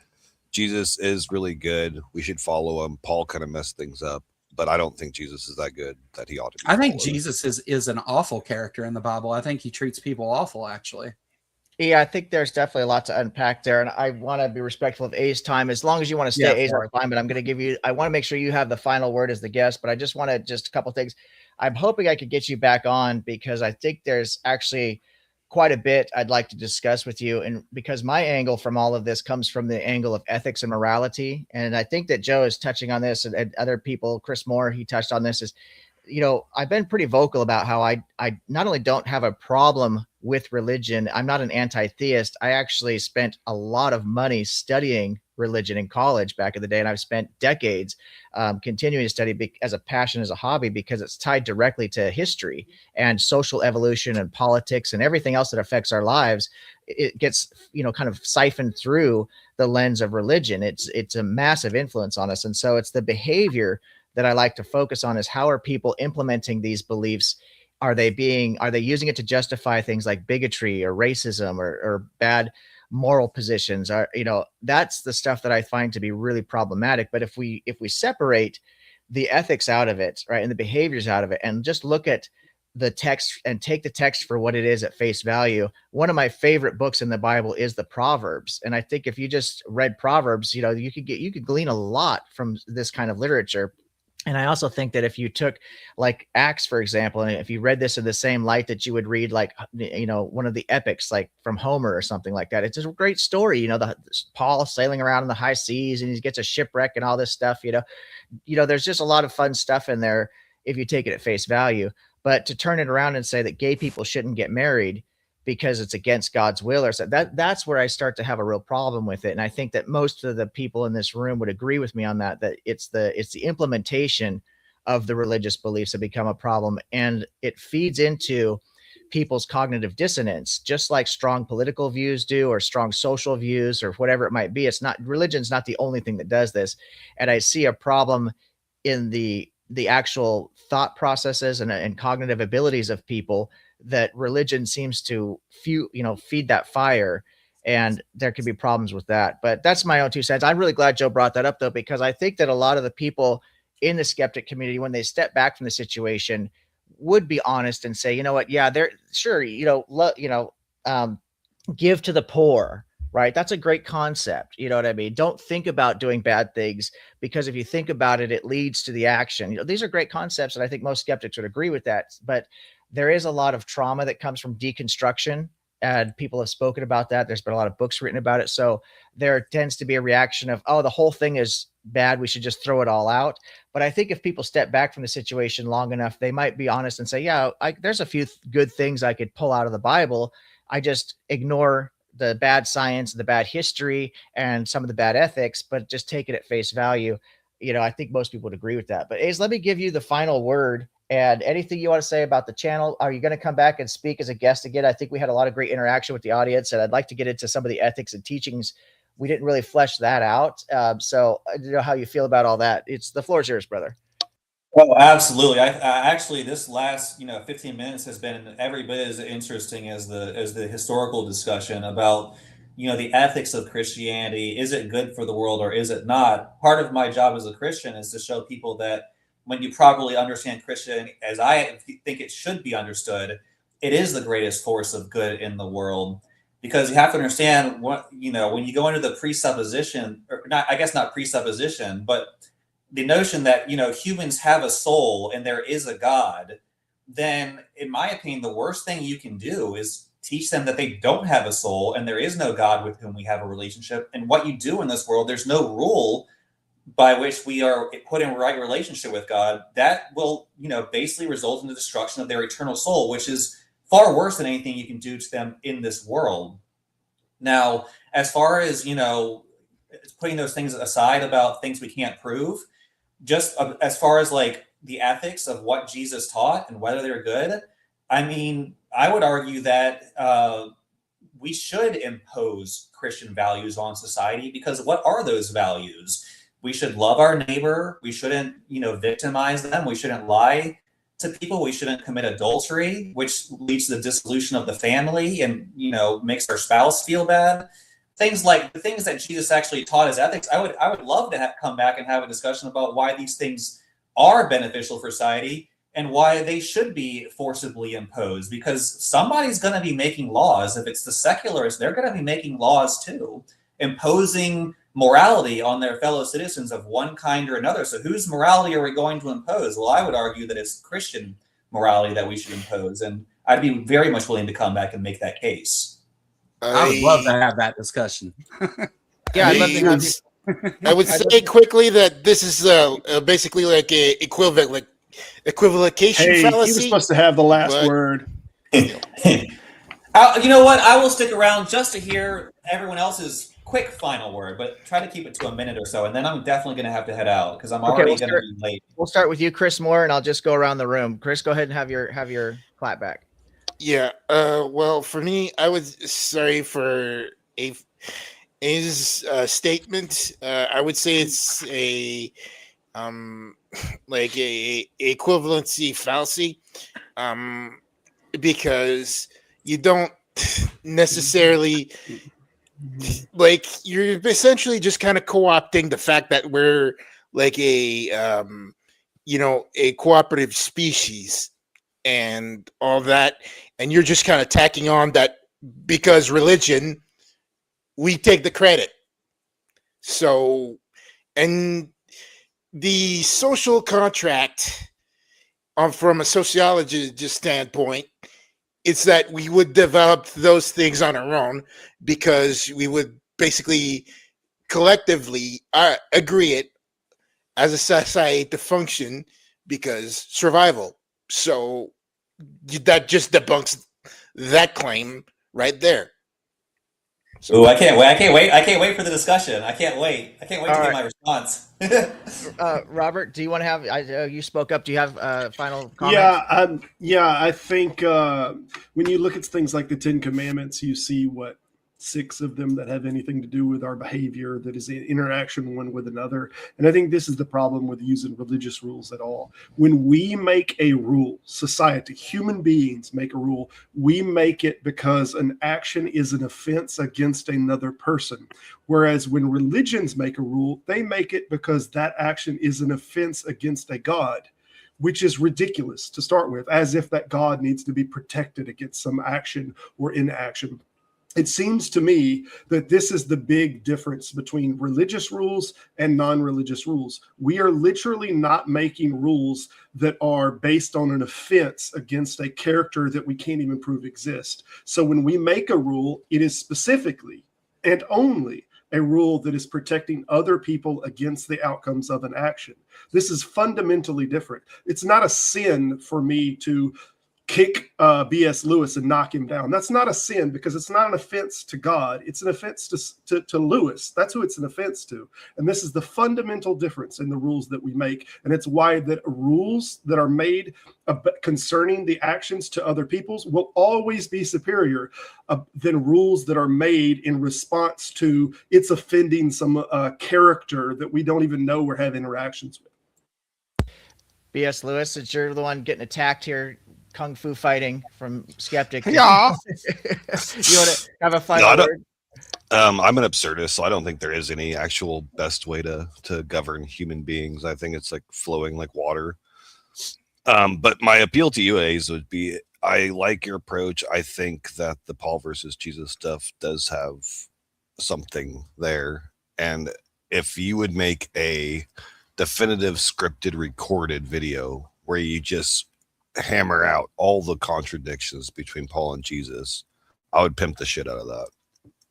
Jesus is really good. We should follow him. Paul kind of messed things up, but I don't think Jesus is that good that he ought to be I think followed. Jesus is an awful character in the Bible. I think he treats people awful, actually. Yeah, I think there's definitely a lot to unpack there, and I want to be respectful of A's time. As long as you want to stay, Yeah, A's, that's fine. But I'm going to give you. I want to make sure you have the final word as the guest. But I just want to just a couple of things. I'm hoping I could get you back on because I think there's actually quite a bit I'd like to discuss with you, and because my angle from all of this comes from the angle of ethics and morality, and I think that Joe is touching on this, and other people, Chris Moore, he touched on this. Is I've been pretty vocal about how I not only don't have a problem with religion, I'm not an anti-theist. I actually spent a lot of money studying religion in college back in the day, and I've spent decades continuing to study as a passion, as a hobby, because it's tied directly to history and social evolution and politics and everything else that affects our lives. It gets kind of siphoned through the lens of religion. It's a massive influence on us, and so it's the behavior that I like to focus on is how are people implementing these beliefs? Are they using it to justify things like bigotry or racism or bad moral positions? That's the stuff that I find to be really problematic. But if we separate the ethics out of it, right, and the behaviors out of it, and just look at the text and take the text for what it is at face value. One of my favorite books in the Bible is the Proverbs. And I think if you just read Proverbs, you could glean a lot from this kind of literature. And I also think that if you took like Acts, for example, and if you read this in the same light that you would read like, one of the epics, like from Homer or something like that, it's just a great story. Paul sailing around in the high seas and he gets a shipwreck and all this stuff, there's just a lot of fun stuff in there if you take it at face value. But to turn it around and say that gay people shouldn't get married because it's against God's will or so, that's where I start to have a real problem with it. And I think that most of the people in this room would agree with me on that it's the implementation of the religious beliefs that become a problem. And it feeds into people's cognitive dissonance, just like strong political views do, or strong social views, or whatever it might be. Religion's not the only thing that does this. And I see a problem in the actual thought processes and cognitive abilities of people, that religion seems to feed that fire, and there could be problems with that. But that's my own 2 cents. I'm really glad Joe brought that up, though, because I think that a lot of the people in the skeptic community, when they step back from the situation, would be honest and say, you know what, yeah, they're sure, give to the poor, right? That's a great concept. You know what I mean? Don't think about doing bad things, because if you think about it, it leads to the action. These are great concepts, and I think most skeptics would agree with that. But there is a lot of trauma that comes from deconstruction, and people have spoken about that. There's been a lot of books written about it. So there tends to be a reaction of, oh, the whole thing is bad, we should just throw it all out. But I think if people step back from the situation long enough, they might be honest and say, yeah, there's a few good things I could pull out of the Bible. I just ignore the bad science, the bad history, and some of the bad ethics, but just take it at face value. I think most people would agree with that. But Ace, let me give you the final word. And anything you want to say about the channel? Are you going to come back and speak as a guest again? I think we had a lot of great interaction with the audience, and I'd like to get into some of the ethics and teachings. We didn't really flesh that out. So I don't know how you feel about all that. The floor is yours, brother. Oh, absolutely. I actually, this last 15 minutes has been every bit as interesting as the historical discussion about the ethics of Christianity. Is it good for the world or is it not? Part of my job as a Christian is to show people that when you properly understand Christianity, as I think it should be understood, it is the greatest force of good in the world. Because you have to understand what when you go into the presupposition, or not, I guess not presupposition, but the notion that humans have a soul and there is a God. then in my opinion, the worst thing you can do is teach them that they don't have a soul and there is no God with whom we have a relationship. And what you do in this world, there's no rule by which we are put in right relationship with God. That will, basically result in the destruction of their eternal soul, which is far worse than anything you can do to them in this world. Now, as far as, putting those things aside about things we can't prove, just as far as like the ethics of what Jesus taught and whether they're good, I mean, I would argue that we should impose Christian values on society, because what are those values? We should love our neighbor. We shouldn't, victimize them. We shouldn't lie to people. We shouldn't commit adultery, which leads to the dissolution of the family and, makes our spouse feel bad. Things like the things that Jesus actually taught as ethics. I would love to come back and have a discussion about why these things are beneficial for society and why they should be forcibly imposed, because somebody's going to be making laws. If it's the secularists, they're going to be making laws too, imposing morality on their fellow citizens of one kind or another. So whose morality are we going to impose? Well, I would argue that it's Christian morality that we should impose. And I'd be very much willing to come back and make that case. I would love to have that discussion. Yeah, I'd love to have you. I would say quickly that this is basically like a equivalent, equivocation Hey, he was fallacy. supposed to have the last word. You know what? I will stick around just to hear everyone else's quick final word, but try to keep it to a minute or so, and then I'm definitely going to have to head out because I'm already going to be late. We'll start with you, Chris Moore, and I'll just go around the room. Chris, go ahead and have your clap back. Yeah. Well, for me, I was sorry for his statement. I would say it's a like a equivalency fallacy, because you don't necessarily like, you're essentially just kind of co-opting the fact that we're like a cooperative species and all that, and you're just kind of tacking on that because religion, we take the credit. So, and the social contract, from a sociologist standpoint, it's that we would develop those things on our own because we would basically collectively agree it as a society to function because survival. So that just debunks that claim right there. So, I can't wait for the discussion. I can't wait to get my response. Robert, do you want to have? You spoke up. Do you have final comments? I think when you look at things like the Ten Commandments, you see 6 of them that have anything to do with our behavior that is in interaction one with another. And I think this is the problem with using religious rules at all. When we make a rule, society, human beings make a rule, we make it because an action is an offense against another person. Whereas when religions make a rule, they make it because that action is an offense against a God, which is ridiculous to start with, as if that God needs to be protected against some action or inaction. It seems to me that this is the big difference between religious rules and non-religious rules. We are literally not making rules that are based on an offense against a character that we can't even prove exists. So when we make a rule, it is specifically and only a rule that is protecting other people against the outcomes of an action. This is fundamentally different. It's not a sin for me to kick B.S. Lewis and knock him down. That's not a sin because it's not an offense to God. It's an offense to Lewis. That's who it's an offense to. And this is the fundamental difference in the rules that we make. And it's why that rules that are made concerning the actions to other people's will always be superior than rules that are made in response to it's offending some character that we don't even know we're having interactions with. B.S. Lewis, since you're the one getting attacked here, kung fu fighting from Skeptic. Yeah. You want to have a final word? I'm an absurdist, so I don't think there is any actual best way to govern human beings. I think it's like flowing like water. But my appeal to you, A's, would be, I like your approach. I think that the Paul versus Jesus stuff does have something there. And if you would make a definitive scripted recorded video where you just hammer out all the contradictions between Paul and Jesus, I would pimp the shit out of that.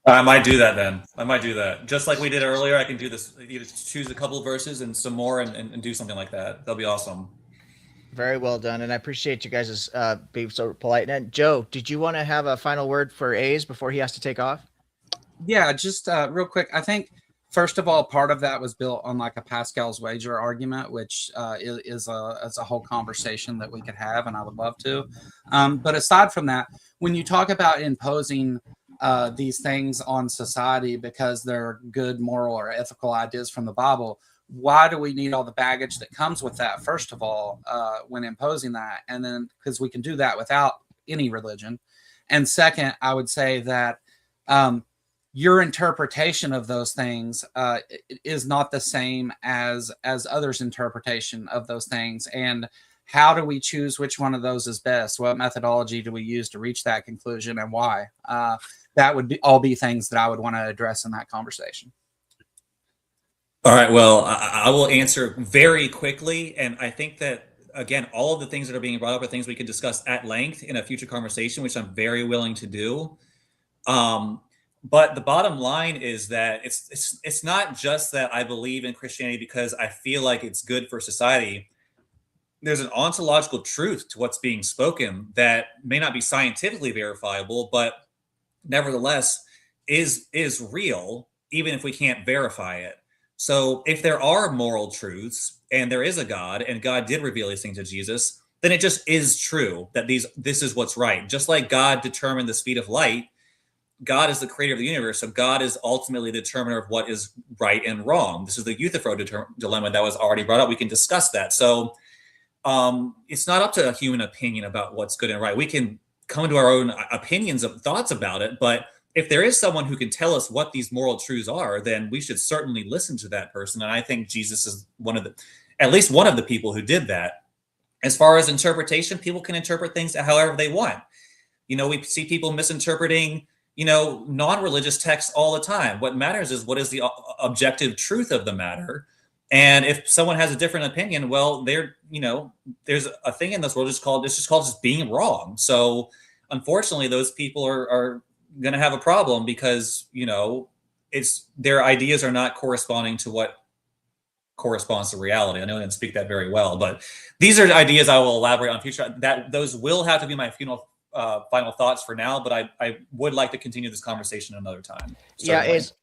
I might do that then. I might do that. Just like we did earlier, I can do this. You just choose a couple of verses and some more and do something like that. That'll be awesome. Very well done. And I appreciate you guys being so polite. And Joe, did you want to have a final word for A's before he has to take off? Yeah, just real quick. I think, first of all, part of that was built on like a Pascal's wager argument, which is a whole conversation that we could have, and I would love to. But aside from that, when you talk about imposing these things on society because they're good moral or ethical ideas from the Bible, why do we need all the baggage that comes with that, first of all, when imposing that? And then, because we can do that without any religion. And second, I would say that your interpretation of those things is not the same as others' interpretation of those things. And how do we choose which one of those is best? What methodology do we use to reach that conclusion, and why? That would all be things that I would want to address in that conversation. All right. Well, I will answer very quickly. And I think that, again, all of the things that are being brought up are things we could discuss at length in a future conversation, which I'm very willing to do. But the bottom line is that it's not just that I believe in Christianity because I feel like it's good for society. There's an ontological truth to what's being spoken that may not be scientifically verifiable, but nevertheless is real, even if we can't verify it. So if there are moral truths and there is a God and God did reveal these things to Jesus, then it just is true that this is what's right. Just like God determined the speed of light, God is the creator of the universe. So God is ultimately the determiner of what is right and wrong. This is the Euthyphro dilemma that was already brought up. We can discuss that. So it's not up to a human opinion about what's good and right. We can come to our own opinions of thoughts about it, but if there is someone who can tell us what these moral truths are, then we should certainly listen to that person. And I think Jesus is at least one of the people who did that. As far as interpretation, people can interpret things however they want. We see people misinterpreting, non-religious texts all the time. What matters is what is the objective truth of the matter. And if someone has a different opinion, well, there's a thing in this world just called being wrong. So unfortunately, those people are going to have a problem because, their ideas are not corresponding to what corresponds to reality. I know I didn't speak that very well, but these are ideas I will elaborate on future. Those will have to be my final thoughts for now, but I would like to continue this conversation another time.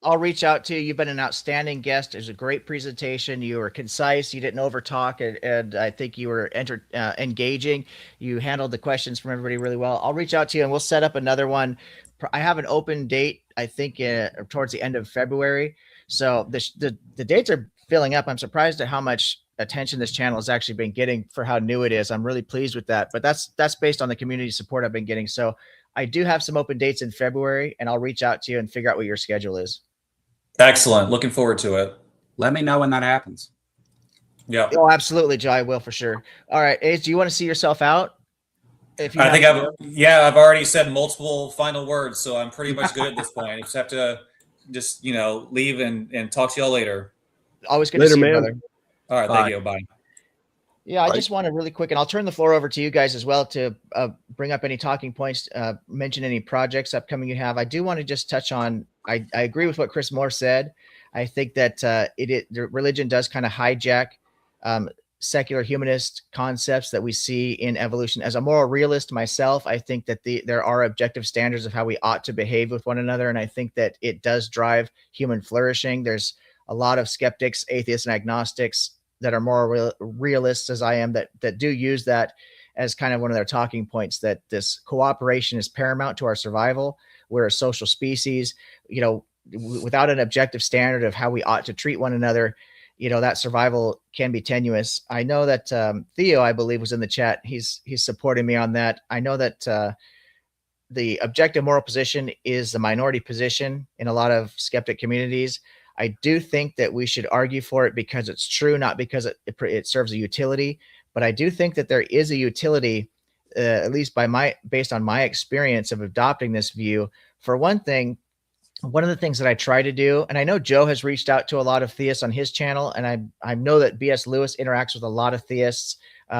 I'll reach out to you. You've been an outstanding guest. It was a great presentation. You were concise. You didn't overtalk, and I think you were engaging. You handled the questions from everybody really well. I'll reach out to you, and we'll set up another one. I have an open date, I think, towards the end of February. So the dates are filling up. I'm surprised at how much attention this channel has actually been getting for how new it is. I'm really pleased with that, but that's based on the community support I've been getting. So I do have some open dates in February, and I'll reach out to you and figure out what your schedule is. Excellent. Looking forward to it. Let me know when that happens. Yeah. Oh, absolutely, Joe. I will for sure. All right. Ace, do you want to see yourself out? I've already said multiple final words, so I'm pretty much good at this point. I just have to leave and talk to y'all later. Always good to see you, brother. All right. Bye. Thank you. Bye. Yeah, I just want to really quick, and I'll turn the floor over to you guys as well to bring up any talking points, mention any projects upcoming you have. I do want to just touch on, I agree with what Chris Moore said. I think that the religion does kind of hijack secular humanist concepts that we see in evolution. As a moral realist myself, I think that there are objective standards of how we ought to behave with one another, and I think that it does drive human flourishing. There's a lot of skeptics, atheists, and agnostics that are more realists as I am that do use that as kind of one of their talking points, that this cooperation is paramount to our survival. We're a social species, without an objective standard of how we ought to treat one another, that survival can be tenuous. I know that Theo, I believe, was in the chat. He's supporting me on that. I know that the objective moral position is the minority position in a lot of skeptic communities. I do think that we should argue for it because it's true, not because it serves a utility. But I do think that there is a utility, at least based on my experience of adopting this view. For one thing, one of the things that I try to do, and I know Joe has reached out to a lot of theists on his channel, and I know that B.S. Lewis interacts with a lot of theists.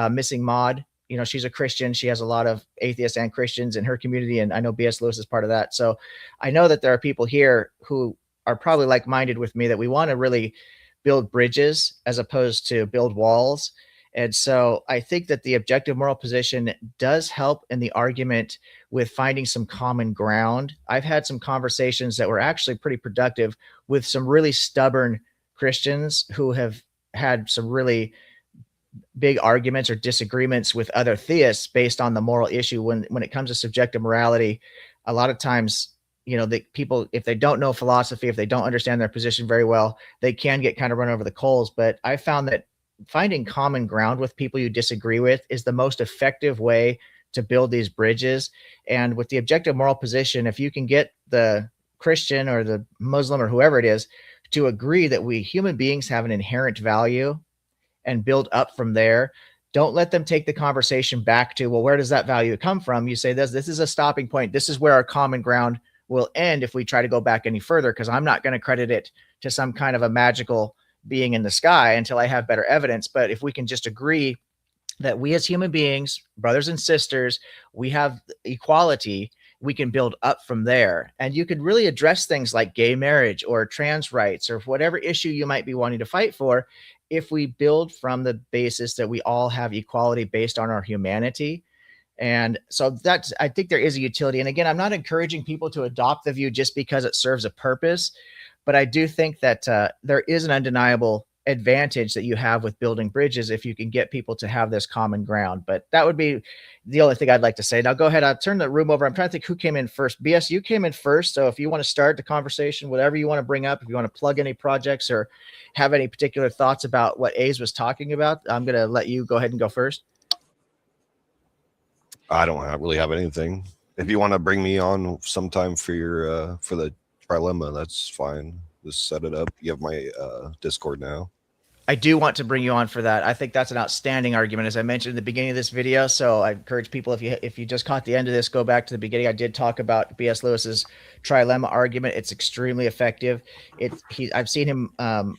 Missing Mod, you know, she's a Christian. She has a lot of atheists and Christians in her community, and I know B.S. Lewis is part of that. So I know that there are people here who are probably like-minded with me, that we want to really build bridges as opposed to build walls. And so I think that the objective moral position does help in the argument with finding some common ground. I've had some conversations that were actually pretty productive with some really stubborn Christians who have had some really big arguments or disagreements with other theists based on the moral issue. When it comes to subjective morality, a lot of times, you know, the people, if they don't know philosophy, if they don't understand their position very well, they can get kind of run over the coals. But I found that finding common ground with people you disagree with is the most effective way to build these bridges. And with the objective moral position, if you can get the Christian or the Muslim or whoever it is to agree that we human beings have an inherent value and build up from there, don't let them take the conversation back to, well, where does that value come from? You say this is a stopping point. This is where our common ground will end if we try to go back any further, because I'm not going to credit it to some kind of a magical being in the sky until I have better evidence. But if we can just agree that we as human beings, brothers and sisters, we have equality, we can build up from there. And you could really address things like gay marriage or trans rights or whatever issue you might be wanting to fight for, if we build from the basis that we all have equality based on our humanity. And so that's, I think there is a utility. And again, I'm not encouraging people to adopt the view just because it serves a purpose, but I do think that there is an undeniable advantage that you have with building bridges if you can get people to have this common ground. But that would be the only thing I'd like to say. Now go ahead, I'll turn the room over. I'm trying to think who came in first. BS, you came in first. So if you want to start the conversation, whatever you want to bring up, if you want to plug any projects or have any particular thoughts about what A's was talking about, I'm going to let you go ahead and go first. I don't really have anything. If you want to bring me on sometime for your for the trilemma, that's fine. Just set it up. You have my Discord now. I do want to bring you on for that. I think that's an outstanding argument, as I mentioned in the beginning of this video. So I encourage people, if you just caught the end of this, go back to the beginning. I did talk about B.S. Lewis's trilemma argument. It's extremely effective. I've seen him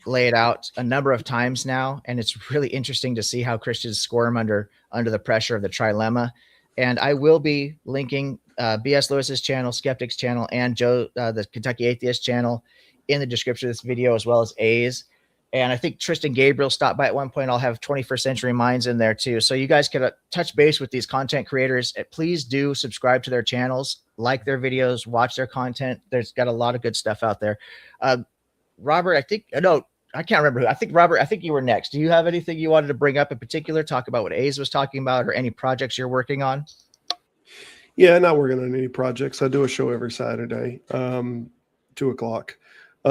lay it out a number of times now, and it's really interesting to see how Christians squirm under the pressure of the trilemma. And I will be linking B.S. Lewis's channel, Skeptics channel, and Joe, the Kentucky Atheist channel in the description of this video, as well as A's. And I think Tristan Gabriel stopped by at one point. I'll have 21st Century Minds in there too. So you guys can touch base with these content creators. Please do subscribe to their channels, like their videos, watch their content. There's got a lot of good stuff out there. Robert, I can't remember who. Robert, I think you were next. Do you have anything you wanted to bring up in particular? Talk about what A's was talking about, or any projects you're working on? Yeah, not working on any projects. I do a show every Saturday, 2:00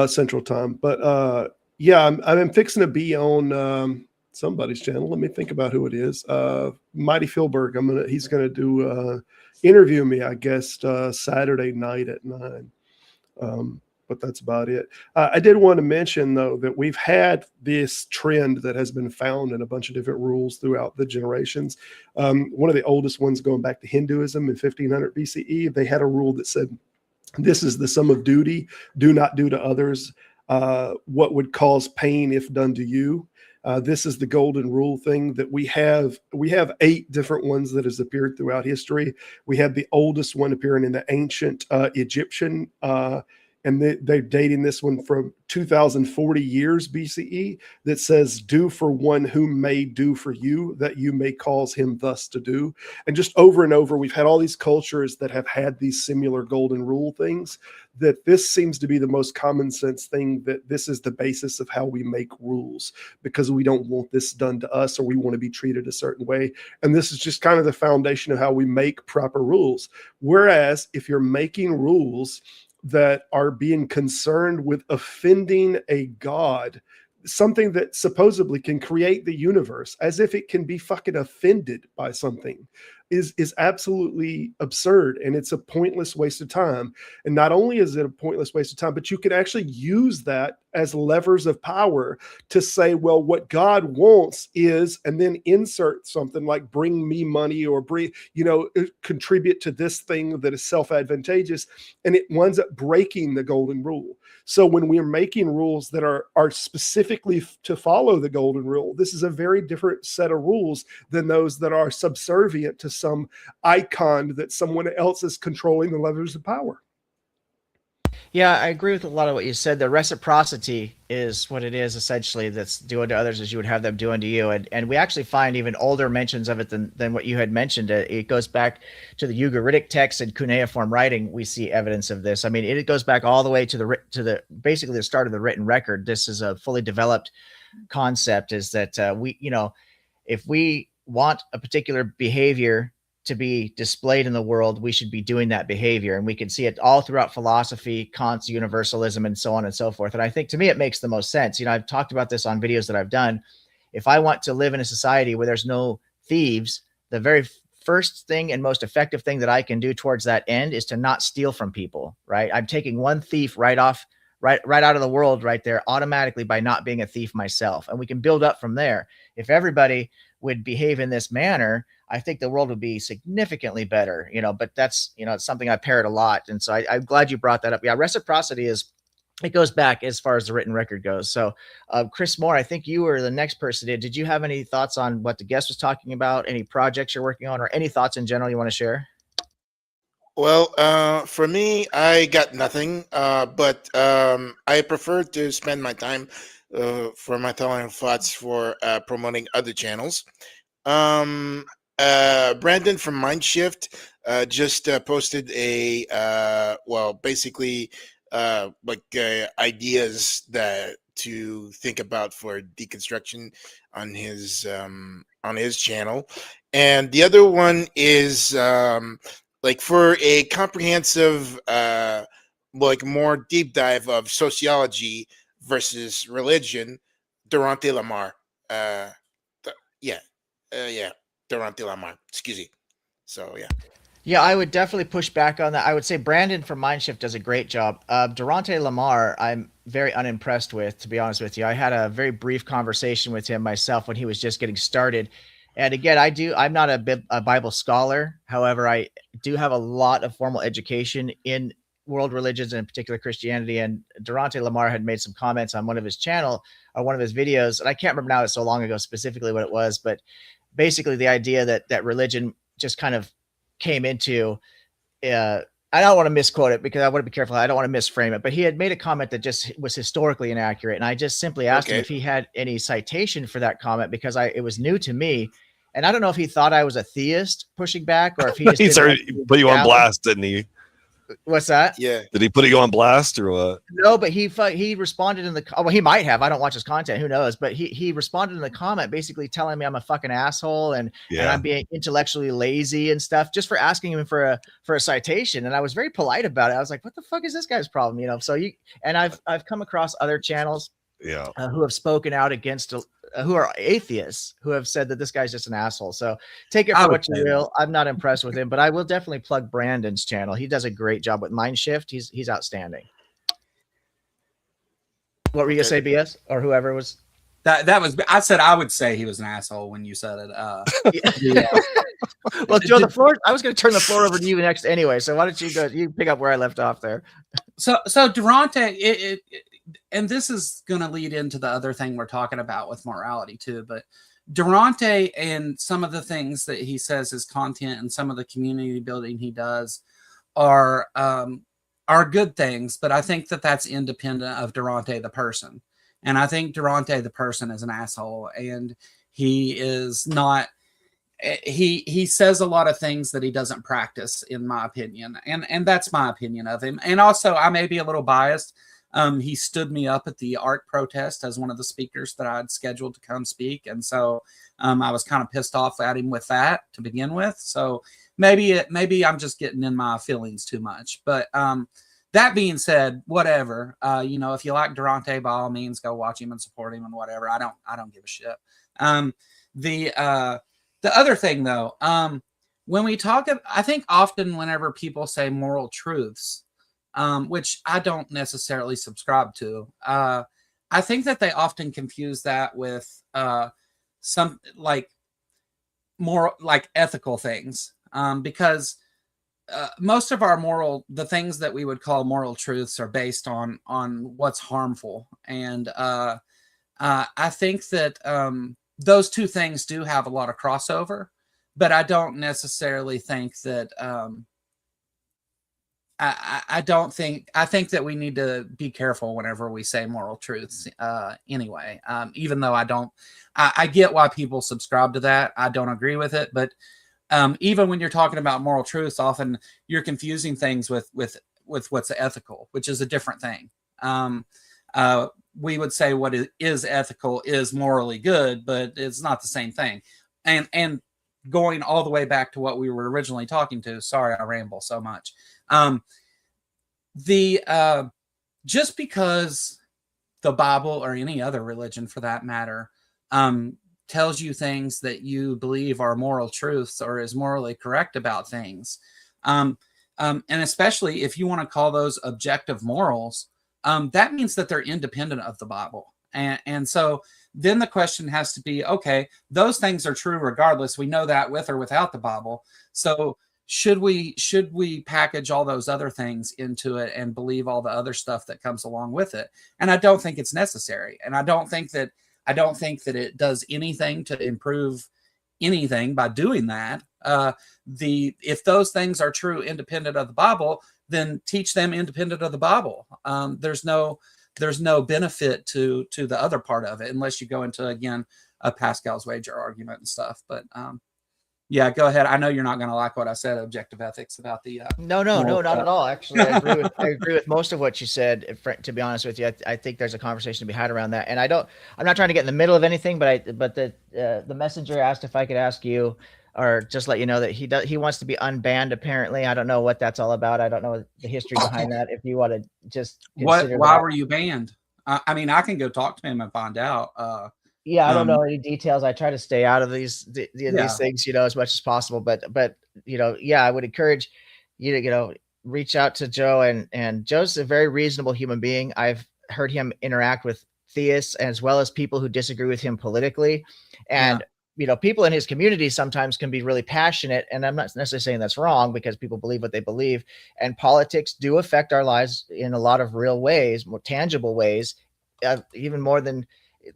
Central Time. But yeah, I'm fixing to be on somebody's channel. Let me think about who it is. Mighty Philberg. He's gonna do interview me, I guess, Saturday night at 9. But that's about it. I did want to mention, though, that we've had this trend that has been found in a bunch of different rules throughout the generations. One of the oldest ones going back to Hinduism in 1500 BCE, they had a rule that said, this is the sum of duty. Do not do to others what would cause pain if done to you. This is the golden rule thing that we have. We have 8 different ones that has appeared throughout history. We have the oldest one appearing in the ancient Egyptian, and they're dating this one from 2040 years BCE, that says, do for one who may do for you, that you may cause him thus to do. And just over and over, we've had all these cultures that have had these similar golden rule things, that this seems to be the most common sense thing, that this is the basis of how we make rules, because we don't want this done to us, or we want to be treated a certain way. And this is just kind of the foundation of how we make proper rules. Whereas if you're making rules that are being concerned with offending a god, something that supposedly can create the universe, as if it can be fucking offended by something, is absolutely absurd. And it's a pointless waste of time. And not only is it a pointless waste of time, but you can actually use that as levers of power to say, well, what God wants is, and then insert something like bring me money or bring, contribute to this thing that is self-advantageous. And it winds up breaking the golden rule. So when we're making rules that are specifically to follow the golden rule, this is a very different set of rules than those that are subservient to some icon that someone else is controlling the levers of power. Yeah, I agree with a lot of what you said. The reciprocity is what it is essentially, that's doing to others as you would have them doing to you. And we actually find even older mentions of it than what you had mentioned. It goes back to the Ugaritic text and cuneiform writing. We see evidence of this. I mean, it goes back all the way to the basically the start of the written record. This is a fully developed concept, is that if we want a particular behavior to be displayed in the world, we should be doing that behavior. And we can see it all throughout philosophy, Kant's universalism, and so on and so forth. And I think, to me, it makes the most sense. I've talked about this on videos that I've done. If I want to live in a society where there's no thieves, the very first thing and most effective thing that I can do towards that end is to not steal from people, right? I'm taking one thief right out of the world right there automatically by not being a thief myself. And we can build up from there. If everybody would behave in this manner, I think the world would be significantly better, but that's, it's something I parrot a lot. And so I'm glad you brought that up. Yeah. Reciprocity it goes back as far as the written record goes. So Chris Moore, I think you were the next person. Did you have any thoughts on what the guest was talking about? Any projects you're working on, or any thoughts in general you want to share? Well, for me, I got nothing, but I prefer to spend my time for my thoughts for promoting other channels. Brandon from Mindshift just posted ideas that to think about for deconstruction on his channel, and the other one is for a comprehensive more deep dive of sociology versus religion, Durante Lamar. Durante Lamar, excuse me. So Yeah, I would definitely push back on that. I would say Brandon from Mindshift does a great job. Durante Lamar, I'm very unimpressed with, to be honest with you. I had a very brief conversation with him myself when he was just getting started. And again, I'm not a Bible scholar. However, I do have a lot of formal education in world religions, and in particular Christianity. And Durante Lamar had made some comments on one of his videos. And I can't remember now, it's so long ago specifically what it was, but basically the idea that religion just kind of came into, I don't want to misquote it because I want to be careful. I don't want to misframe it, but he had made a comment that just was historically inaccurate. And I just simply asked him if he had any citation for that comment, because it was new to me. And I don't know if he thought I was a theist pushing back, or if he just put you on blast, didn't he? What's that? Yeah. Did he put you on blast or what? No, but he responded in well, he might have. I don't watch his content. Who knows? But he responded in the comment basically telling me I'm a fucking asshole and I'm being intellectually lazy and stuff, just for asking him for a citation. And I was very polite about it. I was like, what the fuck is this guy's problem? So I've come across other channels who have spoken out against who are atheists, who have said that this guy's just an asshole. So take it for what you will. I'm not impressed with him, but I will definitely plug Brandon's channel. He does a great job with Mindshift. He's outstanding. What were you gonna say, BS, or whoever was? That was. I said I would say he was an asshole when you said it. Well, Joe, the floor. I was going to turn the floor over to you next anyway. So why don't you go? You pick up where I left off there. So Durante, and this is going to lead into the other thing we're talking about with morality too. But Durante and some of the things that he says, his content and some of the community building he does are good things. But I think that's independent of Durante the person. And I think Durante the person is an asshole, and he is not. He says a lot of things that he doesn't practice, in my opinion, and that's my opinion of him. And also, I may be a little biased. He stood me up at the art protest as one of the speakers that I had scheduled to come speak, and so I was kind of pissed off at him with that to begin with. So maybe I'm just getting in my feelings too much. But that being said, whatever. If you like Durante, by all means, go watch him and support him and whatever. I don't give a shit. The other thing, though, when we talk, I think often whenever people say moral truths, which I don't necessarily subscribe to, I think that they often confuse that with some like more like ethical things, because most of our the things that we would call moral truths are based on what's harmful. And I think that those two things do have a lot of crossover, but I don't necessarily think that I think that we need to be careful whenever we say moral truths anyway, even though I get why people subscribe to that. I don't agree with it, but even when you're talking about moral truths, often you're confusing things with what's ethical, which is a different thing. We would say what is ethical is morally good, but it's not the same thing. And going all the way back to what we were originally talking to, sorry, I ramble so much. Just because the Bible or any other religion for that matter, tells you things that you believe are moral truths or is morally correct about things. And especially if you want to call those objective morals, that means that they're independent of the Bible. And so then the question has to be, okay, those things are true regardless. We know that with or without the Bible. So should we package all those other things into it and believe all the other stuff that comes along with it? And I don't think it's necessary. And I don't think that it does anything to improve anything by doing that. If those things are true independent of the Bible, then teach them independent of the Bible. There's no benefit to the other part of it unless you go into, again, a Pascal's wager argument and stuff. But yeah, go ahead. I know you're not going to like what I said, objective ethics, about the No, not at all. Actually, I agree with most of what you said. To be honest with you, I think there's a conversation to be had around that. And I'm not trying to get in the middle of anything, but the messenger asked if I could ask you, or just let you know that he wants to be unbanned. Apparently, I don't know what that's all about. I don't know the history behind that. If you want to just why were you banned? I mean, I can go talk to him and find out. Yeah, I don't know any details. I try to stay out of these things, as much as possible. But yeah, I would encourage you to, reach out to Joe, and Joe's a very reasonable human being. I've heard him interact with theists as well as people who disagree with him politically. And, people in his community sometimes can be really passionate, and I'm not necessarily saying that's wrong, because people believe what they believe, and politics do affect our lives in a lot of real ways, more tangible ways, even more than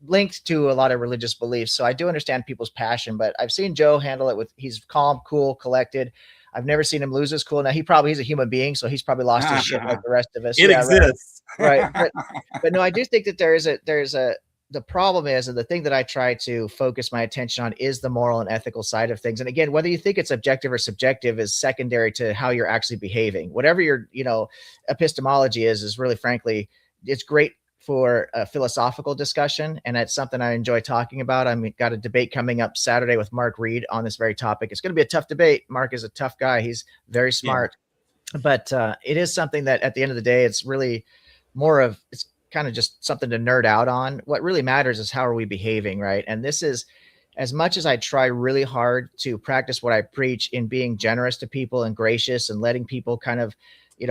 linked to a lot of religious beliefs. So I do understand people's passion, but I've seen Joe handle it he's calm, cool, collected. I've never seen him lose his cool. Now he's a human being, so he's probably lost his shit like the rest of us. It exists. Right. But no, I do think that the problem is, and the thing that I try to focus my attention on is the moral and ethical side of things. And again, whether you think it's objective or subjective is secondary to how you're actually behaving. Whatever your, epistemology is really, frankly, it's great for a philosophical discussion, and it's something I enjoy talking about. I've got a debate coming up Saturday with Mark Reed on this very topic. It's going to be a tough debate. Mark is a tough guy. He's very smart, but it is something that at the end of the day, it's really it's kind of just something to nerd out on. What really matters is how are we behaving, right? And this is, as much as I try really hard to practice what I preach in being generous to people and gracious and letting people kind of,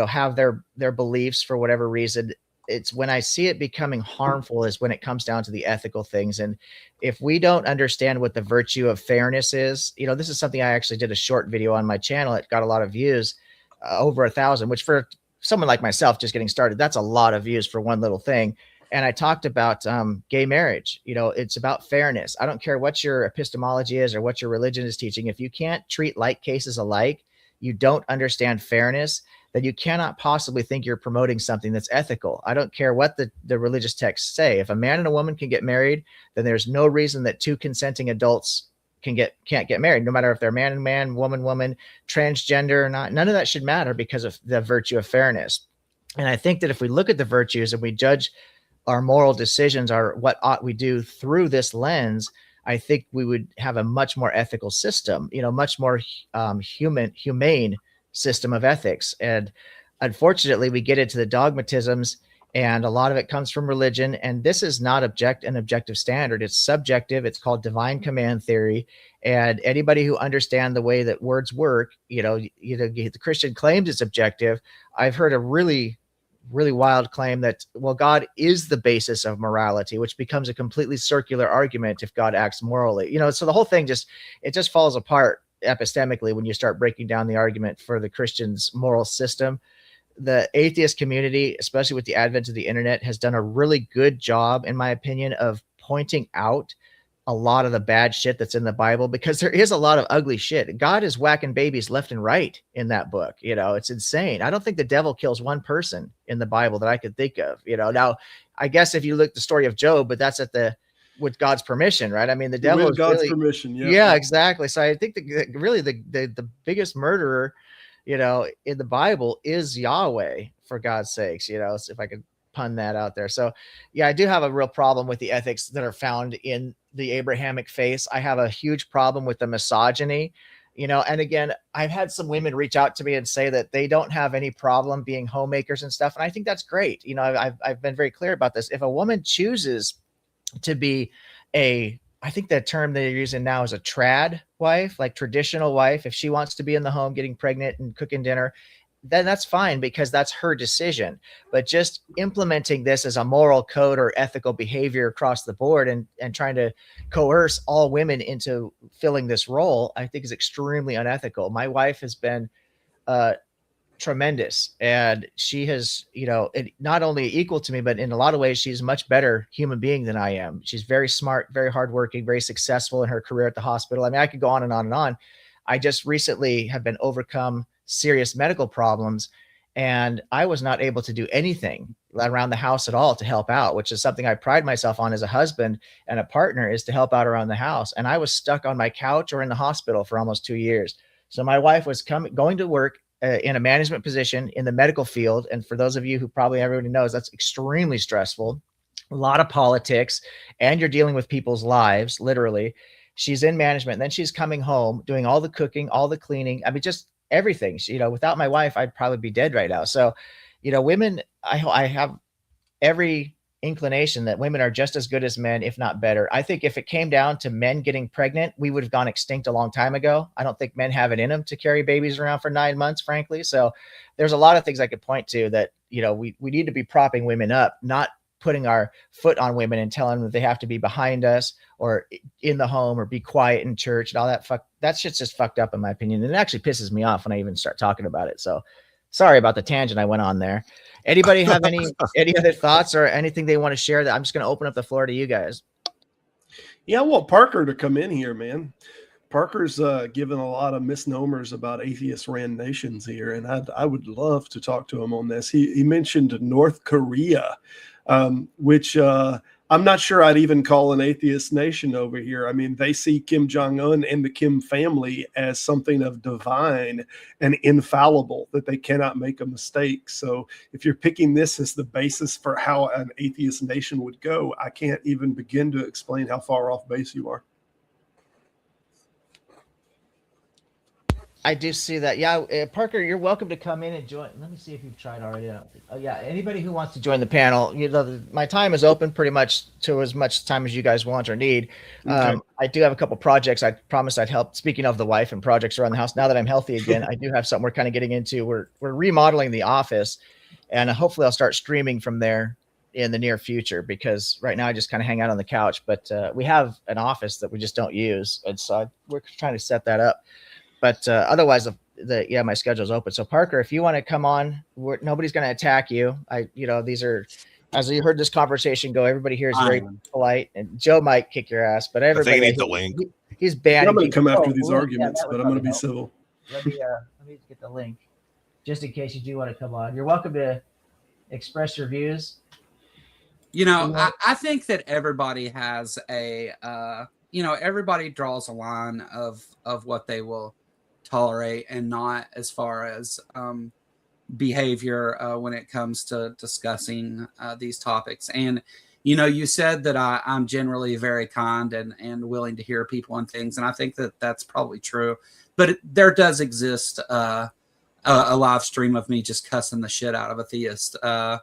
have their beliefs for whatever reason, it's when I see it becoming harmful is when it comes down to the ethical things. And if we don't understand what the virtue of fairness is, this is something I actually did a short video on my channel. It got a lot of views, over 1,000, which for someone like myself just getting started, that's a lot of views for one little thing. And I talked about gay marriage. It's about fairness. I don't care what your epistemology is or what your religion is teaching. If you can't treat like cases alike, you don't understand fairness, then you cannot possibly think you're promoting something that's ethical. I don't care what the religious texts say. If a man and a woman can get married, then there's no reason that two consenting adults can't get married, no matter if they're man and man, woman, transgender or not. None of that should matter because of the virtue of fairness. And I think that if we look at the virtues and we judge our moral decisions, or what ought we do through this lens, I think we would have a much more ethical system, much more humane system of ethics. And unfortunately, we get into the dogmatisms, and a lot of it comes from religion. And this is not an objective standard. It's subjective. It's called divine command theory. And anybody who understands the way that words work, the Christian claims it's objective. I've heard a really really wild claim that, well, God is the basis of morality, which becomes a completely circular argument if God acts morally. So the whole thing just falls apart epistemically when you start breaking down the argument for the Christian's moral system. The atheist community, especially with the advent of the internet, has done a really good job, in my opinion, of pointing out a lot of the bad shit that's in the Bible, because there is a lot of ugly shit. God is whacking babies left and right in that book. It's insane. I don't think the devil kills one person in the Bible that I could think of. Now, I guess if you look at the story of Job, but that's with God's permission, right? I mean, the devil is God's really, permission. yeah, exactly. So I think really the biggest murderer, in the Bible is Yahweh, for God's sakes, so if I could pun that out there. So yeah, I do have a real problem with the ethics that are found in the Abrahamic faith. I have a huge problem with the misogyny, and again, I've had some women reach out to me and say that they don't have any problem being homemakers and stuff. And I think that's great. I've been very clear about this. If a woman chooses to be I think the term they're using now is a trad wife, like traditional wife, if she wants to be in the home getting pregnant and cooking dinner, then that's fine, because that's her decision. But just implementing this as a moral code or ethical behavior across the board and trying to coerce all women into filling this role, I think is extremely unethical. My wife has been tremendous, and she has, not only equal to me, but in a lot of ways, she's a much better human being than I am. She's very smart, very hardworking, very successful in her career at the hospital. I mean, I could go on and on and on. I just recently have been overcome serious medical problems, and I was not able to do anything around the house at all to help out, which is something I pride myself on as a husband and a partner, is to help out around the house. And I was stuck on my couch or in the hospital for almost 2 years. So my wife was going to work in a management position in the medical field. And for those of you who probably everybody knows, that's extremely stressful, a lot of politics, and you're dealing with people's lives, literally. She's in management, and then she's coming home, doing all the cooking, all the cleaning. I mean, just everything. Without my wife, I'd probably be dead right now. So, women, I have every inclination that women are just as good as men, if not better. I think if it came down to men getting pregnant, we would have gone extinct a long time ago. I don't think men have it in them to carry babies around for 9 months, frankly. So there's a lot of things I could point to that, we need to be propping women up, not putting our foot on women and telling them that they have to be behind us or in the home or be quiet in church and all that. That shit's just fucked up, in my opinion. And it actually pisses me off when I even start talking about it. So sorry about the tangent I went on there. Anybody have any other thoughts or anything they want to share? That I'm just going to open up the floor to you guys. Yeah, I want Parker to come in here, man. Parker's given a lot of misnomers about atheist ran nations here, and I would love to talk to him on this. He mentioned North Korea, which I'm not sure I'd even call an atheist nation over here. I mean, they see Kim Jong-un and the Kim family as something of divine and infallible, that they cannot make a mistake. So if you're picking this as the basis for how an atheist nation would go, I can't even begin to explain how far off base you are. I do see that. Yeah, Parker, you're welcome to come in and join. Let me see if you've tried already. Oh, yeah, anybody who wants to join the panel, my time is open pretty much to as much time as you guys want or need. Okay. I do have a couple projects. I promised I'd help. Speaking of the wife and projects around the house, now that I'm healthy again, I do have something we're kind of getting into. We're remodeling the office, and hopefully I'll start streaming from there in the near future, because right now I just kind of hang out on the couch. But we have an office that we just don't use, and so we're trying to set that up. But otherwise, my schedule's open. So Parker, if you want to come on, nobody's going to attack you. These are, as you heard this conversation go, everybody here is very polite, and Joe might kick your ass, but everybody. I think he needs a link. He's banned. I'm going to come after these arguments, but I'm going to be civil. Let me get the link, just in case you do want to come on. You're welcome to express your views. I think that everybody has everybody draws a line of what they will tolerate and not, as far as behavior when it comes to discussing these topics. And you said that I'm generally very kind and willing to hear people on things, and I think that that's probably true. But there does exist a live stream of me just cussing the shit out of a theist for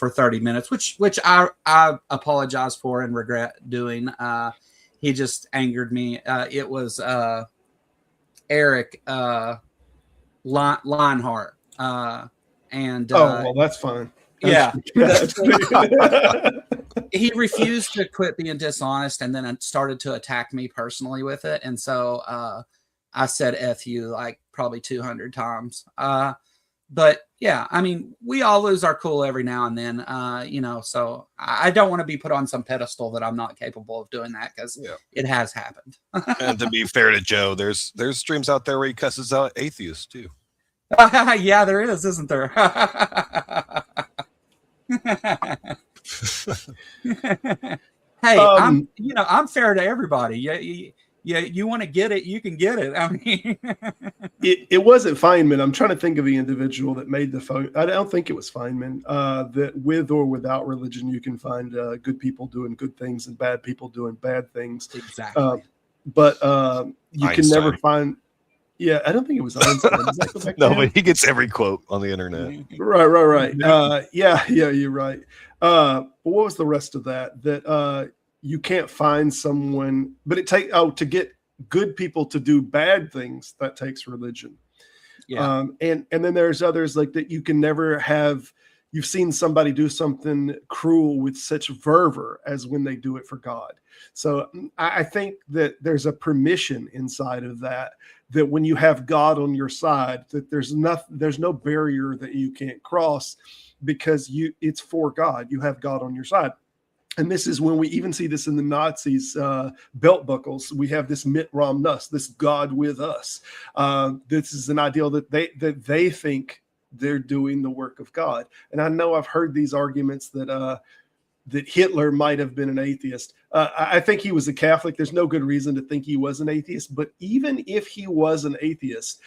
30 minutes, which I apologize for and regret doing. He just angered me. It was Eric Lionheart. And Oh, well, that's fine. yeah, That's- he refused to quit being dishonest, and then started to attack me personally with it. And so I said "F you" like probably 200 times. But yeah, I mean, we all lose our cool every now and then, you know, so I don't want to be put on some pedestal that I'm not capable of doing that, because it has happened. And to be fair to Joe, there's streams out there where he cusses out atheists too. Yeah, there is, isn't there? Hey, I'm fair to everybody. You want to get it, you can get it. I mean, it wasn't Feynman. I'm trying to think of the individual that made the phone. I don't think it was Feynman. That with or without religion, you can find good people doing good things and bad people doing bad things. Exactly. But you Einstein. can never find. Yeah, I don't think it was Einstein. Does that go back to No, him? but he gets every quote on the internet. Right. Yeah, you're right. But what was the rest of that? That you can't find someone, but to get good people to do bad things, that takes religion. Yeah. And then there's others like that. You can never have. You've seen somebody do something cruel with such fervor as when they do it for God. So I think that there's a permission inside of that when you have God on your side, that there's no barrier that you can't cross, because it's for God. You have God on your side. And this is when we even see this in the Nazis' belt buckles. We have this mit ram nus, this God with us. This is an ideal that they think they're doing the work of God. And I know I've heard these arguments that Hitler might have been an atheist. I think he was a Catholic. There's no good reason to think he was an atheist. But even if he was an atheist,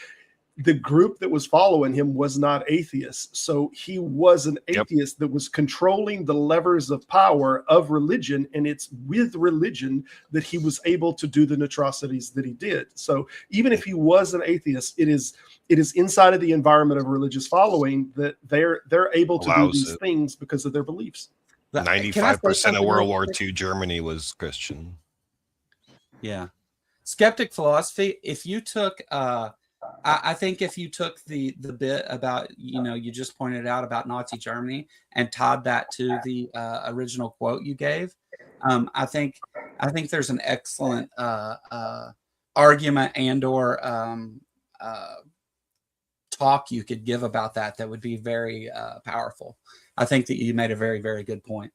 the group that was following him was not atheists. So he was an atheist that was controlling the levers of power of religion. And it's with religion that he was able to do the atrocities that he did. So even if he was an atheist, it is inside of the environment of religious following that they're able to do these things because of their beliefs. 95% of World War II Germany was Christian. Yeah. Skeptic philosophy, if you took I think if you took the bit about, you just pointed out about Nazi Germany and tied that to the original quote you gave, I think there's an excellent argument and or talk you could give about that would be very powerful. I think that you made a very, very good point.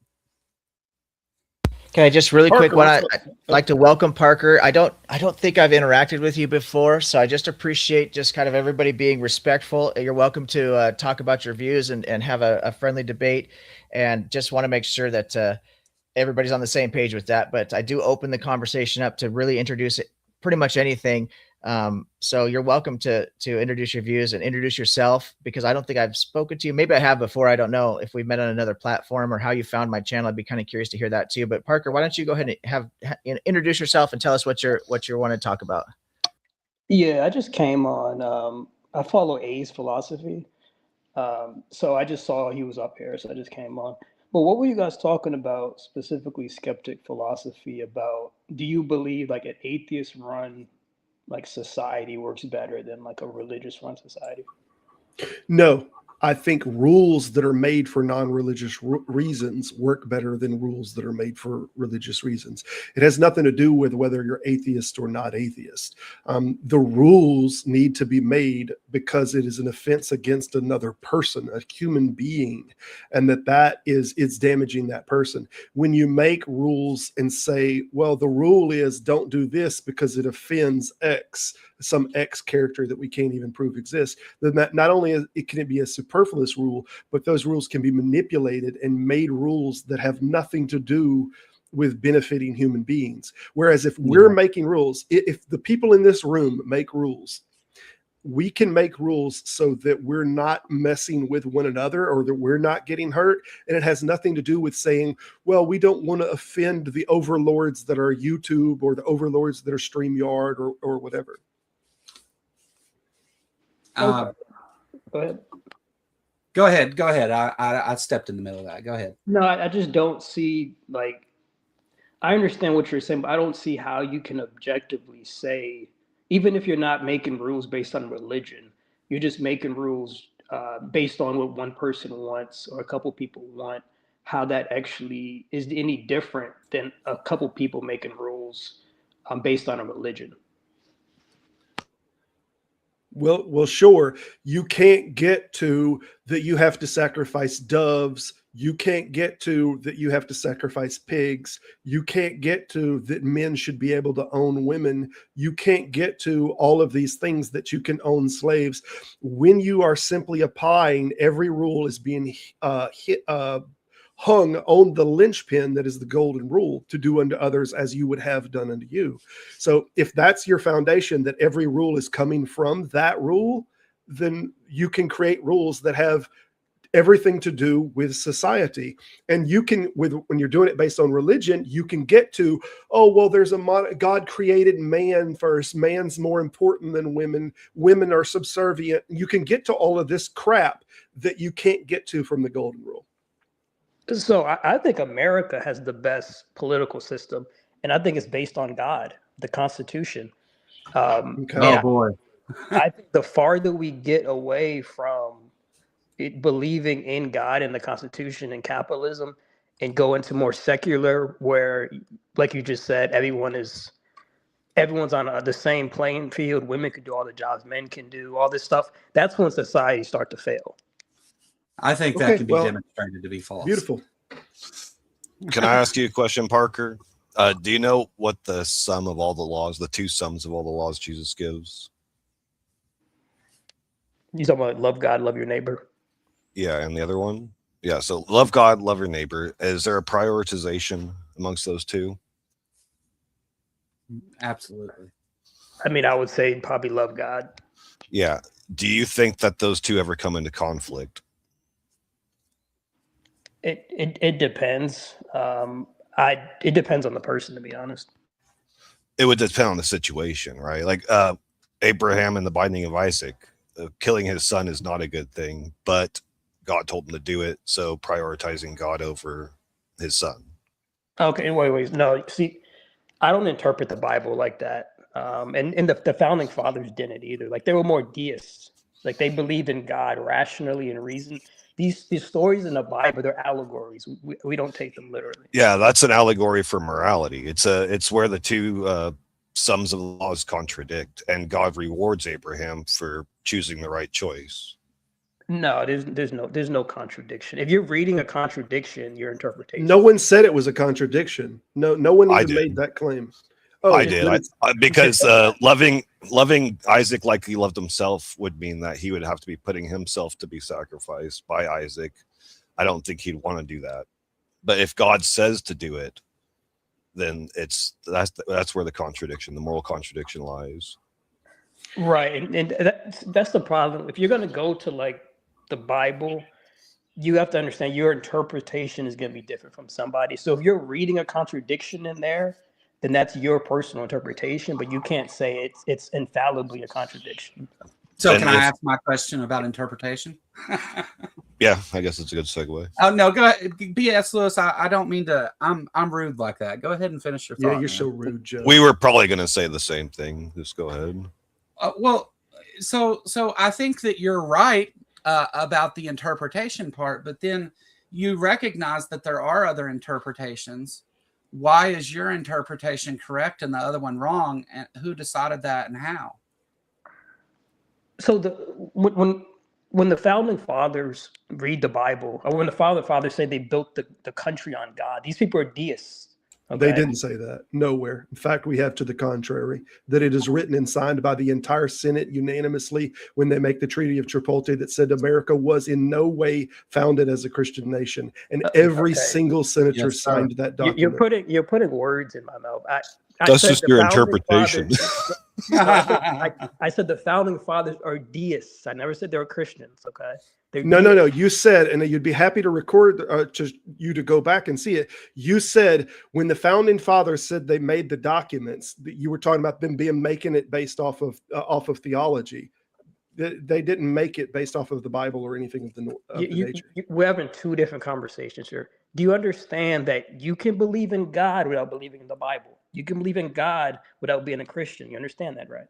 Okay, just really Parker, quick one. I'd like to welcome Parker. I don't think I've interacted with you before, so I just appreciate just kind of everybody being respectful. You're welcome to talk about your views and have a friendly debate, and just want to make sure that everybody's on the same page with that. But I do open the conversation up to really introduce pretty much anything. So you're welcome to introduce your views and introduce yourself, because I don't think I've spoken to you. Maybe I have before. I don't know if we've met on another platform or how you found my channel. I'd be kind of curious to hear that too. But Parker, why don't you go ahead and introduce yourself and tell us what you want to talk about? Yeah, I just came on. I follow AsPhilosophy. So I just saw he was up here, so I just came on. But what were you guys talking about, specifically skeptic philosophy, about? Do you believe like an atheist run like society works better than like a religious run society? No, I think rules that are made for non-religious reasons work better than rules that are made for religious reasons. It has nothing to do with whether you're atheist or not atheist. The rules need to be made because it is an offense against another person, a human being, and it's damaging that person. When you make rules and say, well, the rule is don't do this because it offends X, some X character that we can't even prove exists, then that not only can it be a superfluous rule, but those rules can be manipulated and made rules that have nothing to do with benefiting human beings. Whereas if we're making rules, if the people in this room make rules, we can make rules so that we're not messing with one another or that we're not getting hurt. And it has nothing to do with saying, well, we don't want to offend the overlords that are YouTube or the overlords that are StreamYard or whatever. Go ahead. Go ahead. I stepped in the middle of that. Go ahead. No, I just don't see, like, I understand what you're saying, but I don't see how you can objectively say, even if you're not making rules based on religion, you're just making rules based on what one person wants or a couple people want, how that actually is any different than a couple people making rules based on a religion. Well, sure. You can't get to that you have to sacrifice doves. You can't get to that you have to sacrifice pigs. You can't get to that men should be able to own women. You can't get to all of these things that you can own slaves. When you are simply applying, every rule is being hung on the linchpin that is the golden rule, to do unto others as you would have done unto you. So if that's your foundation, that every rule is coming from that rule, then you can create rules that have everything to do with society. And you can, when you're doing it based on religion, you can get to, oh, well, there's God created man first. Man's more important than women. Women are subservient. You can get to all of this crap that you can't get to from the golden rule. So I think America has the best political system, and I think it's based on God, the Constitution. Okay. Oh boy. I think the farther we get away from believing in God and the Constitution and capitalism, and go into more secular, where, like you just said, everyone's on the same playing field. Women can do all the jobs men can do, all this stuff. That's when society starts to fail. I think that can be demonstrated to be false. Beautiful. Can I ask you a question, Parker? Do you know what the sum of all the laws, the two sums of all the laws Jesus gives? You talking about love God, love your neighbor? Yeah, and the other one? Yeah, so love God, love your neighbor. Is there a prioritization amongst those two? Absolutely. I mean, I would say probably love God. Yeah. Do you think that those two ever come into conflict? It depends. It depends on the person, to be honest. It would depend on the situation, right? Like Abraham and the binding of Isaac, killing his son is not a good thing, but God told him to do it, so prioritizing God over his son. Okay, wait. No, see, I don't interpret the Bible like that. And the founding fathers didn't either. Like, they were more deists. Like, they believed in God rationally and reason. These stories in the Bible, they're allegories. We don't take them literally. Yeah, that's an allegory for morality. It's where the two sums of the laws contradict, and God rewards Abraham for choosing the right choice. No, there's no contradiction. If you're reading a contradiction, your interpretation. No one said it was a contradiction. No one even made that claim. Oh, I did. Because loving Isaac like he loved himself would mean that he would have to be putting himself to be sacrificed by Isaac. I don't think he'd want to do that. But if God says to do it, then that's where the contradiction, the moral contradiction, lies. Right, and that's the problem. If you're going to go to like the Bible, you have to understand your interpretation is going to be different from somebody. So if you're reading a contradiction in there, then that's your personal interpretation, but you can't say it's infallibly a contradiction. So can I ask my question about interpretation? Yeah, I guess it's a good segue. Oh no, go ahead. BS Lewis, I don't mean to. I'm rude like that. Go ahead and finish your thought. Yeah, you're so rude, Joe. We were probably going to say the same thing. Just go ahead. Well, so I think that you're right about the interpretation part, but then you recognize that there are other interpretations. Why is your interpretation correct and the other one wrong? And who decided that and how? So when the founding fathers read the Bible, or when the founding fathers say they built the country on God, these people are deists. Okay? They didn't say that. Nowhere. In fact, we have to the contrary, that it is written and signed by the entire Senate unanimously when they make the Treaty of Tripoli that said America was in no way founded as a Christian nation. And every single senator signed that document. You're putting words in my mouth. That's just your interpretation. I said the founding fathers are deists. I never said they were Christians. Okay. No. You said, and you'd be happy to record to go back and see it. You said when the founding fathers said they made the documents, that you were talking about them making it based off of theology. They didn't make it based off of the Bible or anything of the nature. We're having two different conversations here. Do you understand that you can believe in God without believing in the Bible? You can believe in God without being a Christian. You understand that, right?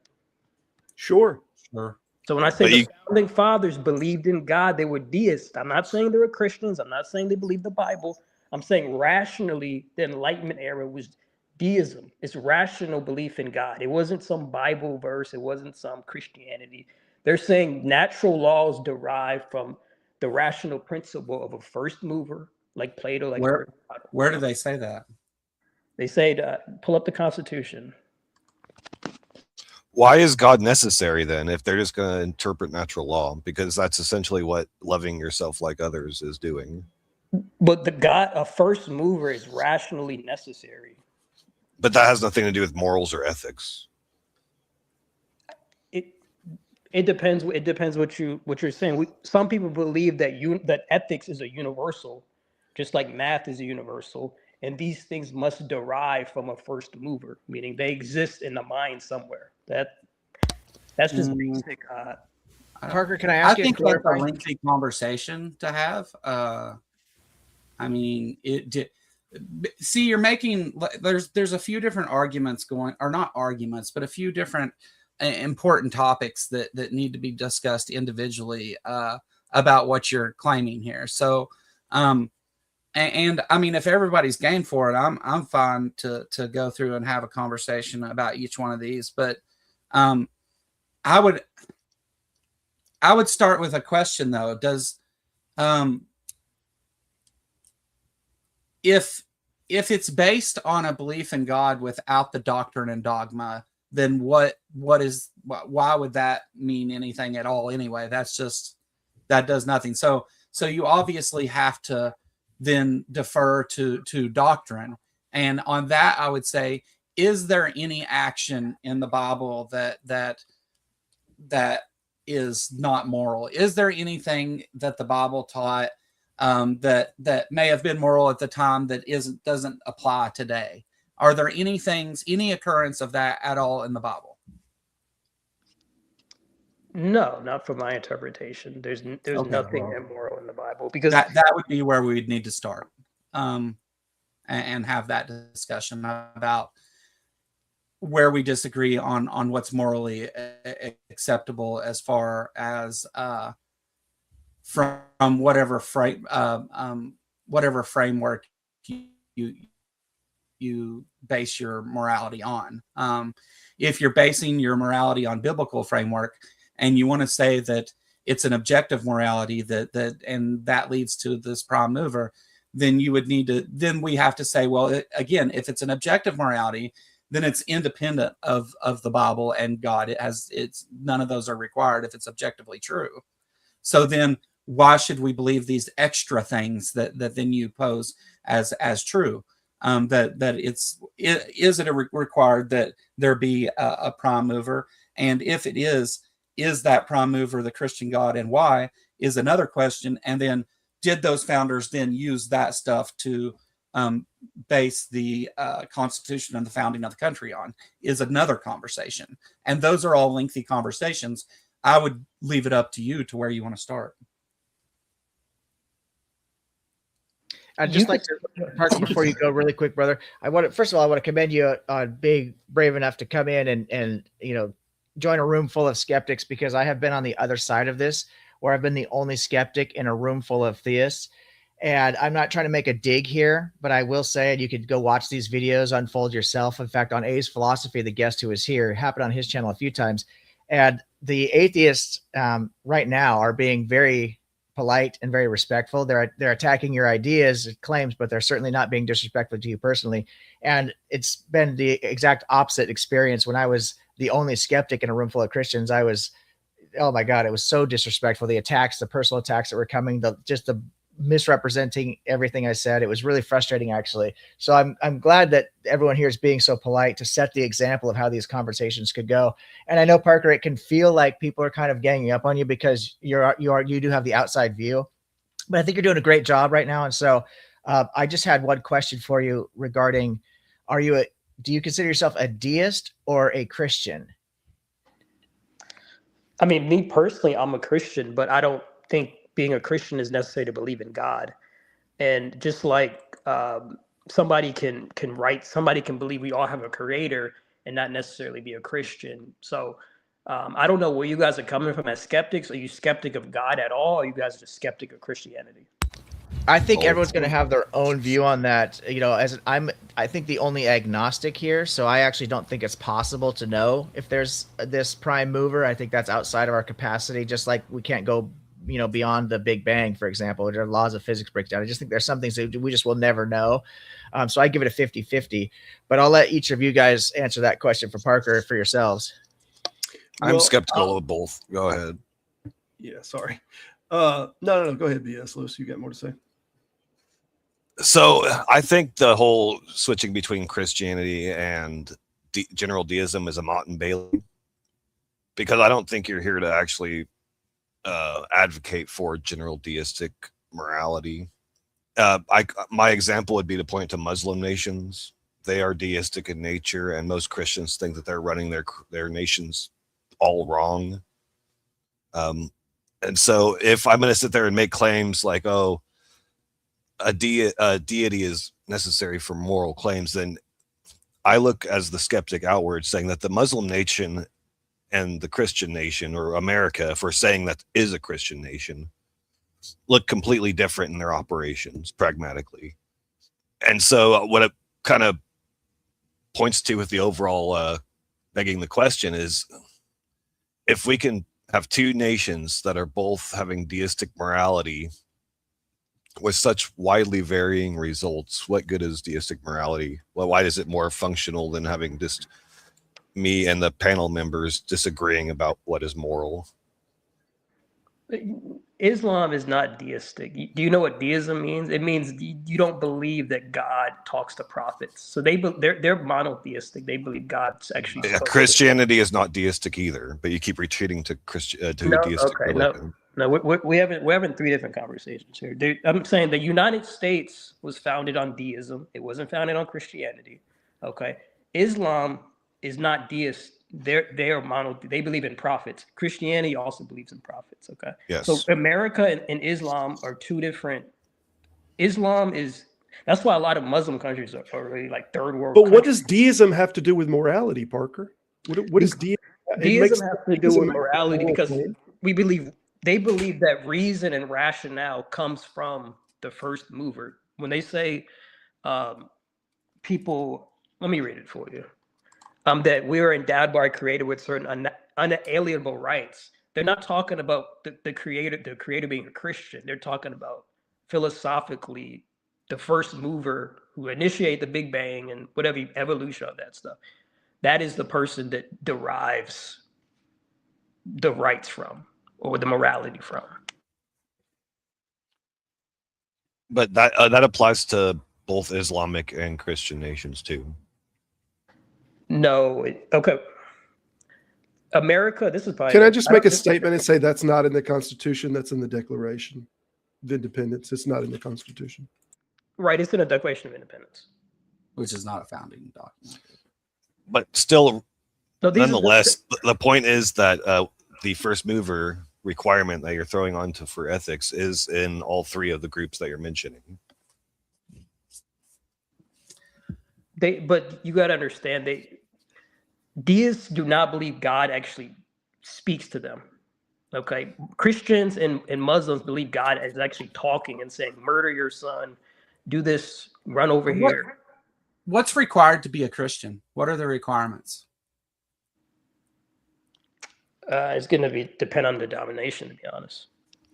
Sure. So when I say But the you- founding fathers believed in God, they were deists. I'm not saying they were Christians. I'm not saying they believed the Bible. I'm saying rationally, the Enlightenment era was deism. It's rational belief in God. It wasn't some Bible verse. It wasn't some Christianity. They're saying natural laws derive from the rational principle of a first mover, like Plato, like Where Aristotle. where do they say that? They say pull up the Constitution. Why is God necessary then if they're just going to interpret natural law? Because that's essentially what loving yourself like others is doing. But a first mover is rationally necessary. But that has nothing to do with morals or ethics. It depends. It depends what you're saying. Some people believe that that ethics is a universal, just like math is a universal, and these things must derive from a first mover, meaning they exist in the mind somewhere. That's just basic. Parker, can I I ask you to think that's a clarify? lengthy conversation to have. I mean, see, you're making there's a few different arguments going, or not arguments, but a few different important topics that need to be discussed individually about what you're claiming here. So, and I mean, if everybody's game for it, I'm fine to go through and have a conversation about each one of these. But I would start with a question though. Does if it's based on a belief in God without the doctrine and dogma, then why would that mean anything at all anyway? That does nothing. So you obviously have to then defer to doctrine. And on that, I would say, is there any action in the Bible that is not moral? Is there anything that the Bible taught that may have been moral at the time that doesn't apply today? Are there any occurrence of that at all in the Bible? No, not from my interpretation. There's Okay, nothing well, immoral in the Bible because that would be where we would need to start and have that discussion about where we disagree on what's morally acceptable as far as from whatever framework you base your morality on. If you're basing your morality on biblical framework and you want to say that it's an objective morality and that leads to this prime mover, then we have to say, well, again, if it's an objective morality, then it's independent of the Bible and God. It's none of those are required if it's objectively true. So then why should we believe these extra things that then you pose as true? Is it required that there be a prime mover? And if it is that prime mover the Christian God, and why is another question. And then did those founders then use that stuff to base the Constitution and the founding of the country on, is another conversation. And those are all lengthy conversations. I would leave it up to you to where you want to start. I'd just like to, Parker, before you go really quick, brother, first of all, I want to commend you on being brave enough to come in and join a room full of skeptics, because I have been on the other side of this, where I've been the only skeptic in a room full of theists. And I'm not trying to make a dig here, but I will say, and you could go watch these videos unfold yourself. In fact, on AsPhilosophy, the guest who was here, happened on his channel a few times. And the atheists right now are being very polite and very respectful. They're attacking your ideas, claims, but they're certainly not being disrespectful to you personally. And it's been the exact opposite experience when I was the only skeptic in a room full of Christians. Oh my God, it was so disrespectful. The attacks, the personal attacks that were coming, the misrepresenting everything I said. It was really frustrating, actually. So I'm glad that everyone here is being so polite to set the example of how these conversations could go. And I know, Parker, it can feel like people are kind of ganging up on you because you do have the outside view, but I think you're doing a great job right now. And so I just had one question for you regarding, do you consider yourself a deist or a Christian? I mean, me personally, I'm a Christian, but I don't think being a Christian is necessary to believe in God. And just like somebody can believe we all have a creator and not necessarily be a Christian. So I don't know where you guys are coming from as skeptics. Are you skeptic of God at all? Or are you guys just skeptic of Christianity? I think Oh. everyone's going to have their own view on that. You know, I think the only agnostic here, so I actually don't think it's possible to know if there's this prime mover. I think that's outside of our capacity, just like we can't go, you know, beyond the Big Bang, for example. There are laws of physics breakdown. I just think there's some things that we just will never know. So I give it a 50-50, but I'll let each of you guys answer that question for Parker for yourselves. I'm Well, skeptical of both. Go ahead. Yeah, sorry. No. Go ahead, BS Lewis. You got more to say? So I think the whole switching between Christianity and general deism is a Mott and Bailey, because I don't think you're here to actually advocate for general deistic morality. My example would be to point to Muslim nations. They are deistic in nature, and most Christians think that they're running their nations all wrong. And so if I'm going to sit there and make claims like, oh, a deity is necessary for moral claims, then I look as the skeptic outward, saying that the Muslim nation and the Christian nation, or America, if we're saying that is a Christian nation, look completely different in their operations pragmatically. And so what it kind of points to with the overall begging the question is, if we can have two nations that are both having deistic morality with such widely varying results, what good is deistic morality? Well, why is it more functional than having just me and the panel members disagreeing about what is moral? Islam is not deistic. Do you know what deism means? It means you don't believe that God talks to prophets. So they're monotheistic. They believe God's actually. Yeah, Christianity is not deistic either, but you keep retreating to deistic religion. No, we're having three different conversations here. I'm saying the United States was founded on deism. It wasn't founded on Christianity. Okay, Islam is not deist. They're mono. They believe in prophets. Christianity also believes in prophets. Okay. Yes. So America and Islam are two different. Islam is. That's why a lot of Muslim countries are really like third world. But what does deism have to do with morality, Parker? What is deism? Deism has to do with morality because they believe that reason and rationale comes from the first mover. When they say people, let me read it for you. That we are endowed by our creator with certain unalienable rights. They're not talking about the creator being a Christian. They're talking about philosophically the first mover who initiated the Big Bang and whatever evolution of that stuff. That is the person that derives the rights from, or the morality from. But that applies to both Islamic and Christian nations too. No, okay. America, this is probably. Can I just make a statement and say that's not in the Constitution? That's in the Declaration of Independence. It's not in the Constitution. Right, it's in the Declaration of Independence, which is not a founding document. But still, so nonetheless, the point is that the first mover requirement that you're throwing onto for ethics is in all three of the groups that you're mentioning. But you got to understand, deists do not believe God actually speaks to them. Okay, Christians and Muslims believe God is actually talking and saying, "Murder your son, do this, run over here." What's required to be a Christian? What are the requirements? It's going to depend on the denomination, to be honest.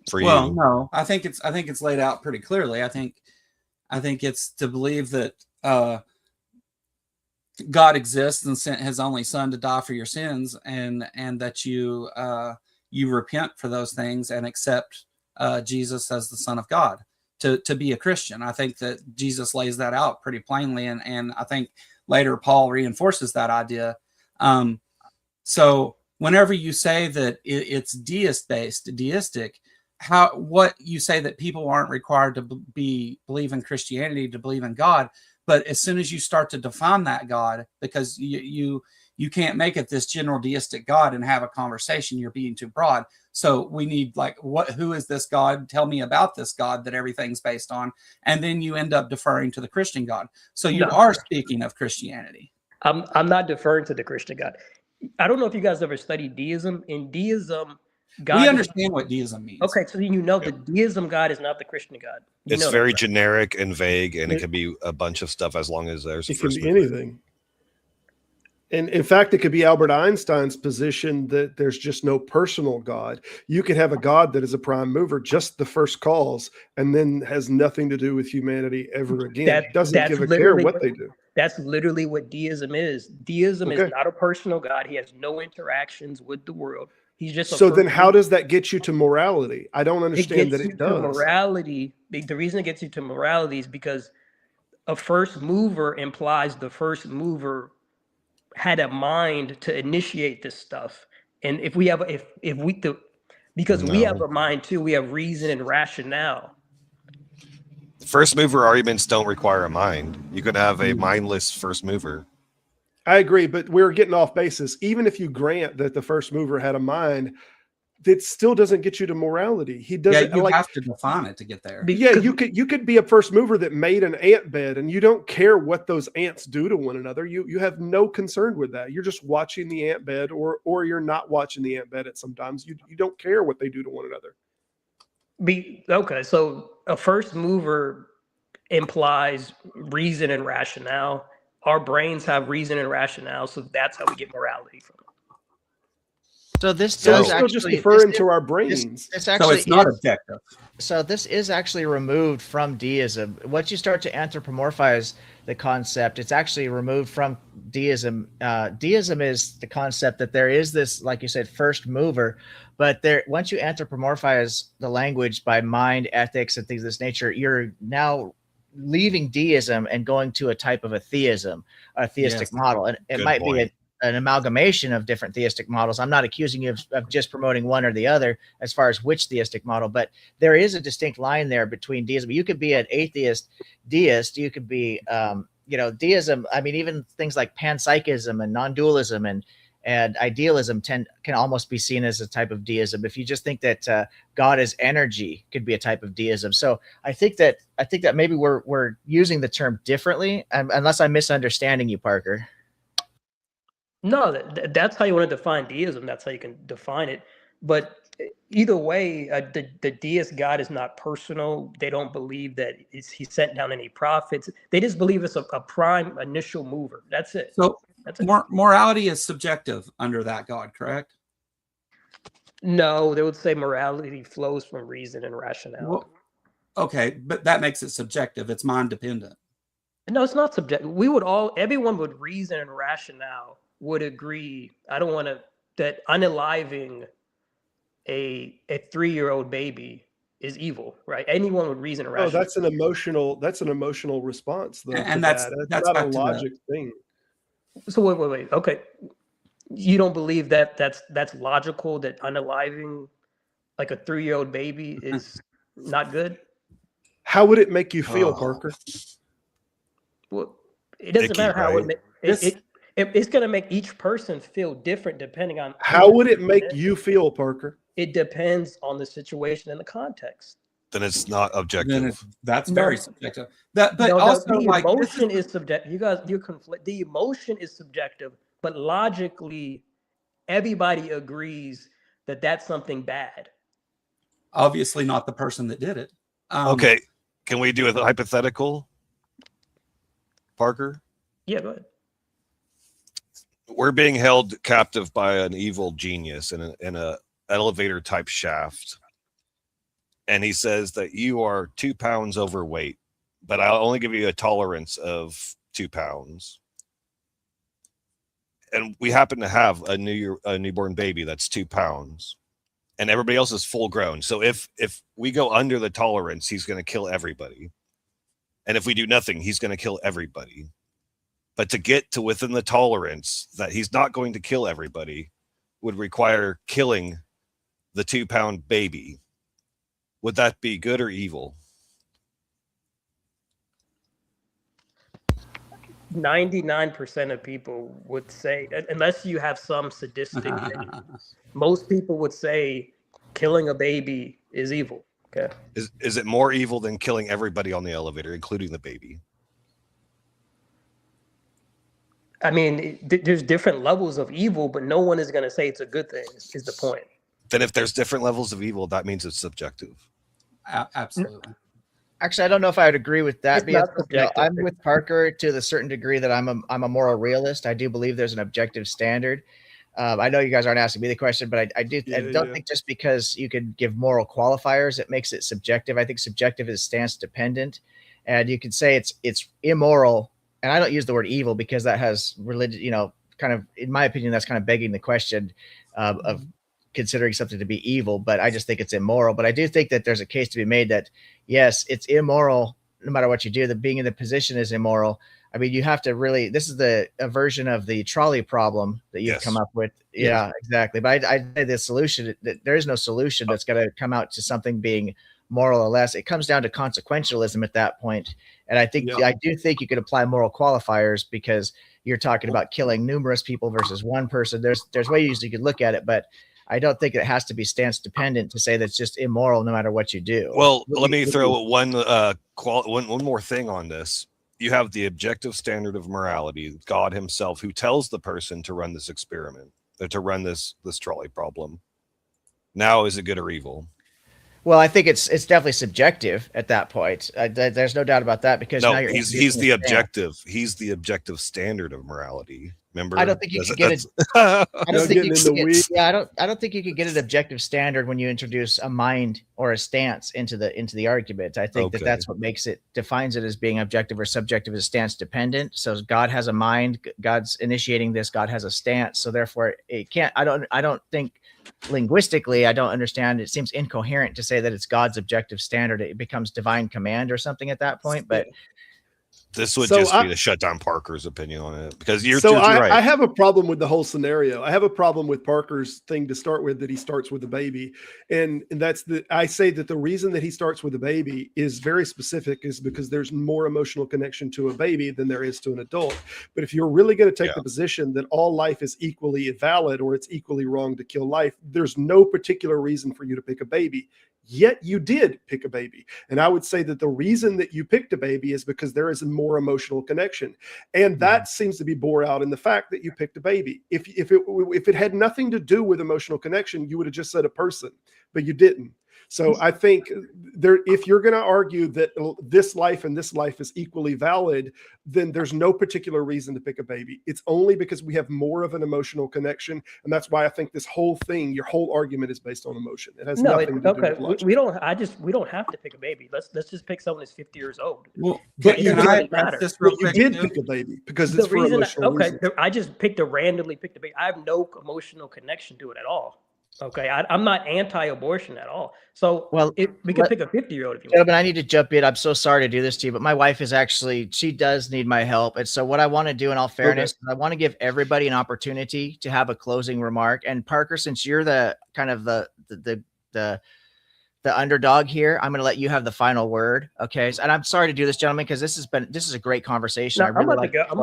For you, well, no, I think it's laid out pretty clearly. I think it's to believe that God exists and sent His only Son to die for your sins, and that you repent for those things and accept Jesus as the Son of God to be a Christian. I think that Jesus lays that out pretty plainly, and I think later Paul reinforces that idea. So whenever you say that it's deistic, what you say that people aren't required to believe in Christianity to believe in God, but as soon as you start to define that God, because you can't make it this general deistic God and have a conversation, you're being too broad. So we need who is this God? Tell me about this God that everything's based on. And then you end up deferring to the Christian God. So you are speaking of Christianity. I'm not deferring to the Christian God. I don't know if you guys ever studied deism. In deism, God We is- understand what deism means. okay, so you know the deism God is not the Christian God. You It's know very that, right? generic and vague, and it It- could be a bunch of stuff as long as there's a It can first be mover. anything. And in fact, it could be Albert Einstein's position that there's just no personal God. You could have a God that is a prime mover, just the first cause, and then has nothing to do with humanity ever again. Doesn't that's give a care literally what they do. That's literally what deism is. Deism Okay. is not a personal God. He has no interactions with the world. He's just a So then first how mover. does that get you to morality? I don't It understand gets that you it to does. morality? The reason it gets you to morality is because a first mover implies the first mover had a mind to initiate this stuff. And if we have if we do, because we have No. a mind too, we have reason and rationale. First mover arguments don't require a mind. You could have a mindless first mover. I agree, but we're getting off basis. Even if you grant that the first mover had a mind, that still doesn't get you to morality. He Yeah, doesn't you like. have to define it to get there. Yeah, Because- you could be a first mover that made an ant bed, and you don't care what those ants do to one another. You have no concern with that. You're just watching the ant bed, or you're not watching the ant bed. At sometimes you don't care what they do to one another. Okay, so a first mover implies reason and rationale. Our brains have reason and rationale, so that's how we get morality from it. So this So we're does still actually just deferring this to our is- brains. this So actually it's not is- objective. So this is actually removed from deism. Once you start to anthropomorphize the concept, it's actually removed from deism. Deism is the concept that there is this, like you said, first mover, but there once you anthropomorphize the language by mind, ethics, and things of this nature, you're now leaving deism and going to a type of a theism, a theistic Yes. model. And it Good might point. be an amalgamation of different theistic models. I'm not accusing you of just promoting one or the other as far as which theistic model, but there is a distinct line there between deism. You could be an atheist deist. You could be, deism. I mean, even things like panpsychism and non-dualism and idealism can almost be seen as a type of deism. If you just think that God is energy, could be a type of deism. So I think that maybe we're using the term differently, unless I'm misunderstanding you, Parker. No, that's how you want to define deism. That's how you can define it. But either way, the deist God is not personal. They don't believe that he sent down any prophets. They just believe it's a prime initial mover. That's it. So That's it. morality is subjective under that God, correct? No, they would say morality flows from reason and rationale. Well, okay, but that makes it subjective. It's mind dependent. No, it's not subjective. Everyone with reason and rationale would agree. I don't want to that unaliving a 3-year-old baby is evil, right? Anyone with reason and Oh, rationale. that's an emotional response, though. And to that's that. that's not back a to logic thing. So wait. Okay, you don't believe that that's logical? That unaliving like a 3-year-old baby is not good? How would it make you feel, Oh. Parker? Well, it doesn't Icky, matter how right? it's going to make each person feel different depending on How would it make you feel, Parker? It depends on the situation and the context. Then it's not Then objective. that's No. very subjective. But No, also the like this emotion is subjective. You conflict. The emotion is subjective, but logically, everybody agrees that that's something bad. obviously not the person that did it. Okay, can we do a hypothetical, Parker? Yeah, go ahead. We're being held captive by an evil genius in a elevator type shaft, and he says that you are 2 pounds overweight, but I'll only give you a tolerance of 2 pounds. And we happen to have a newborn baby that's 2 pounds, and everybody else is full grown. So if we go under the tolerance, he's going to kill everybody, and if we do nothing, he's going to kill everybody. But to get to within the tolerance that he's not going to kill everybody would require killing the 2 pound baby. Would that be good or evil? 99% of people would say, unless you have some sadistic thing, most people would say killing a baby is evil. Okay. Is it more evil than killing everybody on the elevator, including the baby? I mean, there's different levels of evil, but no one is going to say it's a good thing. Is the point? Then if there's different levels of evil, that means it's subjective. Absolutely. Actually, I don't know if I would agree with that. It's not subjective. I'm with Parker to the certain degree that I'm a moral realist. I do believe there's an objective standard. I know you guys aren't asking me the question, but I don't think just because you could give moral qualifiers, it makes it subjective. I think subjective is stance dependent, and you could say it's immoral. And I don't use the word evil because that has religion, kind of, in my opinion, that's kind of begging the question of considering something to be evil, but I just think it's immoral. But I do think that there's a case to be made that, yes, it's immoral no matter what you do. That being in the position is immoral. I mean, you have to really, this is a version of the trolley problem that you've come up with. Yeah, exactly. But I'd say the solution, that there is no solution that's going to come out to something being moral or less. It comes down to consequentialism at that point. And I think, I do think you could apply moral qualifiers because you're talking about killing numerous people versus one person. There's ways you could look at it, but I don't think it has to be stance dependent to say that's just immoral no matter what you do. Well, let me throw one more thing on this. You have the objective standard of morality, God himself, who tells the person to run this experiment, to run this trolley problem. Now, is it good or evil? Well, I think it's definitely subjective at that point. There's no doubt about that because now you're he's the objective. He's the objective standard of morality. Remember, I don't think you can get it. I don't think you can get. Yeah, I don't think you can get an objective standard when you introduce a mind or a stance into the argument. I think that's what defines it as being objective or subjective is stance dependent. So God has a mind. God's initiating this. God has a stance. So therefore, it can't. I don't think linguistically. I don't understand. It seems incoherent to say that it's God's objective standard. It becomes divine command or something at that point. But this would just be to shut down Parker's opinion on it because you're right. I have a problem with the whole scenario. I have a problem with Parker's thing to start with, that he starts with the baby. And I say that the reason that he starts with the baby is very specific, is because there's more emotional connection to a baby than there is to an adult. But if you're really going to take the position that all life is equally valid or it's equally wrong to kill life, there's no particular reason for you to pick a baby. Yet you did pick a baby. And I would say that the reason that you picked a baby is because there is a more emotional connection. And that seems to be bore out in the fact that you picked a baby. If it had nothing to do with emotional connection, you would have just said a person, but you didn't. So I think if you're going to argue that this life and this life is equally valid, then there's no particular reason to pick a baby. It's only because we have more of an emotional connection. And that's why I think this whole thing, your whole argument is based on emotion. It has nothing to do with logic. We don't have to pick a baby. Let's just pick someone that's 50 years old. Well, but you did pick a baby because it's for emotional reasons. I just randomly picked a baby. I have no emotional connection to it at all. Okay, I'm not anti-abortion at all. So we can pick a 50-year-old if you want. Gentlemen, I need to jump in. I'm so sorry to do this to you, but my wife she does need my help. And so what I want to do in all fairness, is I want to give everybody an opportunity to have a closing remark. And Parker, since you're the kind of the underdog here, I'm going to let you have the final word. Okay. And I'm sorry to do this, gentlemen, because this is a great conversation. No, I'm about to go. I'm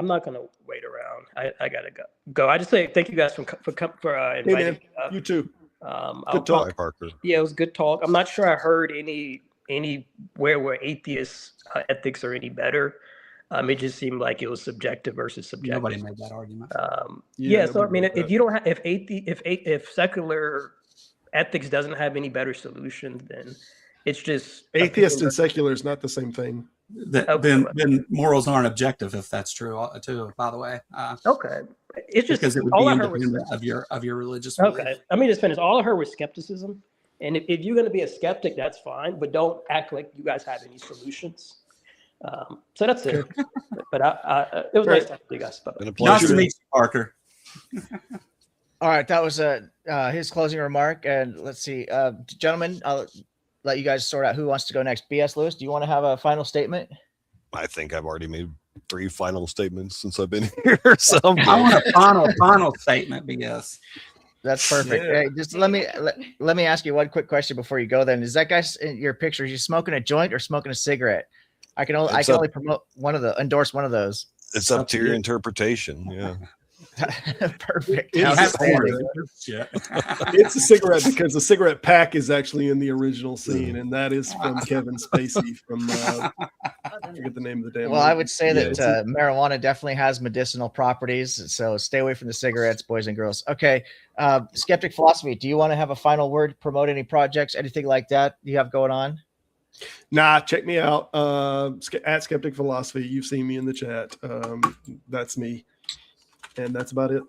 not going to wait around. I got to go. I just say thank you guys for inviting me. You too. Good talk, Parker. Yeah, it was good talk. I'm not sure I heard anywhere where atheist ethics are any better. It just seemed like it was subjective versus subjective. Nobody made that argument. So I mean, if you don't have, if secular ethics doesn't have any better solutions, then it's just atheist and secular is not the same thing. Then morals aren't objective, if that's true too, by the way. Okay. It's just because it would be independent of your religious belief. Okay. Let me just finish. All I heard was skepticism. And if you're going to be a skeptic, that's fine, but don't act like you guys have any solutions. So that's it. But it was nice talking to you guys. Nice to meet you, Parker. All right, that was his closing remark. And let's see, gentlemen, I'll let you guys sort out who wants to go next. B.S. Lewis, do you want to have a final statement? I think I've already made 3 final statements since I've been here. So I want a final statement, B.S. That's perfect. Yeah. Hey, just let me ask you one quick question before you go. Then is that guy in your picture? Is he smoking a joint or smoking a cigarette? I can only promote endorse one of those. It's up to your interpretation. Yeah. Perfect. It's a cigarette because the cigarette pack is actually in the original scene, and that is from Kevin Spacey from forget the name of the damn. Well, I movie. would say Yeah, that it's marijuana definitely has medicinal properties. So stay away from the cigarettes, boys and girls. Okay. Skeptic Philosophy, do you want to have a final word, promote any projects, anything like that you have going on? Nah, check me out at Skeptic Philosophy. You've seen me in the chat. That's me, and that's about it.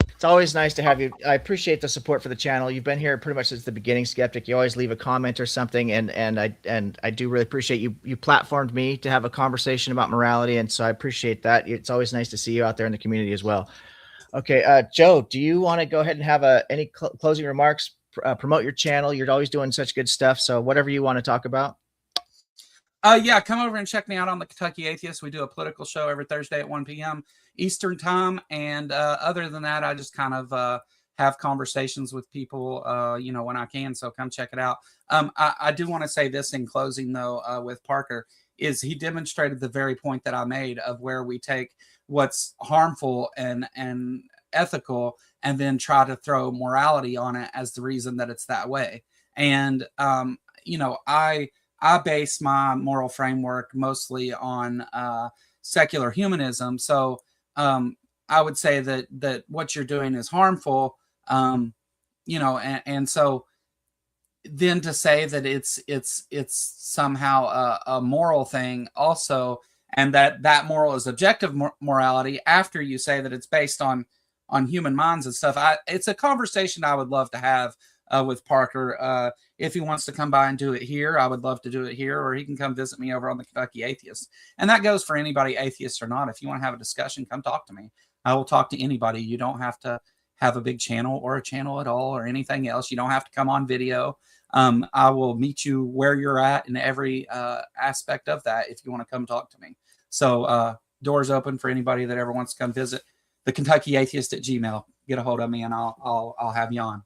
It's always nice to have you. I appreciate the support for the channel. You've been here pretty much since the beginning, Skeptic. You always leave a comment or something, and I do really appreciate you. You platformed me to have a conversation about morality, and so I appreciate that. It's always nice to see you out there in the community as well. Okay, Joe, do you want to go ahead and have any closing remarks? Promote your channel. You're always doing such good stuff. So whatever you want to talk about. Yeah, come over and check me out on the Kentucky Atheist. We do a political show every Thursday at 1 p.m. Eastern time. And other than that, I just kind of have conversations with people, when I can. So come check it out. I do want to say this in closing, though, with Parker, is he demonstrated the very point that I made of where we take what's harmful and ethical and then try to throw morality on it as the reason that it's that way. And, I base my moral framework mostly on secular humanism. So I would say that what you're doing is harmful, and so then to say that it's somehow a moral thing also, and that moral is objective morality after you say that it's based on human minds and stuff. It's a conversation I would love to have with Parker. If he wants to come by and do it here, I would love to do it here, or he can come visit me over on the Kentucky Atheist. And that goes for anybody, atheist or not. If you want to have a discussion, come talk to me. I will talk to anybody. You don't have to have a big channel or a channel at all or anything else. You don't have to come on video. I will meet you where you're at in every aspect of that if you want to come talk to me. So doors open for anybody that ever wants to come visit. The Kentucky Atheist at Gmail. Get a hold of me and I'll have you on.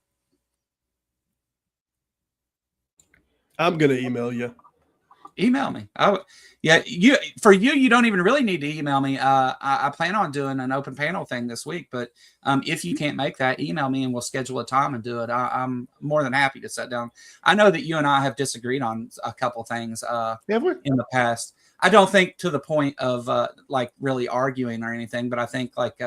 I'm gonna email you. Email me. You don't even really need to email me. I plan on doing an open panel thing this week, but if you can't make that, email me and we'll schedule a time and do it. I'm more than happy to sit down. I know that you and I have disagreed on a couple things in the past. I don't think to the point of like really arguing or anything, but I think like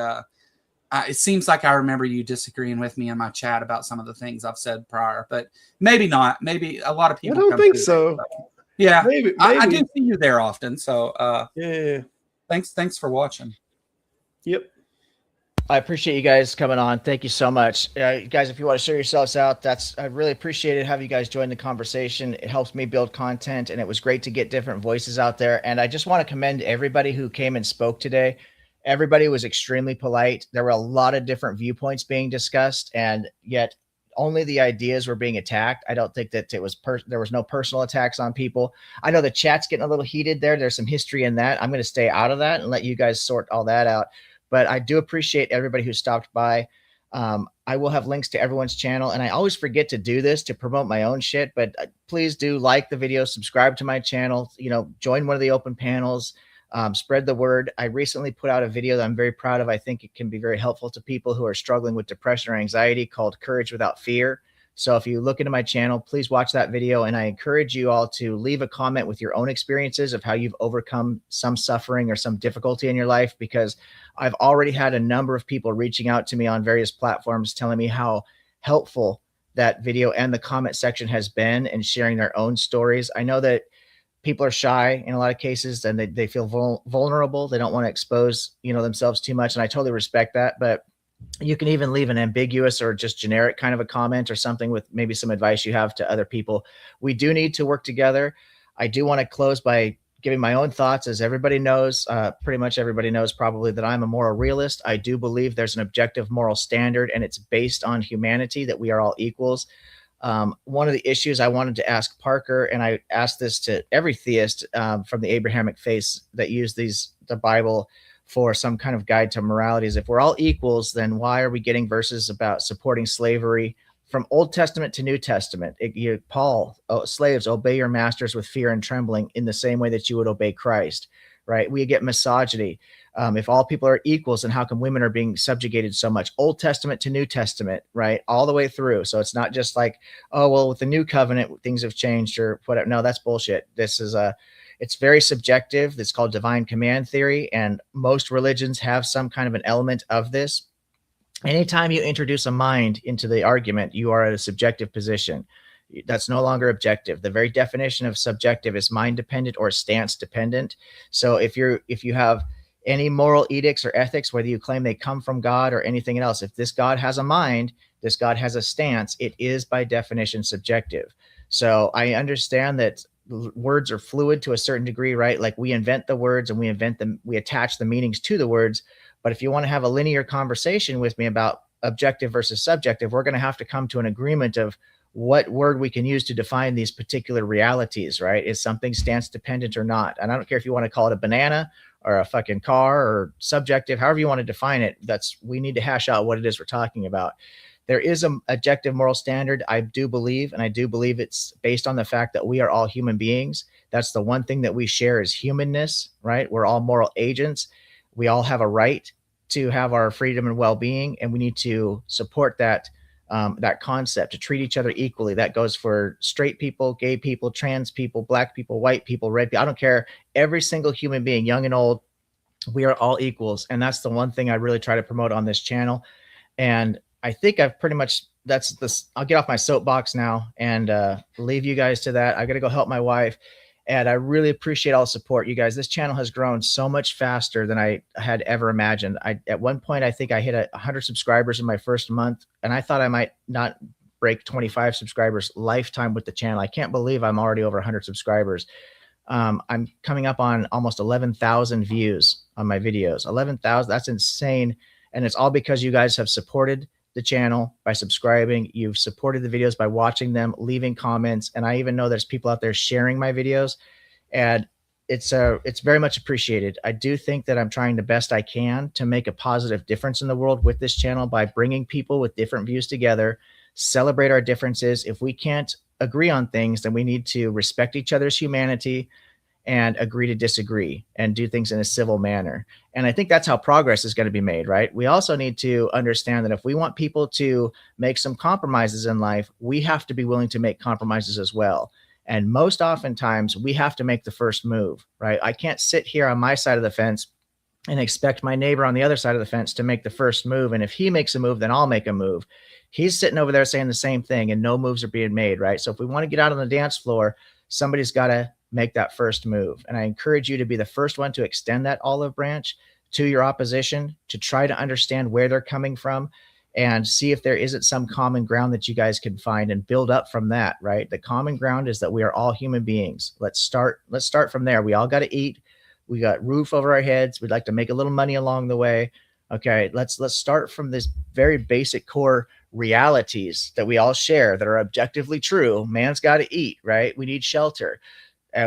it seems like I remember you disagreeing with me in my chat about some of the things I've said prior, but maybe not. Maybe a lot of people. I don't think so. Yeah, maybe. I do see you there often. So yeah. Thanks for watching. Yep. I appreciate you guys coming on. Thank you so much. Guys, if you want to share yourselves out, I really appreciated having you guys join the conversation. It helps me build content, and it was great to get different voices out there. And I just want to commend everybody who came and spoke today. Everybody was extremely polite. There were a lot of different viewpoints being discussed, and yet only the ideas were being attacked. I don't think that there was no personal attacks on people. I know the chat's getting a little heated there. There's some history in that. I'm going to stay out of that and let you guys sort all that out. But I do appreciate everybody who stopped by. I will have links to everyone's channel, and I always forget to do this to promote my own shit, but please do like the video, subscribe to my channel, join one of the open panels, spread the word. I recently put out a video that I'm very proud of. I think it can be very helpful to people who are struggling with depression or anxiety, called Courage Without Fear. So if you look into my channel, please watch that video. And I encourage you all to leave a comment with your own experiences of how you've overcome some suffering or some difficulty in your life, because I've already had a number of people reaching out to me on various platforms telling me how helpful that video and the comment section has been in sharing their own stories. I know that people are shy in a lot of cases, and they feel vulnerable. They don't want to expose, themselves too much. And I totally respect that. But you can even leave an ambiguous or just generic kind of a comment or something with maybe some advice you have to other people. We do need to work together. I do want to close by giving my own thoughts. As everybody knows, pretty much everybody knows probably, that I'm a moral realist. I do believe there's an objective moral standard, and it's based on humanity, that we are all equals. One of the issues I wanted to ask Parker, and I asked this to every theist from the Abrahamic faiths that use the Bible for some kind of guide to morality, is if we're all equals, then why are we getting verses about supporting slavery from Old Testament to New Testament? Paul, slaves, obey your masters with fear and trembling in the same way that you would obey Christ, right? We get misogyny. If all people are equals, then how come women are being subjugated so much? Old Testament to New Testament, right? All the way through. So it's not just like, oh, well, with the new covenant, things have changed or whatever. No, that's bullshit. This is It's very subjective. It's called divine command theory, and most religions have some kind of an element of this. Anytime you introduce a mind into the argument, you are at a subjective position. That's no longer objective. The very definition of subjective is mind dependent or stance dependent. So if you have any moral edicts or ethics, whether you claim they come from God or anything else, if this God has a mind, this God has a stance, it is by definition subjective. So I understand that words are fluid to a certain degree, right? Like we invent the words and we attach the meanings to the words. But if you want to have a linear conversation with me about objective versus subjective, we're going to have to come to an agreement of what word we can use to define these particular realities, right? Is something stance dependent or not? And I don't care if you want to call it a banana or a fucking car or subjective, however you want to define it. We need to hash out what it is we're talking about. There is an objective moral standard, I do believe, and I do believe it's based on the fact that we are all human beings. That's the one thing that we share is humanness, right? We're all moral agents. We all have a right to have our freedom and well-being, and we need to support that concept, to treat each other equally. That goes for straight people, gay people, trans people, black people, white people, red people. I don't care. Every single human being, young and old, we are all equals. And that's the one thing I really try to promote on this channel. And I think I've pretty much, I'll get off my soapbox now and leave you guys to that. I got to go help my wife. And I really appreciate all the support, you guys. This channel has grown so much faster than I had ever imagined. At one point, I think I hit 100 subscribers in my first month, and I thought I might not break 25 subscribers lifetime with the channel. I can't believe I'm already over 100 subscribers. I'm coming up on almost 11,000 views on my videos. 11,000, that's insane. And it's all because you guys have supported the channel by subscribing. You've supported the videos by watching them, leaving comments, and I even know there's people out there sharing my videos, and it's very much appreciated. I do think that I'm trying the best I can to make a positive difference in the world with this channel by bringing people with different views together, celebrate our differences. If we can't agree on things, then we need to respect each other's humanity and agree to disagree and do things in a civil manner. And I think that's how progress is going to be made, right? We also need to understand that if we want people to make some compromises in life, we have to be willing to make compromises as well. And most oftentimes we have to make the first move, right? I can't sit here on my side of the fence and expect my neighbor on the other side of the fence to make the first move. And if he makes a move, then I'll make a move. He's sitting over there saying the same thing and no moves are being made, right? So if we want to get out on the dance floor, somebody's got to make that first move. And I encourage you to be the first one to extend that olive branch to your opposition, to try to understand where they're coming from and see if there isn't some common ground that you guys can find and build up from that, right? The common ground is that we are all human beings. Let's start from there. We all got to eat. We got roof over our heads. We'd like to make a little money along the way. Okay, let's start from this very basic core realities that we all share that are objectively true. Man's got to eat, right? We need shelter.